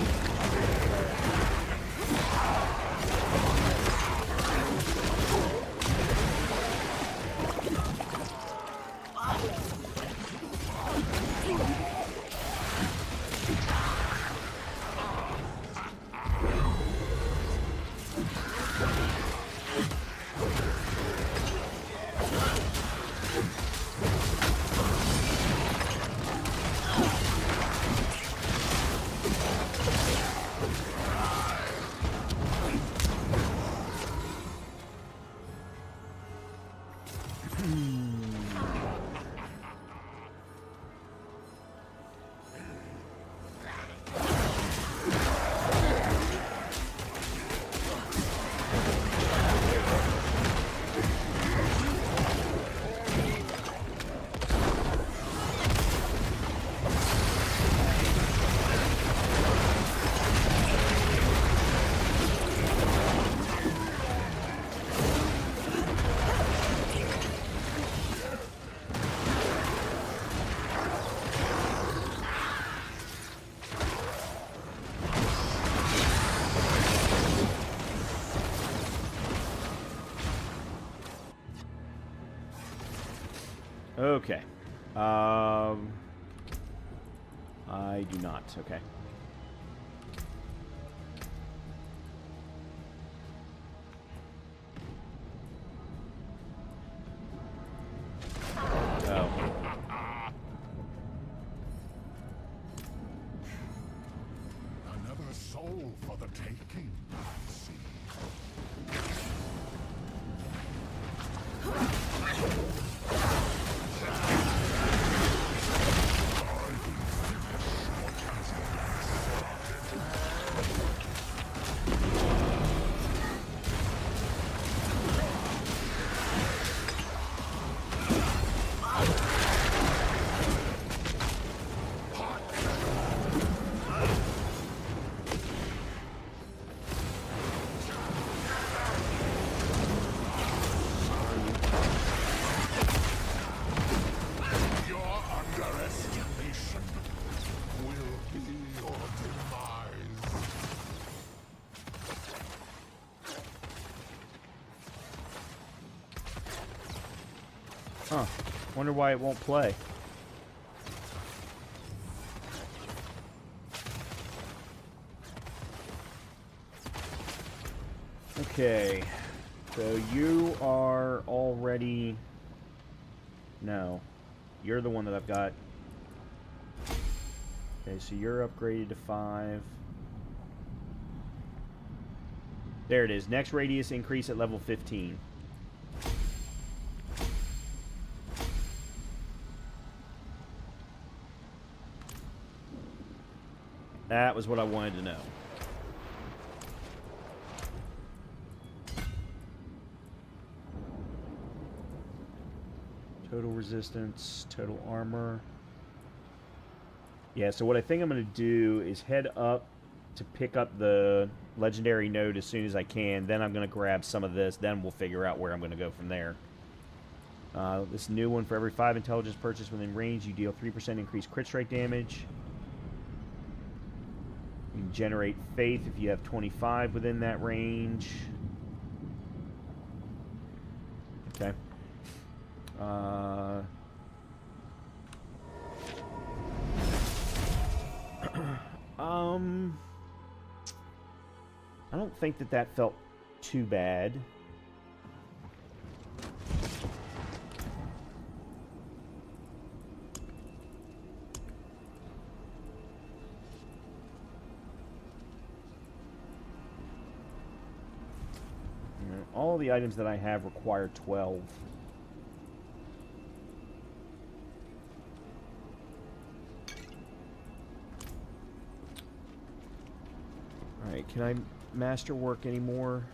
Okay. I do not. Okay. Oh.
Another soul for the taking, I see.
Huh. Wonder why it won't play. Okay. So you are already... No. You're the one that I've got. Okay, so you're upgraded to 5. There it is. Next radius increase at level 15. That was what I wanted to know. Total resistance, total armor. Yeah, so what I think I'm going to do is head up to pick up the legendary node as soon as I can. Then I'm going to grab some of this. Then we'll figure out where I'm going to go from there. This new one, for every 5 intelligence purchased within range, you deal 3% increased crit strike damage. You can generate faith if you have 25 within that range. Okay. I don't think that felt too bad. All the items that I have require 12. Alright, can I masterwork anymore?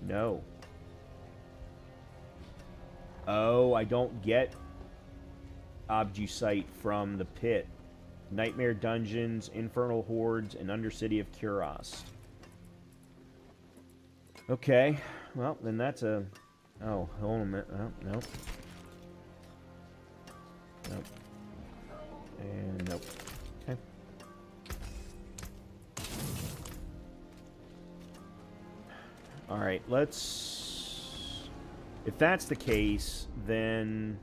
No. Oh, I don't get Objusight from the pit. Nightmare Dungeons, Infernal Hordes, and Undercity of Kuros. Okay, well, then that's a... Oh, hold on a minute. Oh, nope. Nope. And nope. Okay. Alright, let's... If that's the case, then...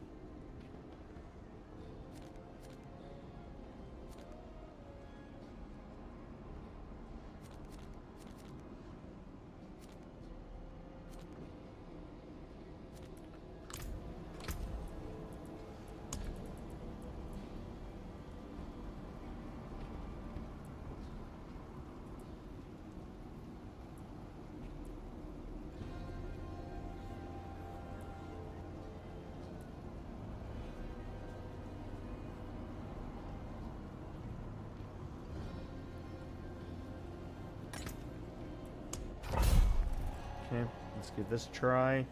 Okay, let's give this a try.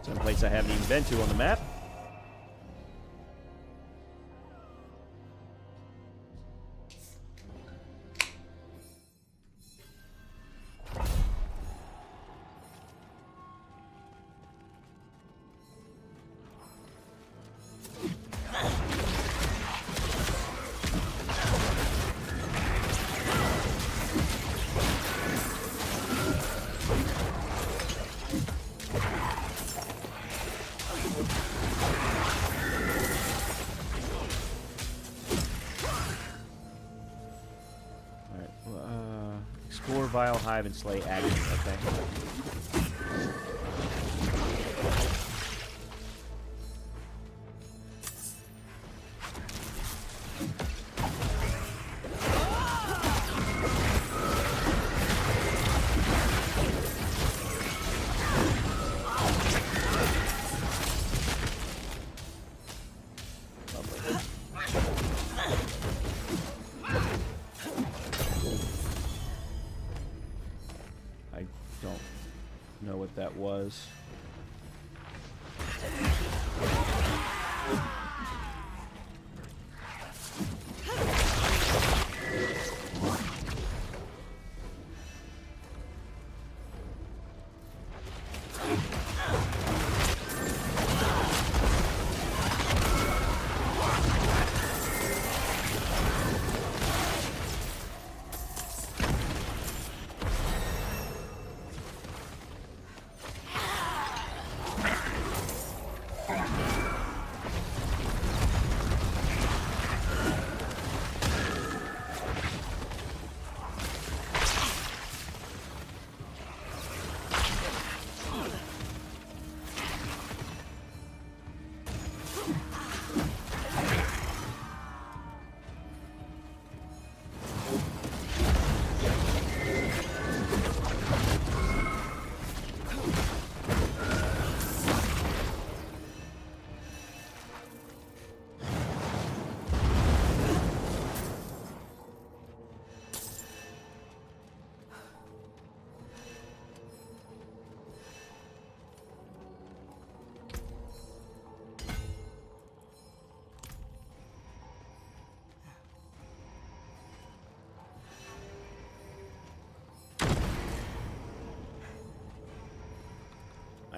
Someplace I haven't even been to on the map. Vile Hive and slay Agony. Okay. That was.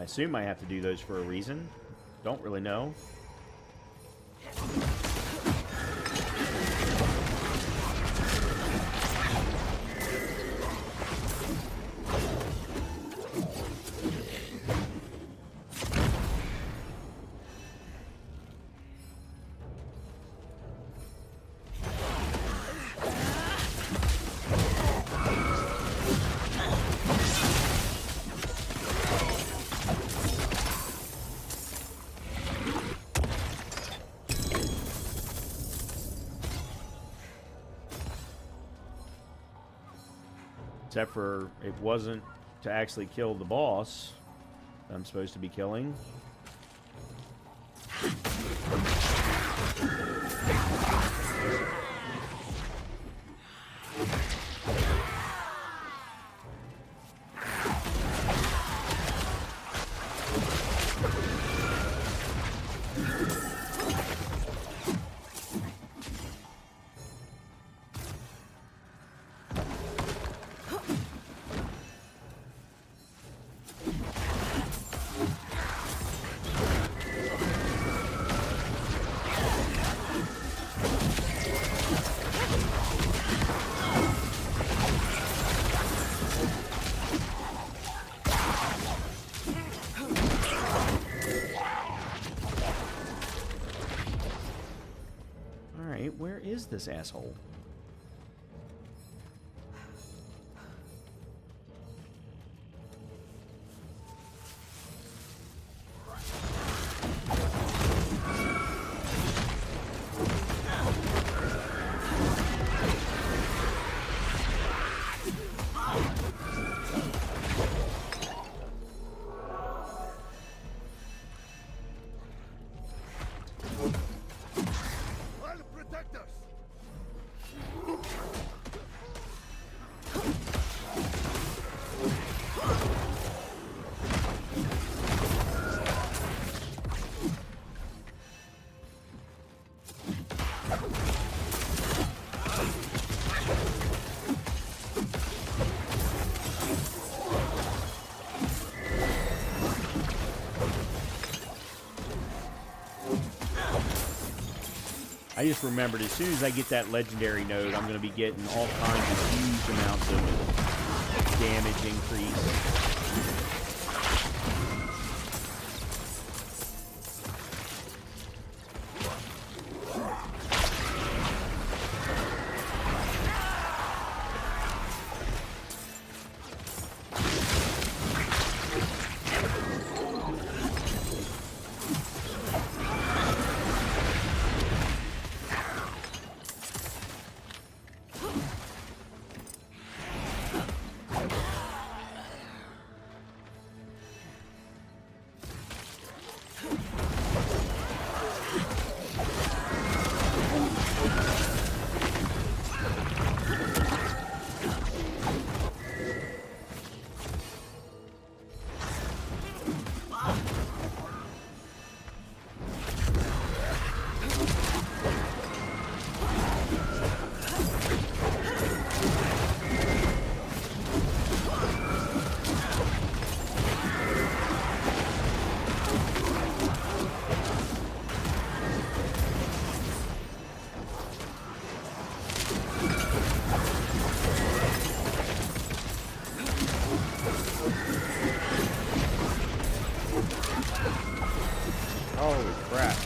I assume I have to do those for a reason. Don't really know. Except for it wasn't to actually kill the boss I'm supposed to be killing. Where is this asshole? I just remembered as soon as I get that legendary node, I'm going to be getting all kinds of huge amounts of damage increase. Holy crap.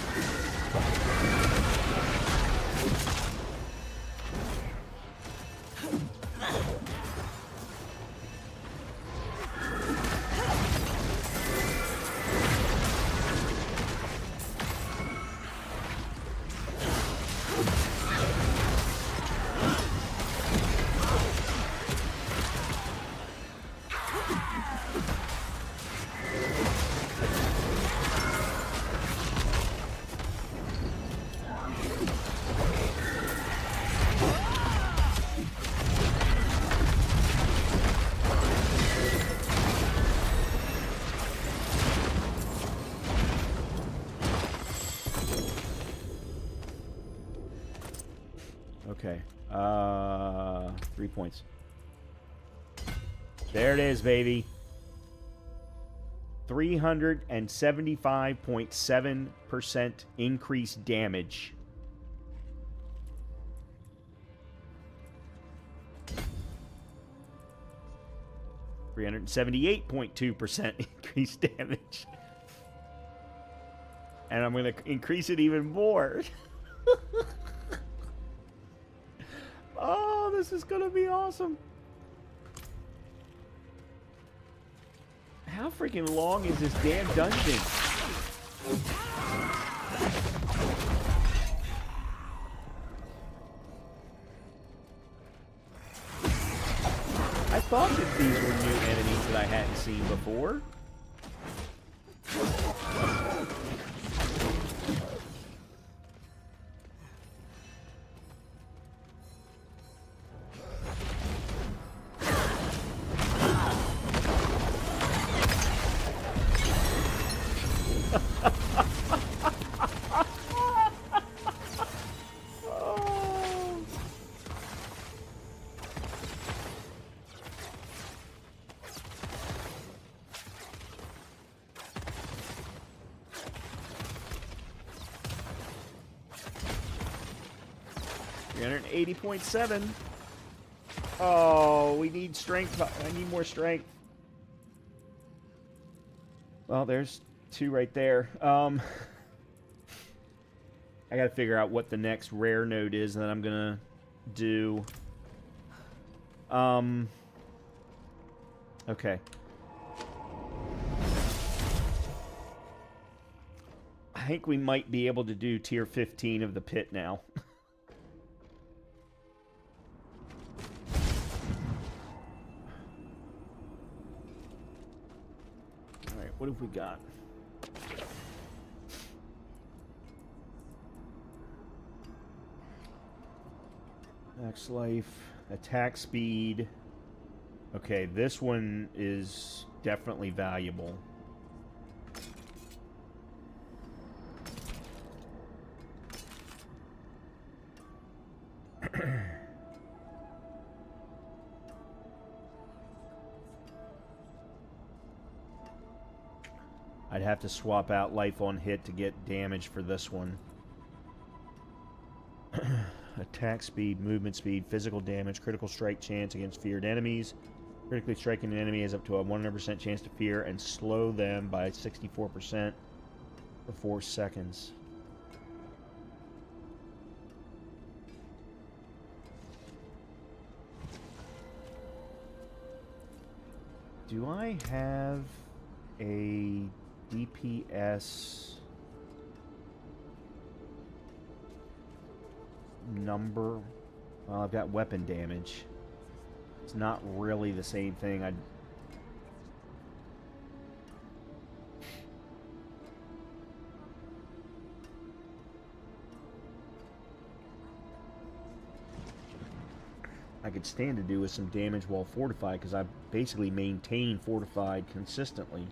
Okay. 3 points. There it is, baby. 375.7% increased damage. $378.2% increased damage. And I'm going to increase it even more. Oh, this is going to be awesome. How freaking long is this damn dungeon? I thought that these were new enemies that I hadn't seen before. $380.7. Oh, we need strength. I need more strength. Well, there's 2 right there. I gotta figure out what the next rare node is that I'm gonna do. Okay. I think we might be able to do tier 15 of the pit now. Alright, what have we got? Max life, attack speed. Okay, this one is definitely valuable. I'd have to swap out life on hit to get damage for this one. Attack speed, movement speed, physical damage, critical strike chance against feared enemies. Critically striking an enemy has up to a 100% chance to fear and slow them by 64% for 4 seconds. Do I have a DPS number? Well, I've got weapon damage. It's not really the same thing. I could stand to do with some damage while fortified, because I basically maintain fortified consistently.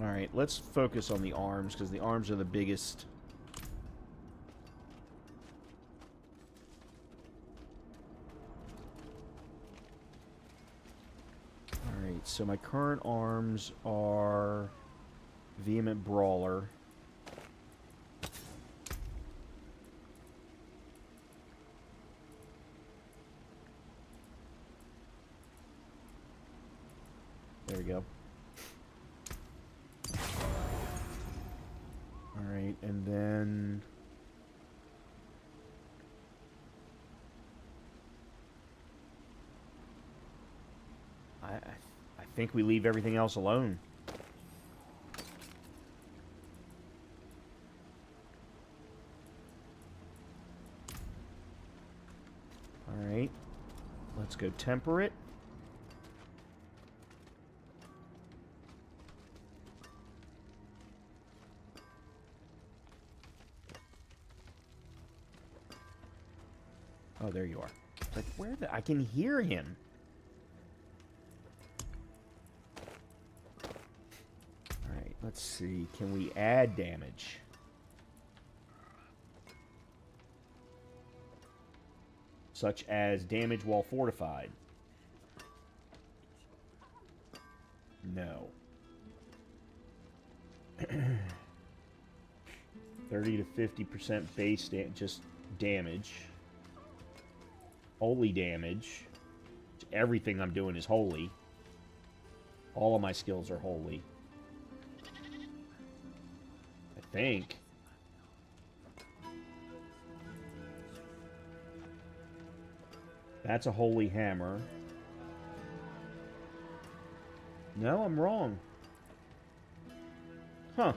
Alright, let's focus on the arms, because the arms are the biggest. Alright, so my current arms are Vehement Brawler. There we go. Alright, and then I think we leave everything else alone. Alright, let's go Temperate. Oh, there you are. Like, where the... I can hear him. Alright, let's see. Can we add damage? Such as damage while fortified. No. 30 to 50% base just damage. Holy damage. Everything I'm doing is holy. All of my skills are holy. I think. That's a holy hammer. No, I'm wrong. Huh.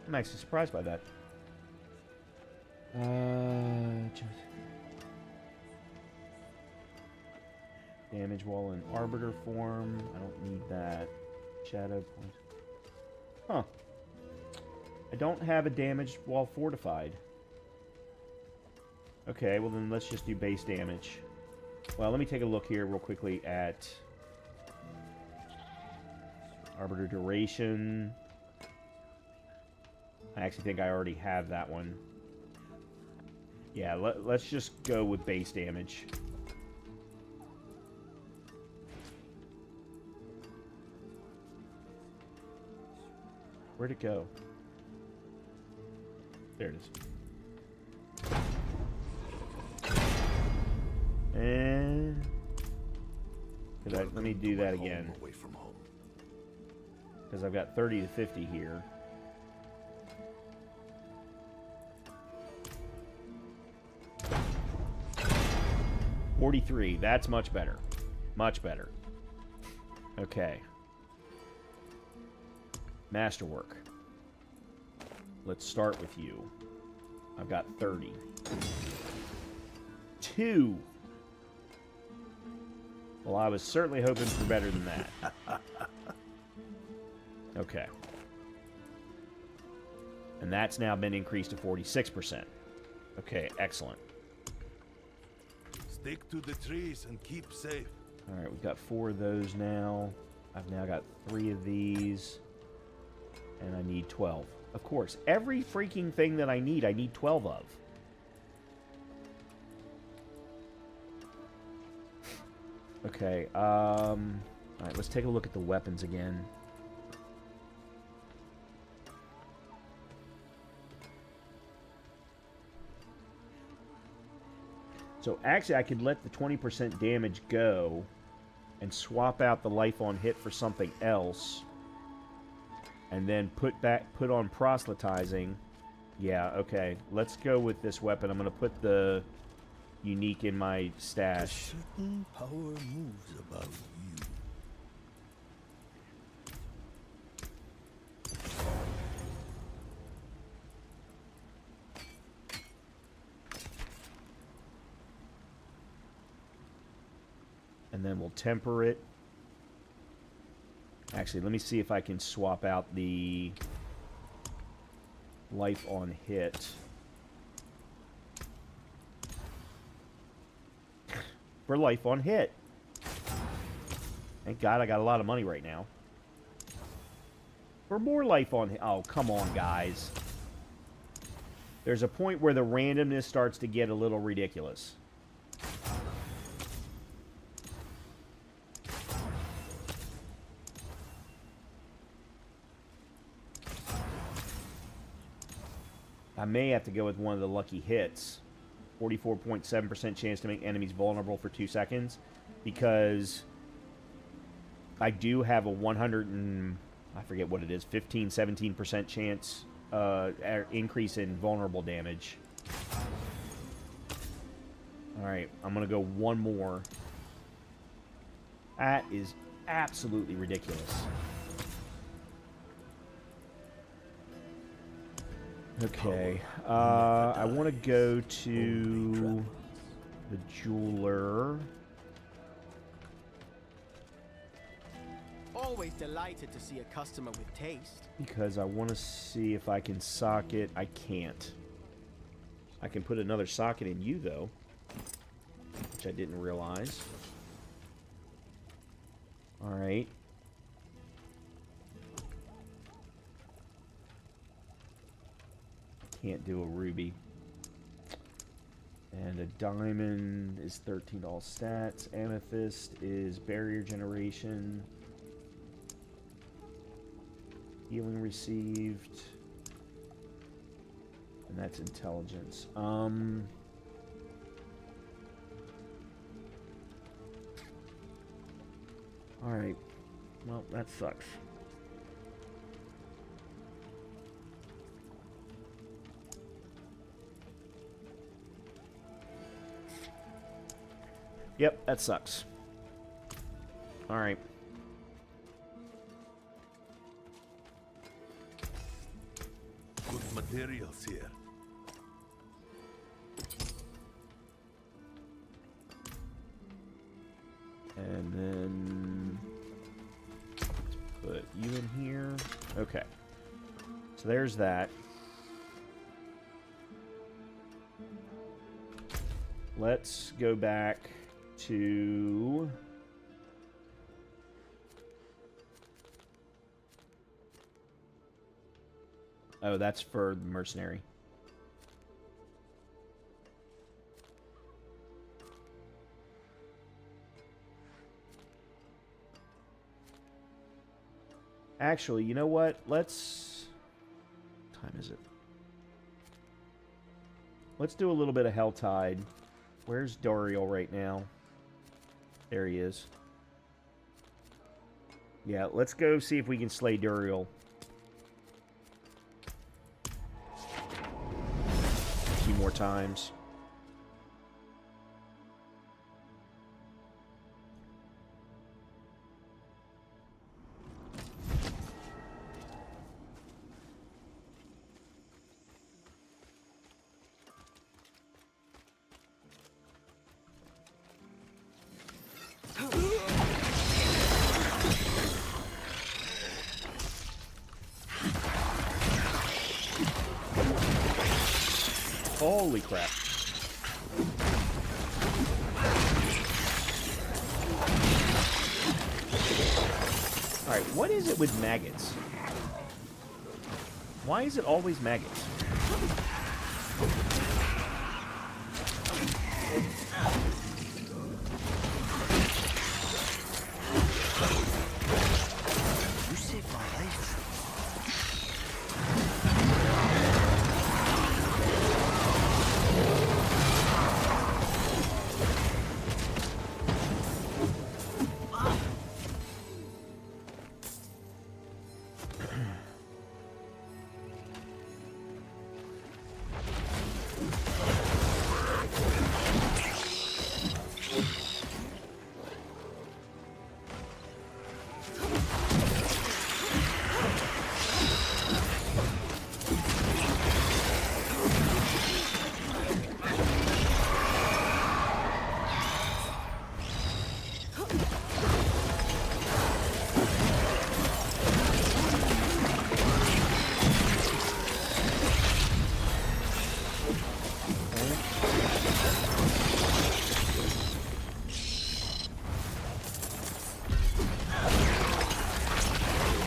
I'm actually surprised by that. Damage while in Arbiter form. I don't need that. Shadow point. Huh. I don't have a damage while fortified. Okay, well then let's just do base damage. Well, let me take a look here real quickly at Arbiter duration. I actually think I already have that one. Yeah, let's just go with base damage. Where'd it go? There it is. And let me do that again. Because I've got 30 to 50 here. $43. That's much better. Much better. Okay. Masterwork. Let's start with you. I've got 30. 2. Well, I was certainly hoping for better than that. Okay. And that's now been increased to 46%. Okay, excellent.
Stick to the trees and keep safe.
Alright, we've got 4 of those now. I've now got 3 of these. And I need 12. Of course, every freaking thing that I need 12 of. Okay, alright, let's take a look at the weapons again. So actually I could let the 20% damage go and swap out the life on hit for something else. And then put on proselytizing. Yeah, okay. Let's go with this weapon. I'm going to put the unique in my stash.
A certain power moves about you.
And then we'll temper it. Actually, let me see if I can swap out the life on hit. For life on hit. Thank God I got a lot of money right now. For more life on hit. Oh, come on, guys. There's a point where the randomness starts to get a little ridiculous. I may have to go with one of the lucky hits. 44.7% chance to make enemies vulnerable for 2 seconds. Because I do have a 100 and... I forget what it is. 15, 17% chance increase in vulnerable damage. Alright, I'm going to go one more. That is absolutely ridiculous. Okay, I want to go to the jeweler.
Always delighted to see a customer with taste.
Because I want to see if I can socket. I can't. I can put another socket in you, though. which I didn't realize. Alright. Can't do a ruby. And a diamond is 13 all stats. Amethyst is barrier generation. Healing received. And that's intelligence. Alright. Well, that sucks. Yep, that sucks. Alright.
Good materials here.
And then put you in here. Okay. So there's that. Let's go back to... Oh, that's for the mercenary. Actually, you know what? Let's... What time is it? Let's do a little bit of Helltide. Where's Doriel right now? There he is. Yeah, let's go see if we can slay Doriel. A few more times. Holy crap. Alright, what is it with maggots? Why is it always maggots?
You saved my life.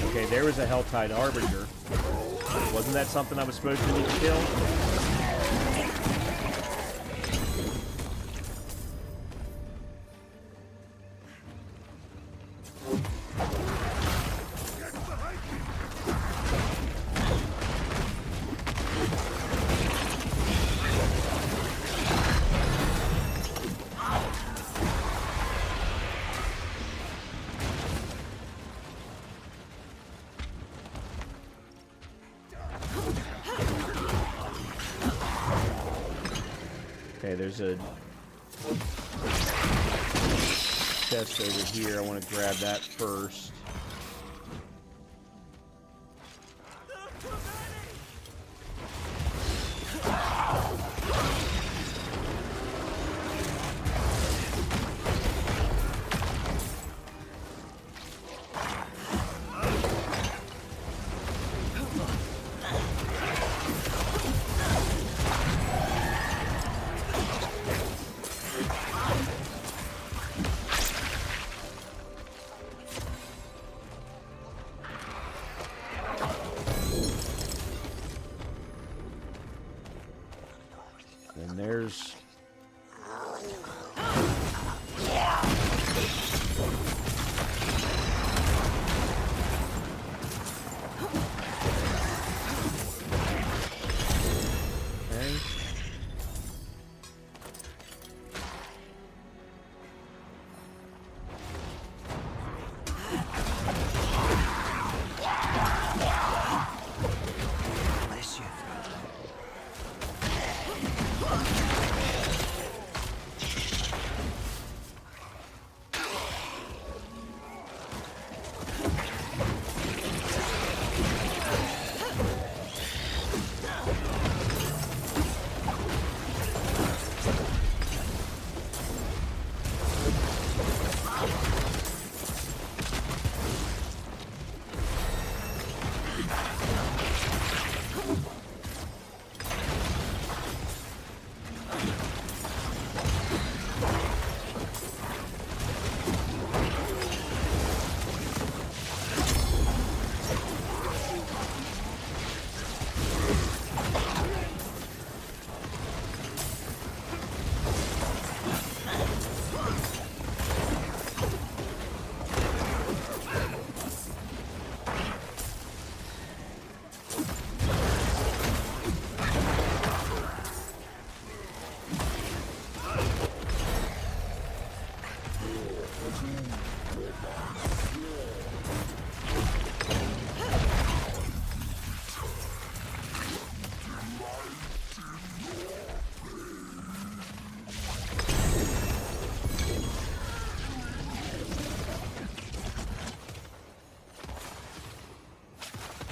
Okay, there was a Helltide Harbinger. Wasn't that something I was supposed to need to kill? Okay, there's a chest over here. I want to grab that first.
And there's... Okay.
Bless you.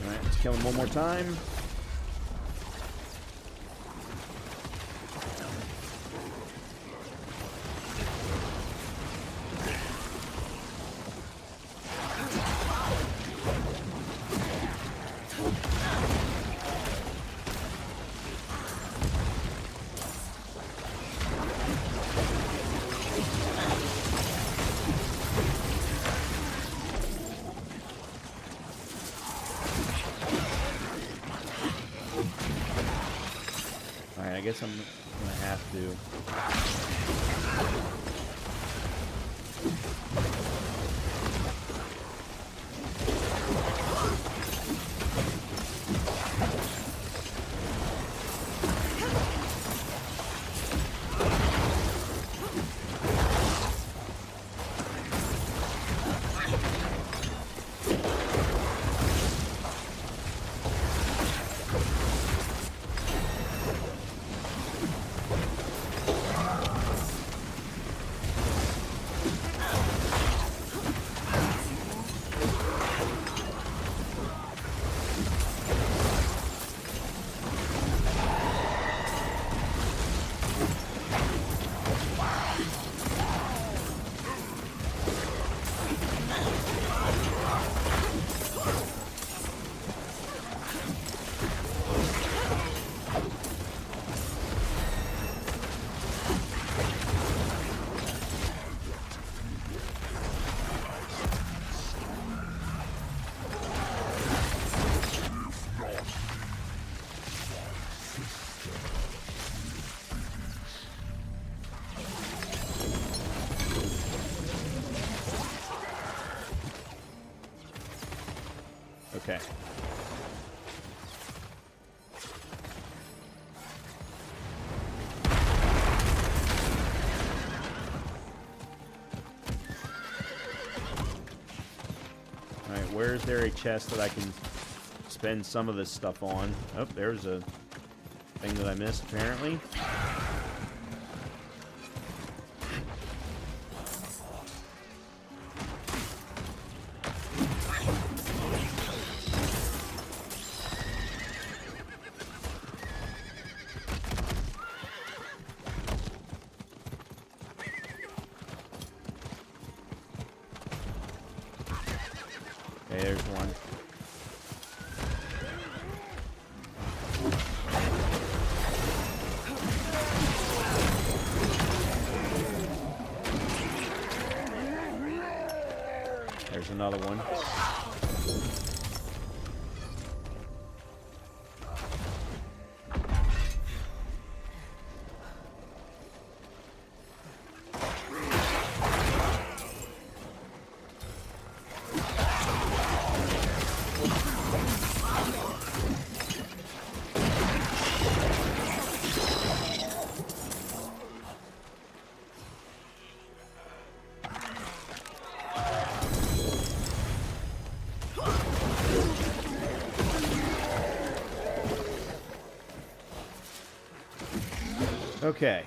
Alright, let's kill him one more time. Alright, I guess I'm gonna have to. Okay. Alright, where is there a chest that I can spend some of this stuff on? Oh, there's a thing that I missed, apparently. Okay, there's one. There's another one. Okay.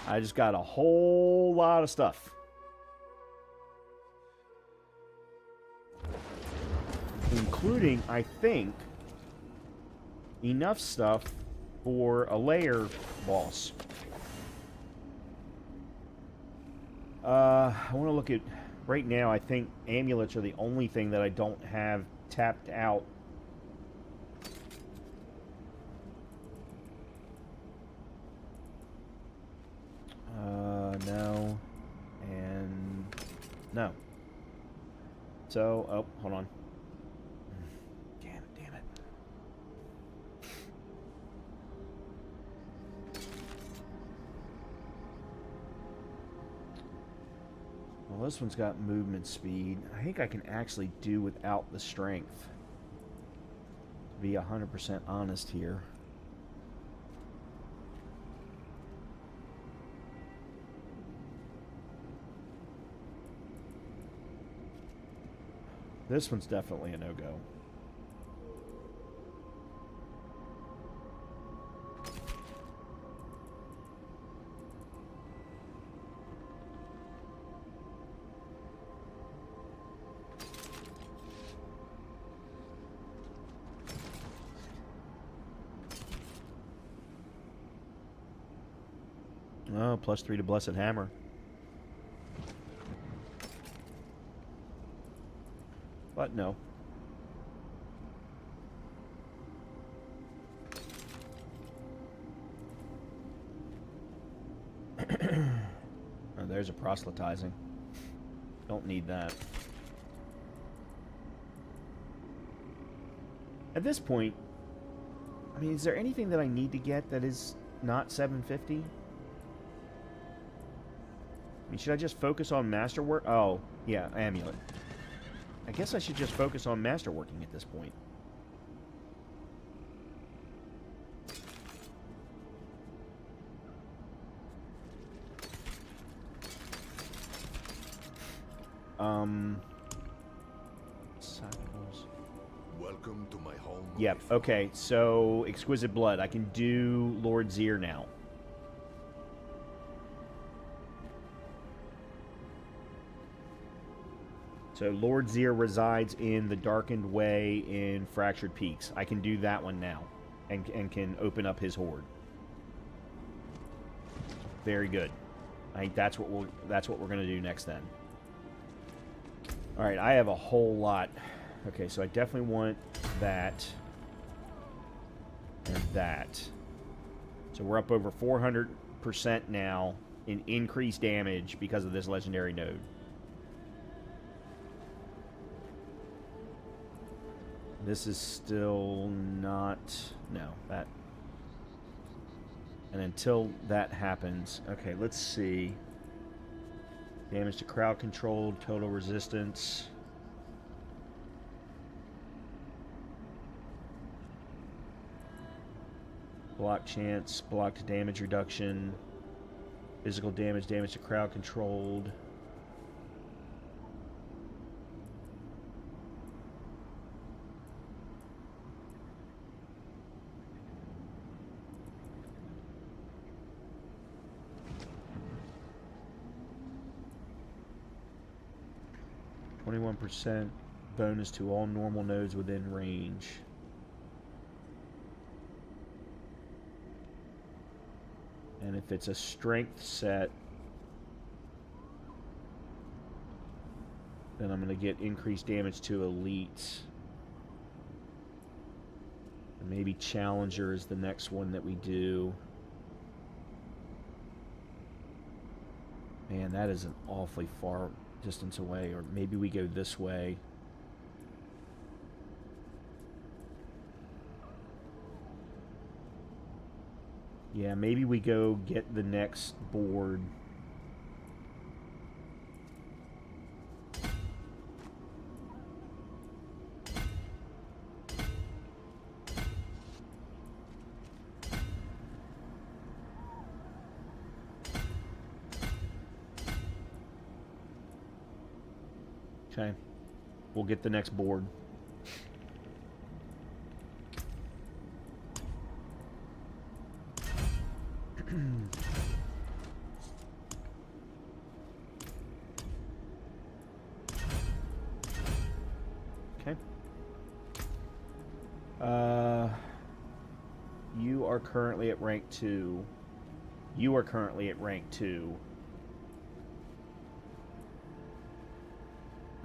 I just got a whole lot of stuff. Including, I think, enough stuff for a layer boss. I want to look at... Right now, I think amulets are the only thing that I don't have tapped out. No. And... no. So, oh, hold on. Damn it. Well, this one's got movement speed. I think I can actually do without the strength. To be 100% honest here. This one's definitely a no-go. Oh, +3 to Blessed Hammer. But no. Oh, there's a proselytizing. Don't need that. At this point, I mean, is there anything that I need to get that is not 750? I mean, should I just focus on masterwork? Oh, yeah, amulet. I guess I should just focus on masterworking at this point. Cycles.
Welcome to my home.
Yep, okay, so Exquisite Blood. I can do Lord Zir now. So Lord Zir resides in the Darkened Way in Fractured Peaks. I can do that one now, and can open up his horde. Very good. I think that's what we're gonna do next then. All right, I have a whole lot. Okay, so I definitely want that and that. So we're up over 400% now in increased damage because of this legendary node. This is still not... no, that... And until that happens... Okay, let's see. Damage to crowd controlled, total resistance. Block chance, block to damage reduction. Physical damage, damage to crowd controlled. %, bonus to all normal nodes within range. And if it's a strength set, then I'm going to get increased damage to elites. And maybe Challenger is the next one that we do. Man, that is an awfully far distance away, or maybe we go this way. Yeah, maybe we go get the next board. Okay, we'll get the next board. Okay. You are currently at rank 2. You are currently at rank 2.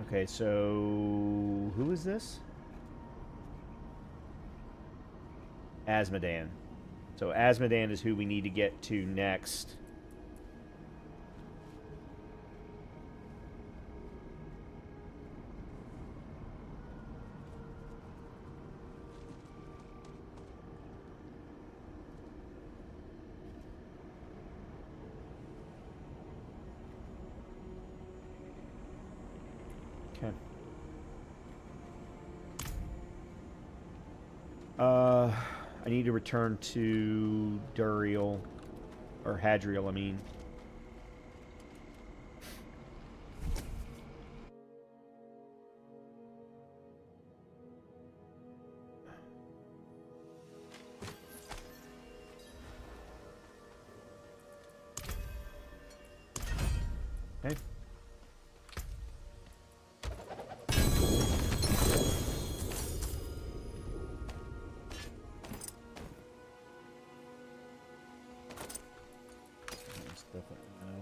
Okay, so who is this? Asmodan. So Asmodan is who we need to get to next. Okay. I need to return to Duriel, or Hadriel, I mean. Okay. Definitely no.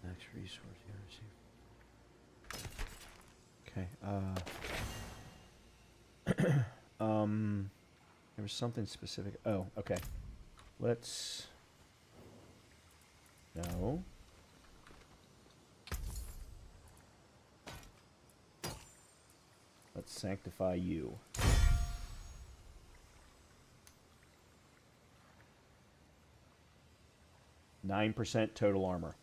Next resource here. Okay, there was something specific. Oh, okay. Let's... No. Let's sanctify you. 9% total armor.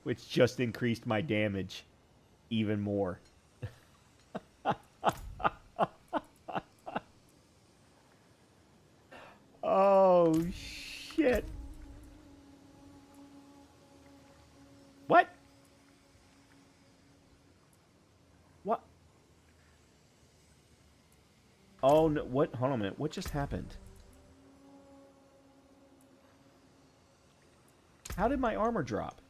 Which just increased my damage even more. Oh, shit. What? What? Oh, no. What? Hold on a minute. What just happened? How did my armor drop?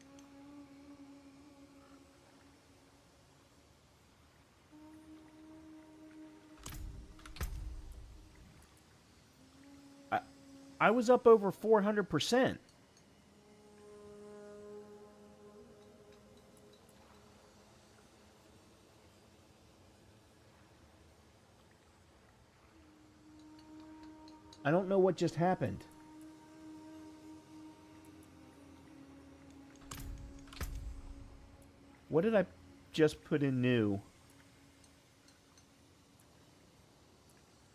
I was up over 400%. I don't know what just happened. What did I just put in new?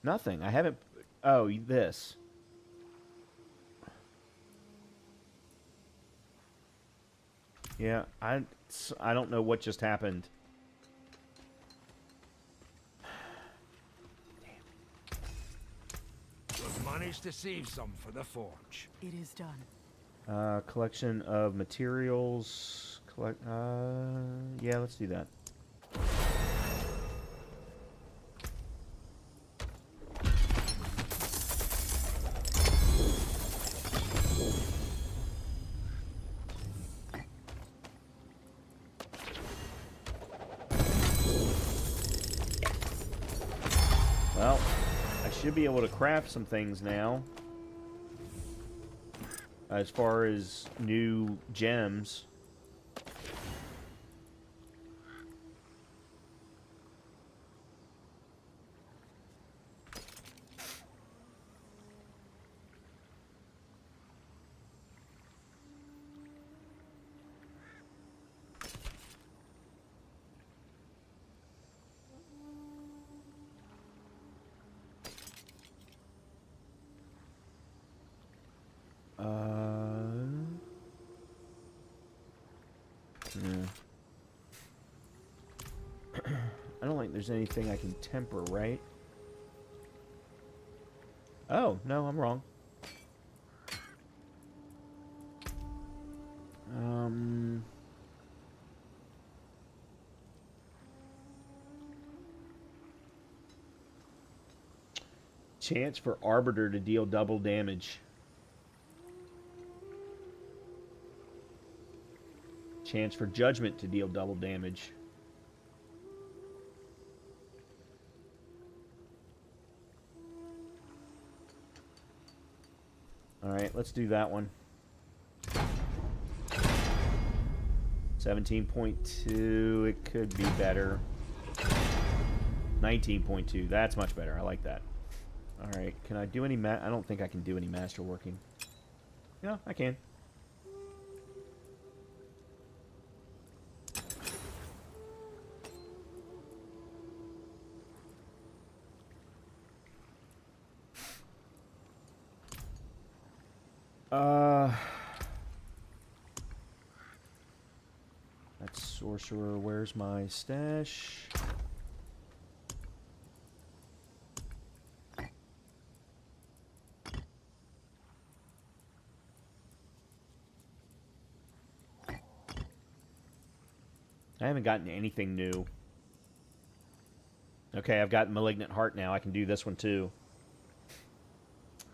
Nothing. I haven't... Oh, this. Yeah, I don't know what just happened.
We've managed to save some for the forge.
It is done.
Collection of materials. Yeah, let's do that. Well, I should be able to craft some things now. As far as new gems. there's anything I can temper, right? Oh, no, I'm wrong. Chance for Arbiter to deal double damage. Chance for Judgment to deal double damage. Alright, let's do that one. 17.2, it could be better. 19.2, that's much better. I like that. Alright, can I do any I don't think I can do any master working. Yeah, I can. That's sorcerer. Where's my stash? I haven't gotten anything new. Okay, I've got Malignant Heart now. I can do this one too.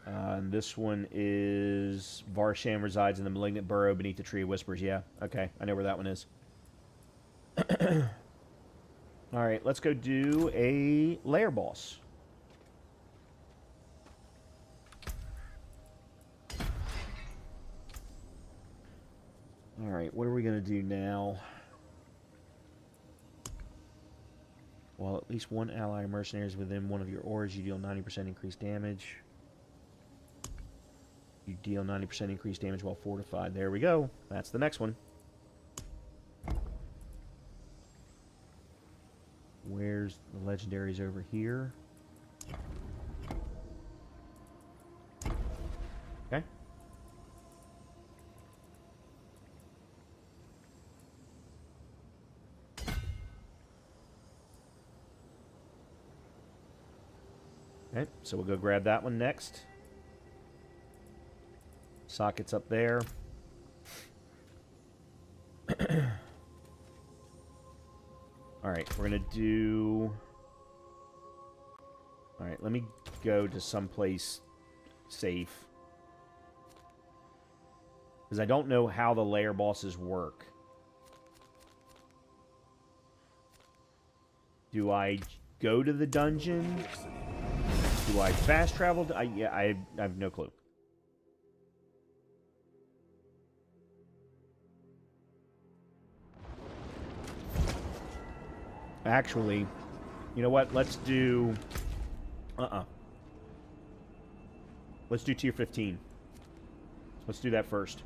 And this one is Varsham resides in the Malignant Burrow beneath the Tree of Whispers. Yeah, okay. I know where that one is. Alright, let's go do a lair boss. Alright, what are we going to do now? While at least one ally or mercenary is within one of your auras, you deal 90% increased damage. You deal 90% increased damage while fortified. There we go. That's the next one. Where's the legendaries over here? Okay. Okay, so we'll go grab that one next. Socket's up there. Alright, we're gonna do... Alright, let me go to someplace safe. Because I don't know how the lair bosses work. Do I go to the dungeon? Do I fast travel? I have no clue. Actually, you know what? Let's do... Let's do tier 15. Let's do that first.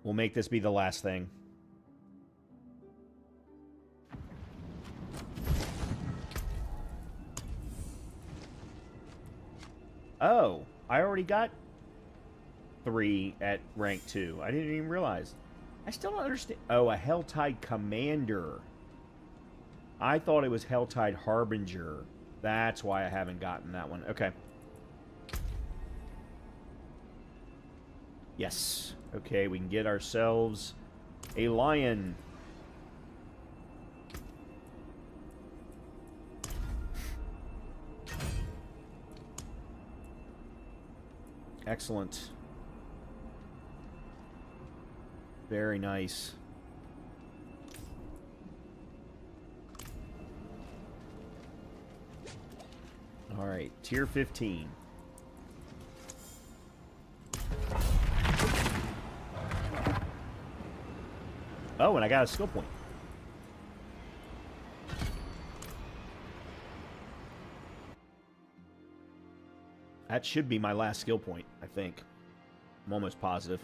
We'll make this be the last thing. Oh, I already got 3 at rank 2. I didn't even realize. I still don't understand. Oh, a Helltide Commander. I thought it was Helltide Harbinger. That's why I haven't gotten that one. Okay. Yes. Okay, we can get ourselves a lion. Excellent. Very nice. All right, tier 15. Oh, and I got a skill point. That should be my last skill point, I think. I'm almost positive.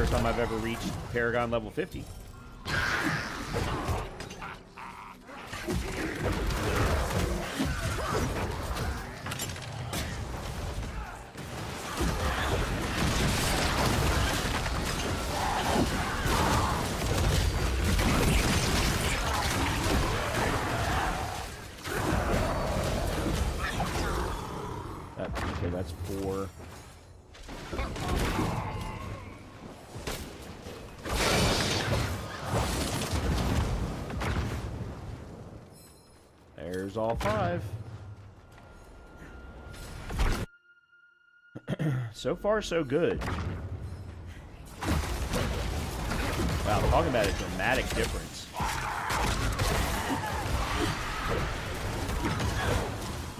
first time I've ever reached Paragon level 50. Okay, that's 4. There's all 5. So far, so good. Wow, talking about a dramatic difference.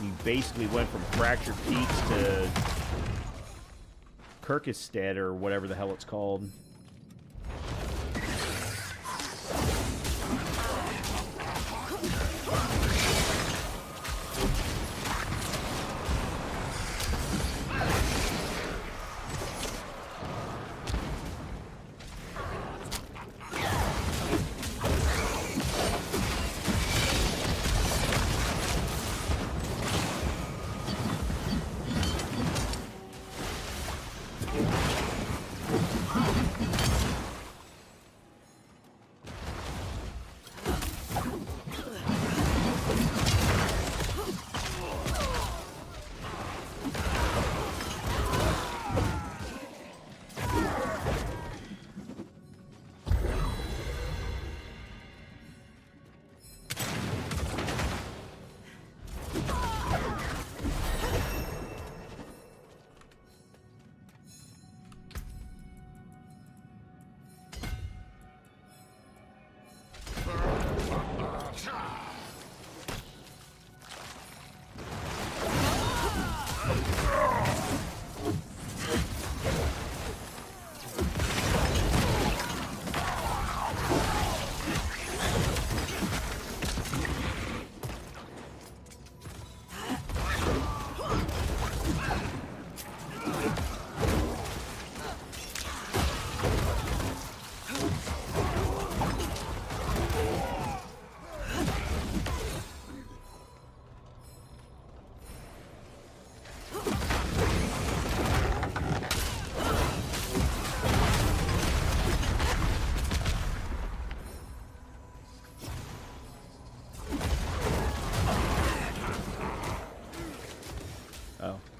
You basically went from Fractured Peaks to Kirkestead, or whatever the hell it's called.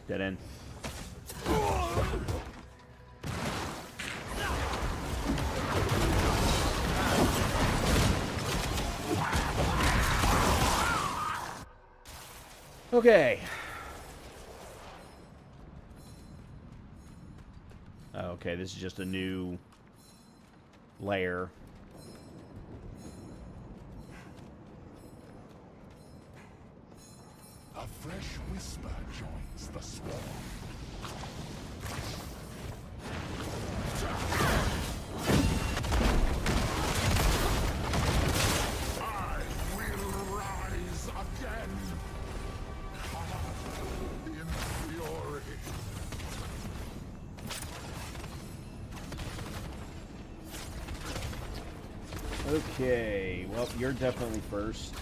Dead end. Okay. Okay, this is just a new layer.
A fresh whisper joins the swarm. I will rise again. In fury.
Okay, well, you're definitely first.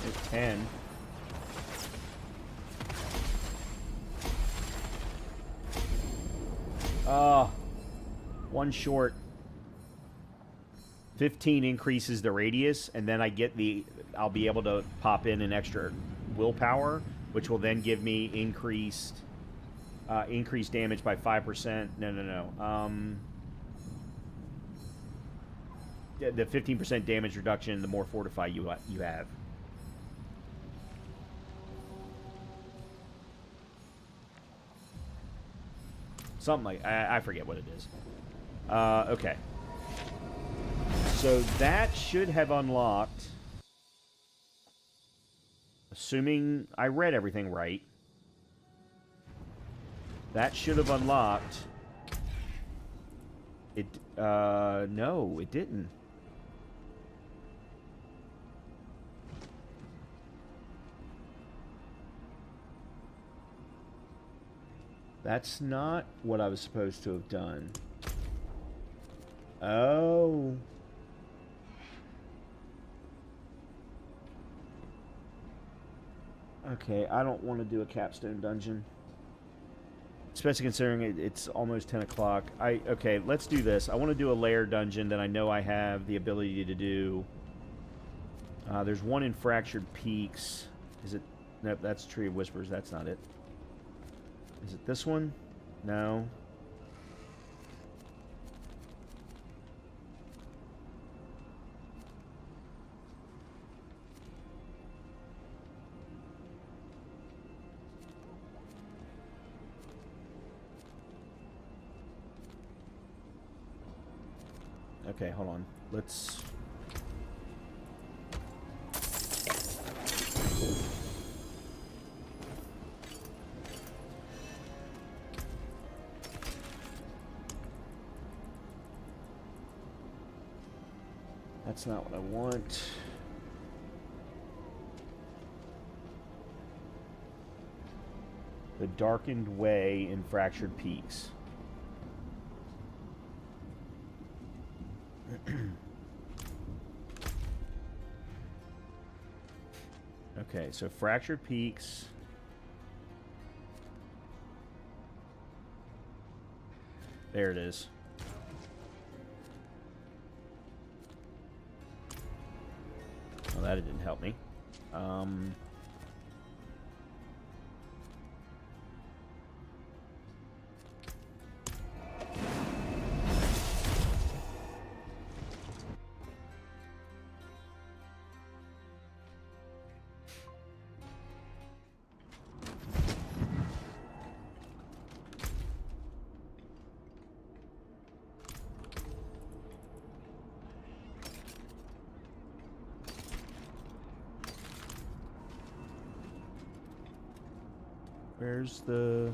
It's 10. One short. 15 increases the radius, and then I get I'll be able to pop in an extra willpower, which will then give me increased damage by 5%. No. The 15% damage reduction, the more fortify you have. Something like, I forget what it is. Okay. So that should have unlocked, assuming I read everything right, that should have unlocked it. No, it didn't. That's not what I was supposed to have done. Oh. Okay, I don't want to do a capstone dungeon. Especially considering it's almost 10 o'clock. Okay, let's do this. I want to do a lair dungeon that I know I have the ability to do. There's one in Fractured Peaks. Is it? Nope, that's Tree of Whispers. That's not it. Is it this one? No. Okay, hold on. Let's... That's not what I want. The Darkened Way in Fractured Peaks. Okay, so Fractured Peaks. There it is. Well, that didn't help me. Where's the...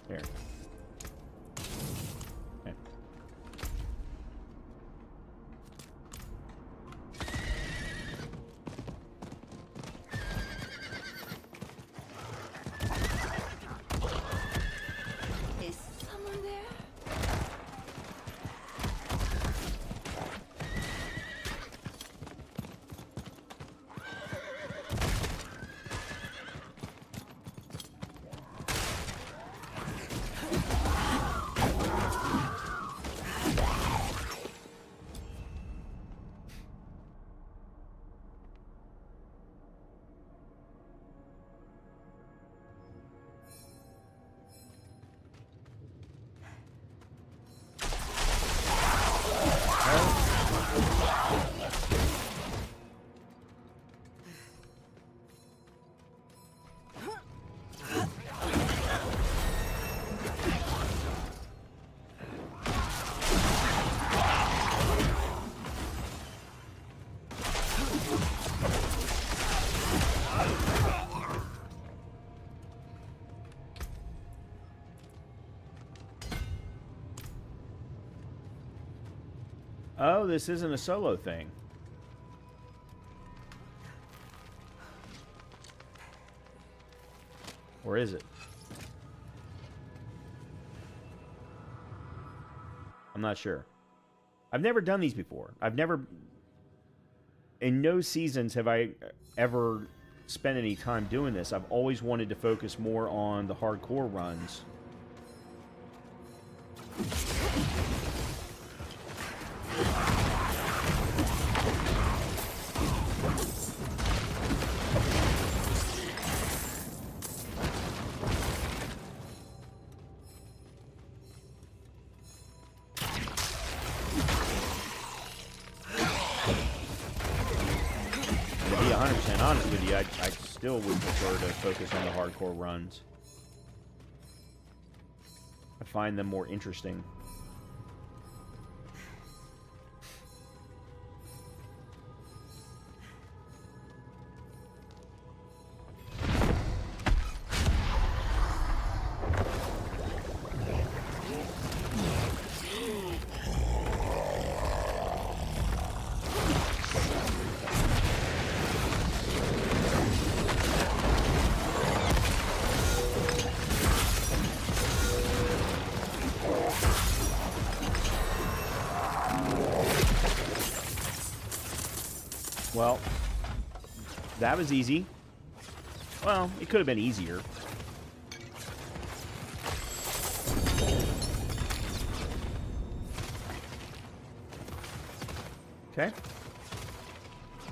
There. Okay.
Is someone there? Oh, this isn't a solo thing. Or is it? I'm not sure. I've never done these before. I've never... In no seasons have I ever spent any time doing this. I've always wanted to focus more on the hardcore runs. Honest with you, I still would prefer to focus on the hardcore runs. I find them more interesting.
Well, that was easy. Well, it could have been easier. Okay.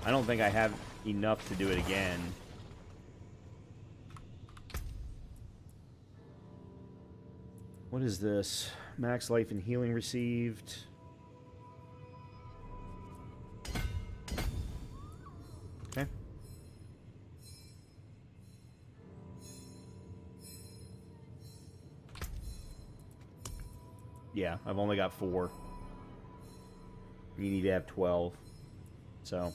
I don't think I have enough to do it again. What is this? Max life and healing received. Okay. Yeah, I've only got 4. You need to have 12. So,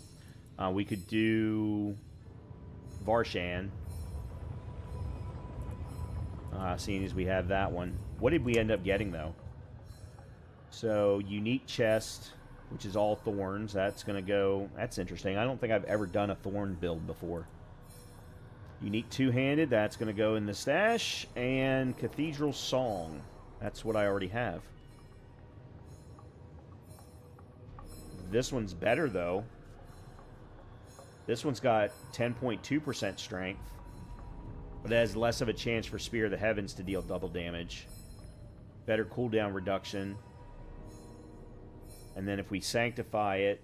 we could do Varshan. Seeing as we have that one. What did we end up getting, though? So, unique chest, which is all thorns. That's going to go... That's interesting. I don't think I've ever done a thorn build before. Unique two-handed. That's going to go in the stash. And Cathedral Song. That's what I already have. This one's better, though. This one's got 10.2% strength. But it has less of a chance for Spear of the Heavens to deal double damage. Better cooldown reduction. And then if we sanctify it...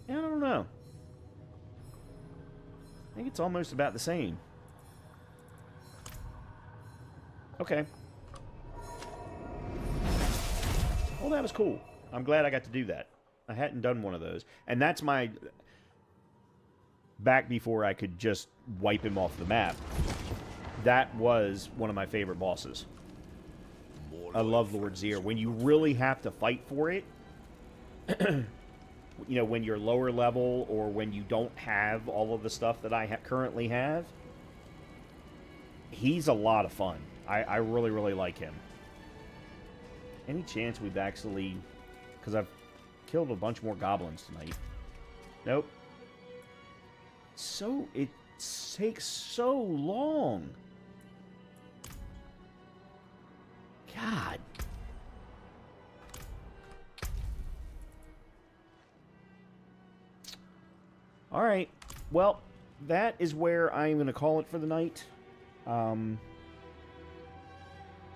I don't know. I think it's almost about the same. Okay. Well, that was cool. I'm glad I got to do that. I hadn't done one of those. And that's my... Back before I could just wipe him off the map. That was one of my favorite bosses. I love Lord Zir. When you really have to fight for it, you know, when you're lower level or when you don't have all of the stuff that I currently have, he's a lot of fun. I really, really like him. Any chance we've actually... Because I've killed a bunch more goblins tonight. Nope. So, it takes so long. God. Alright. Well, that is where I'm going to call it for the night.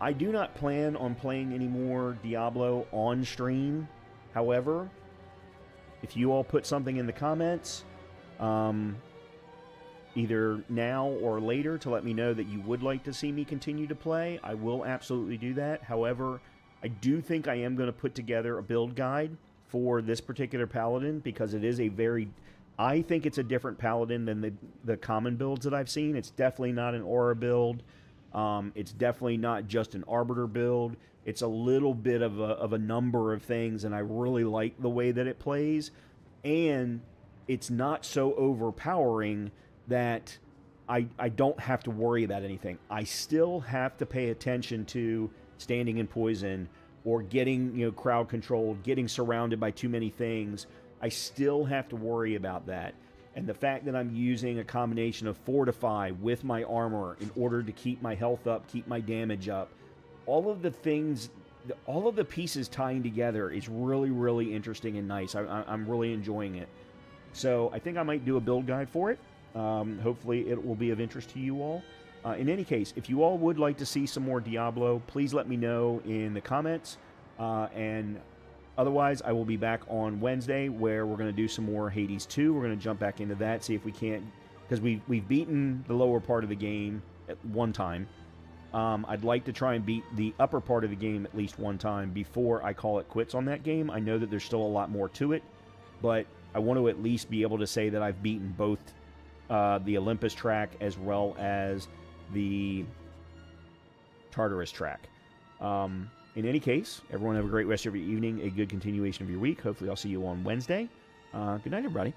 I do not plan on playing any more Diablo on stream. However, if you all put something in the comments, either now or later to let me know that you would like to see me continue to play, I will absolutely do that. However, I do think I am going to put together a build guide for this particular Paladin because it is a very... I think it's a different Paladin than the common builds that I've seen. It's definitely not an Aura build. It's definitely not just an Arbiter build. It's a little bit of a number of things, and I really like the way that it plays. And it's not so overpowering that I don't have to worry about anything. I still have to pay attention to standing in poison or getting, you know, crowd controlled, getting surrounded by too many things. I still have to worry about that. And the fact that I'm using a combination of Fortify with my armor in order to keep my health up, keep my damage up, all of the things, all of the pieces tying together is really, really interesting and nice. I'm really enjoying it. So I think I might do a build guide for it. Hopefully it will be of interest to you all. In any case, if you all would like to see some more Diablo, please let me know in the comments. And otherwise, I will be back on Wednesday where we're going to do some more Hades 2. We're going to jump back into that, see if we can't... Because we've beaten the lower part of the game at one time. I'd like to try and beat the upper part of the game at least one time before I call it quits on that game. I know that there's still a lot more to it, but I want to at least be able to say that I've beaten both the Olympus track as well as the Tartarus track. In any case, everyone have a great rest of your evening, a good continuation of your week. Hopefully I'll see you on Wednesday. Good night, everybody.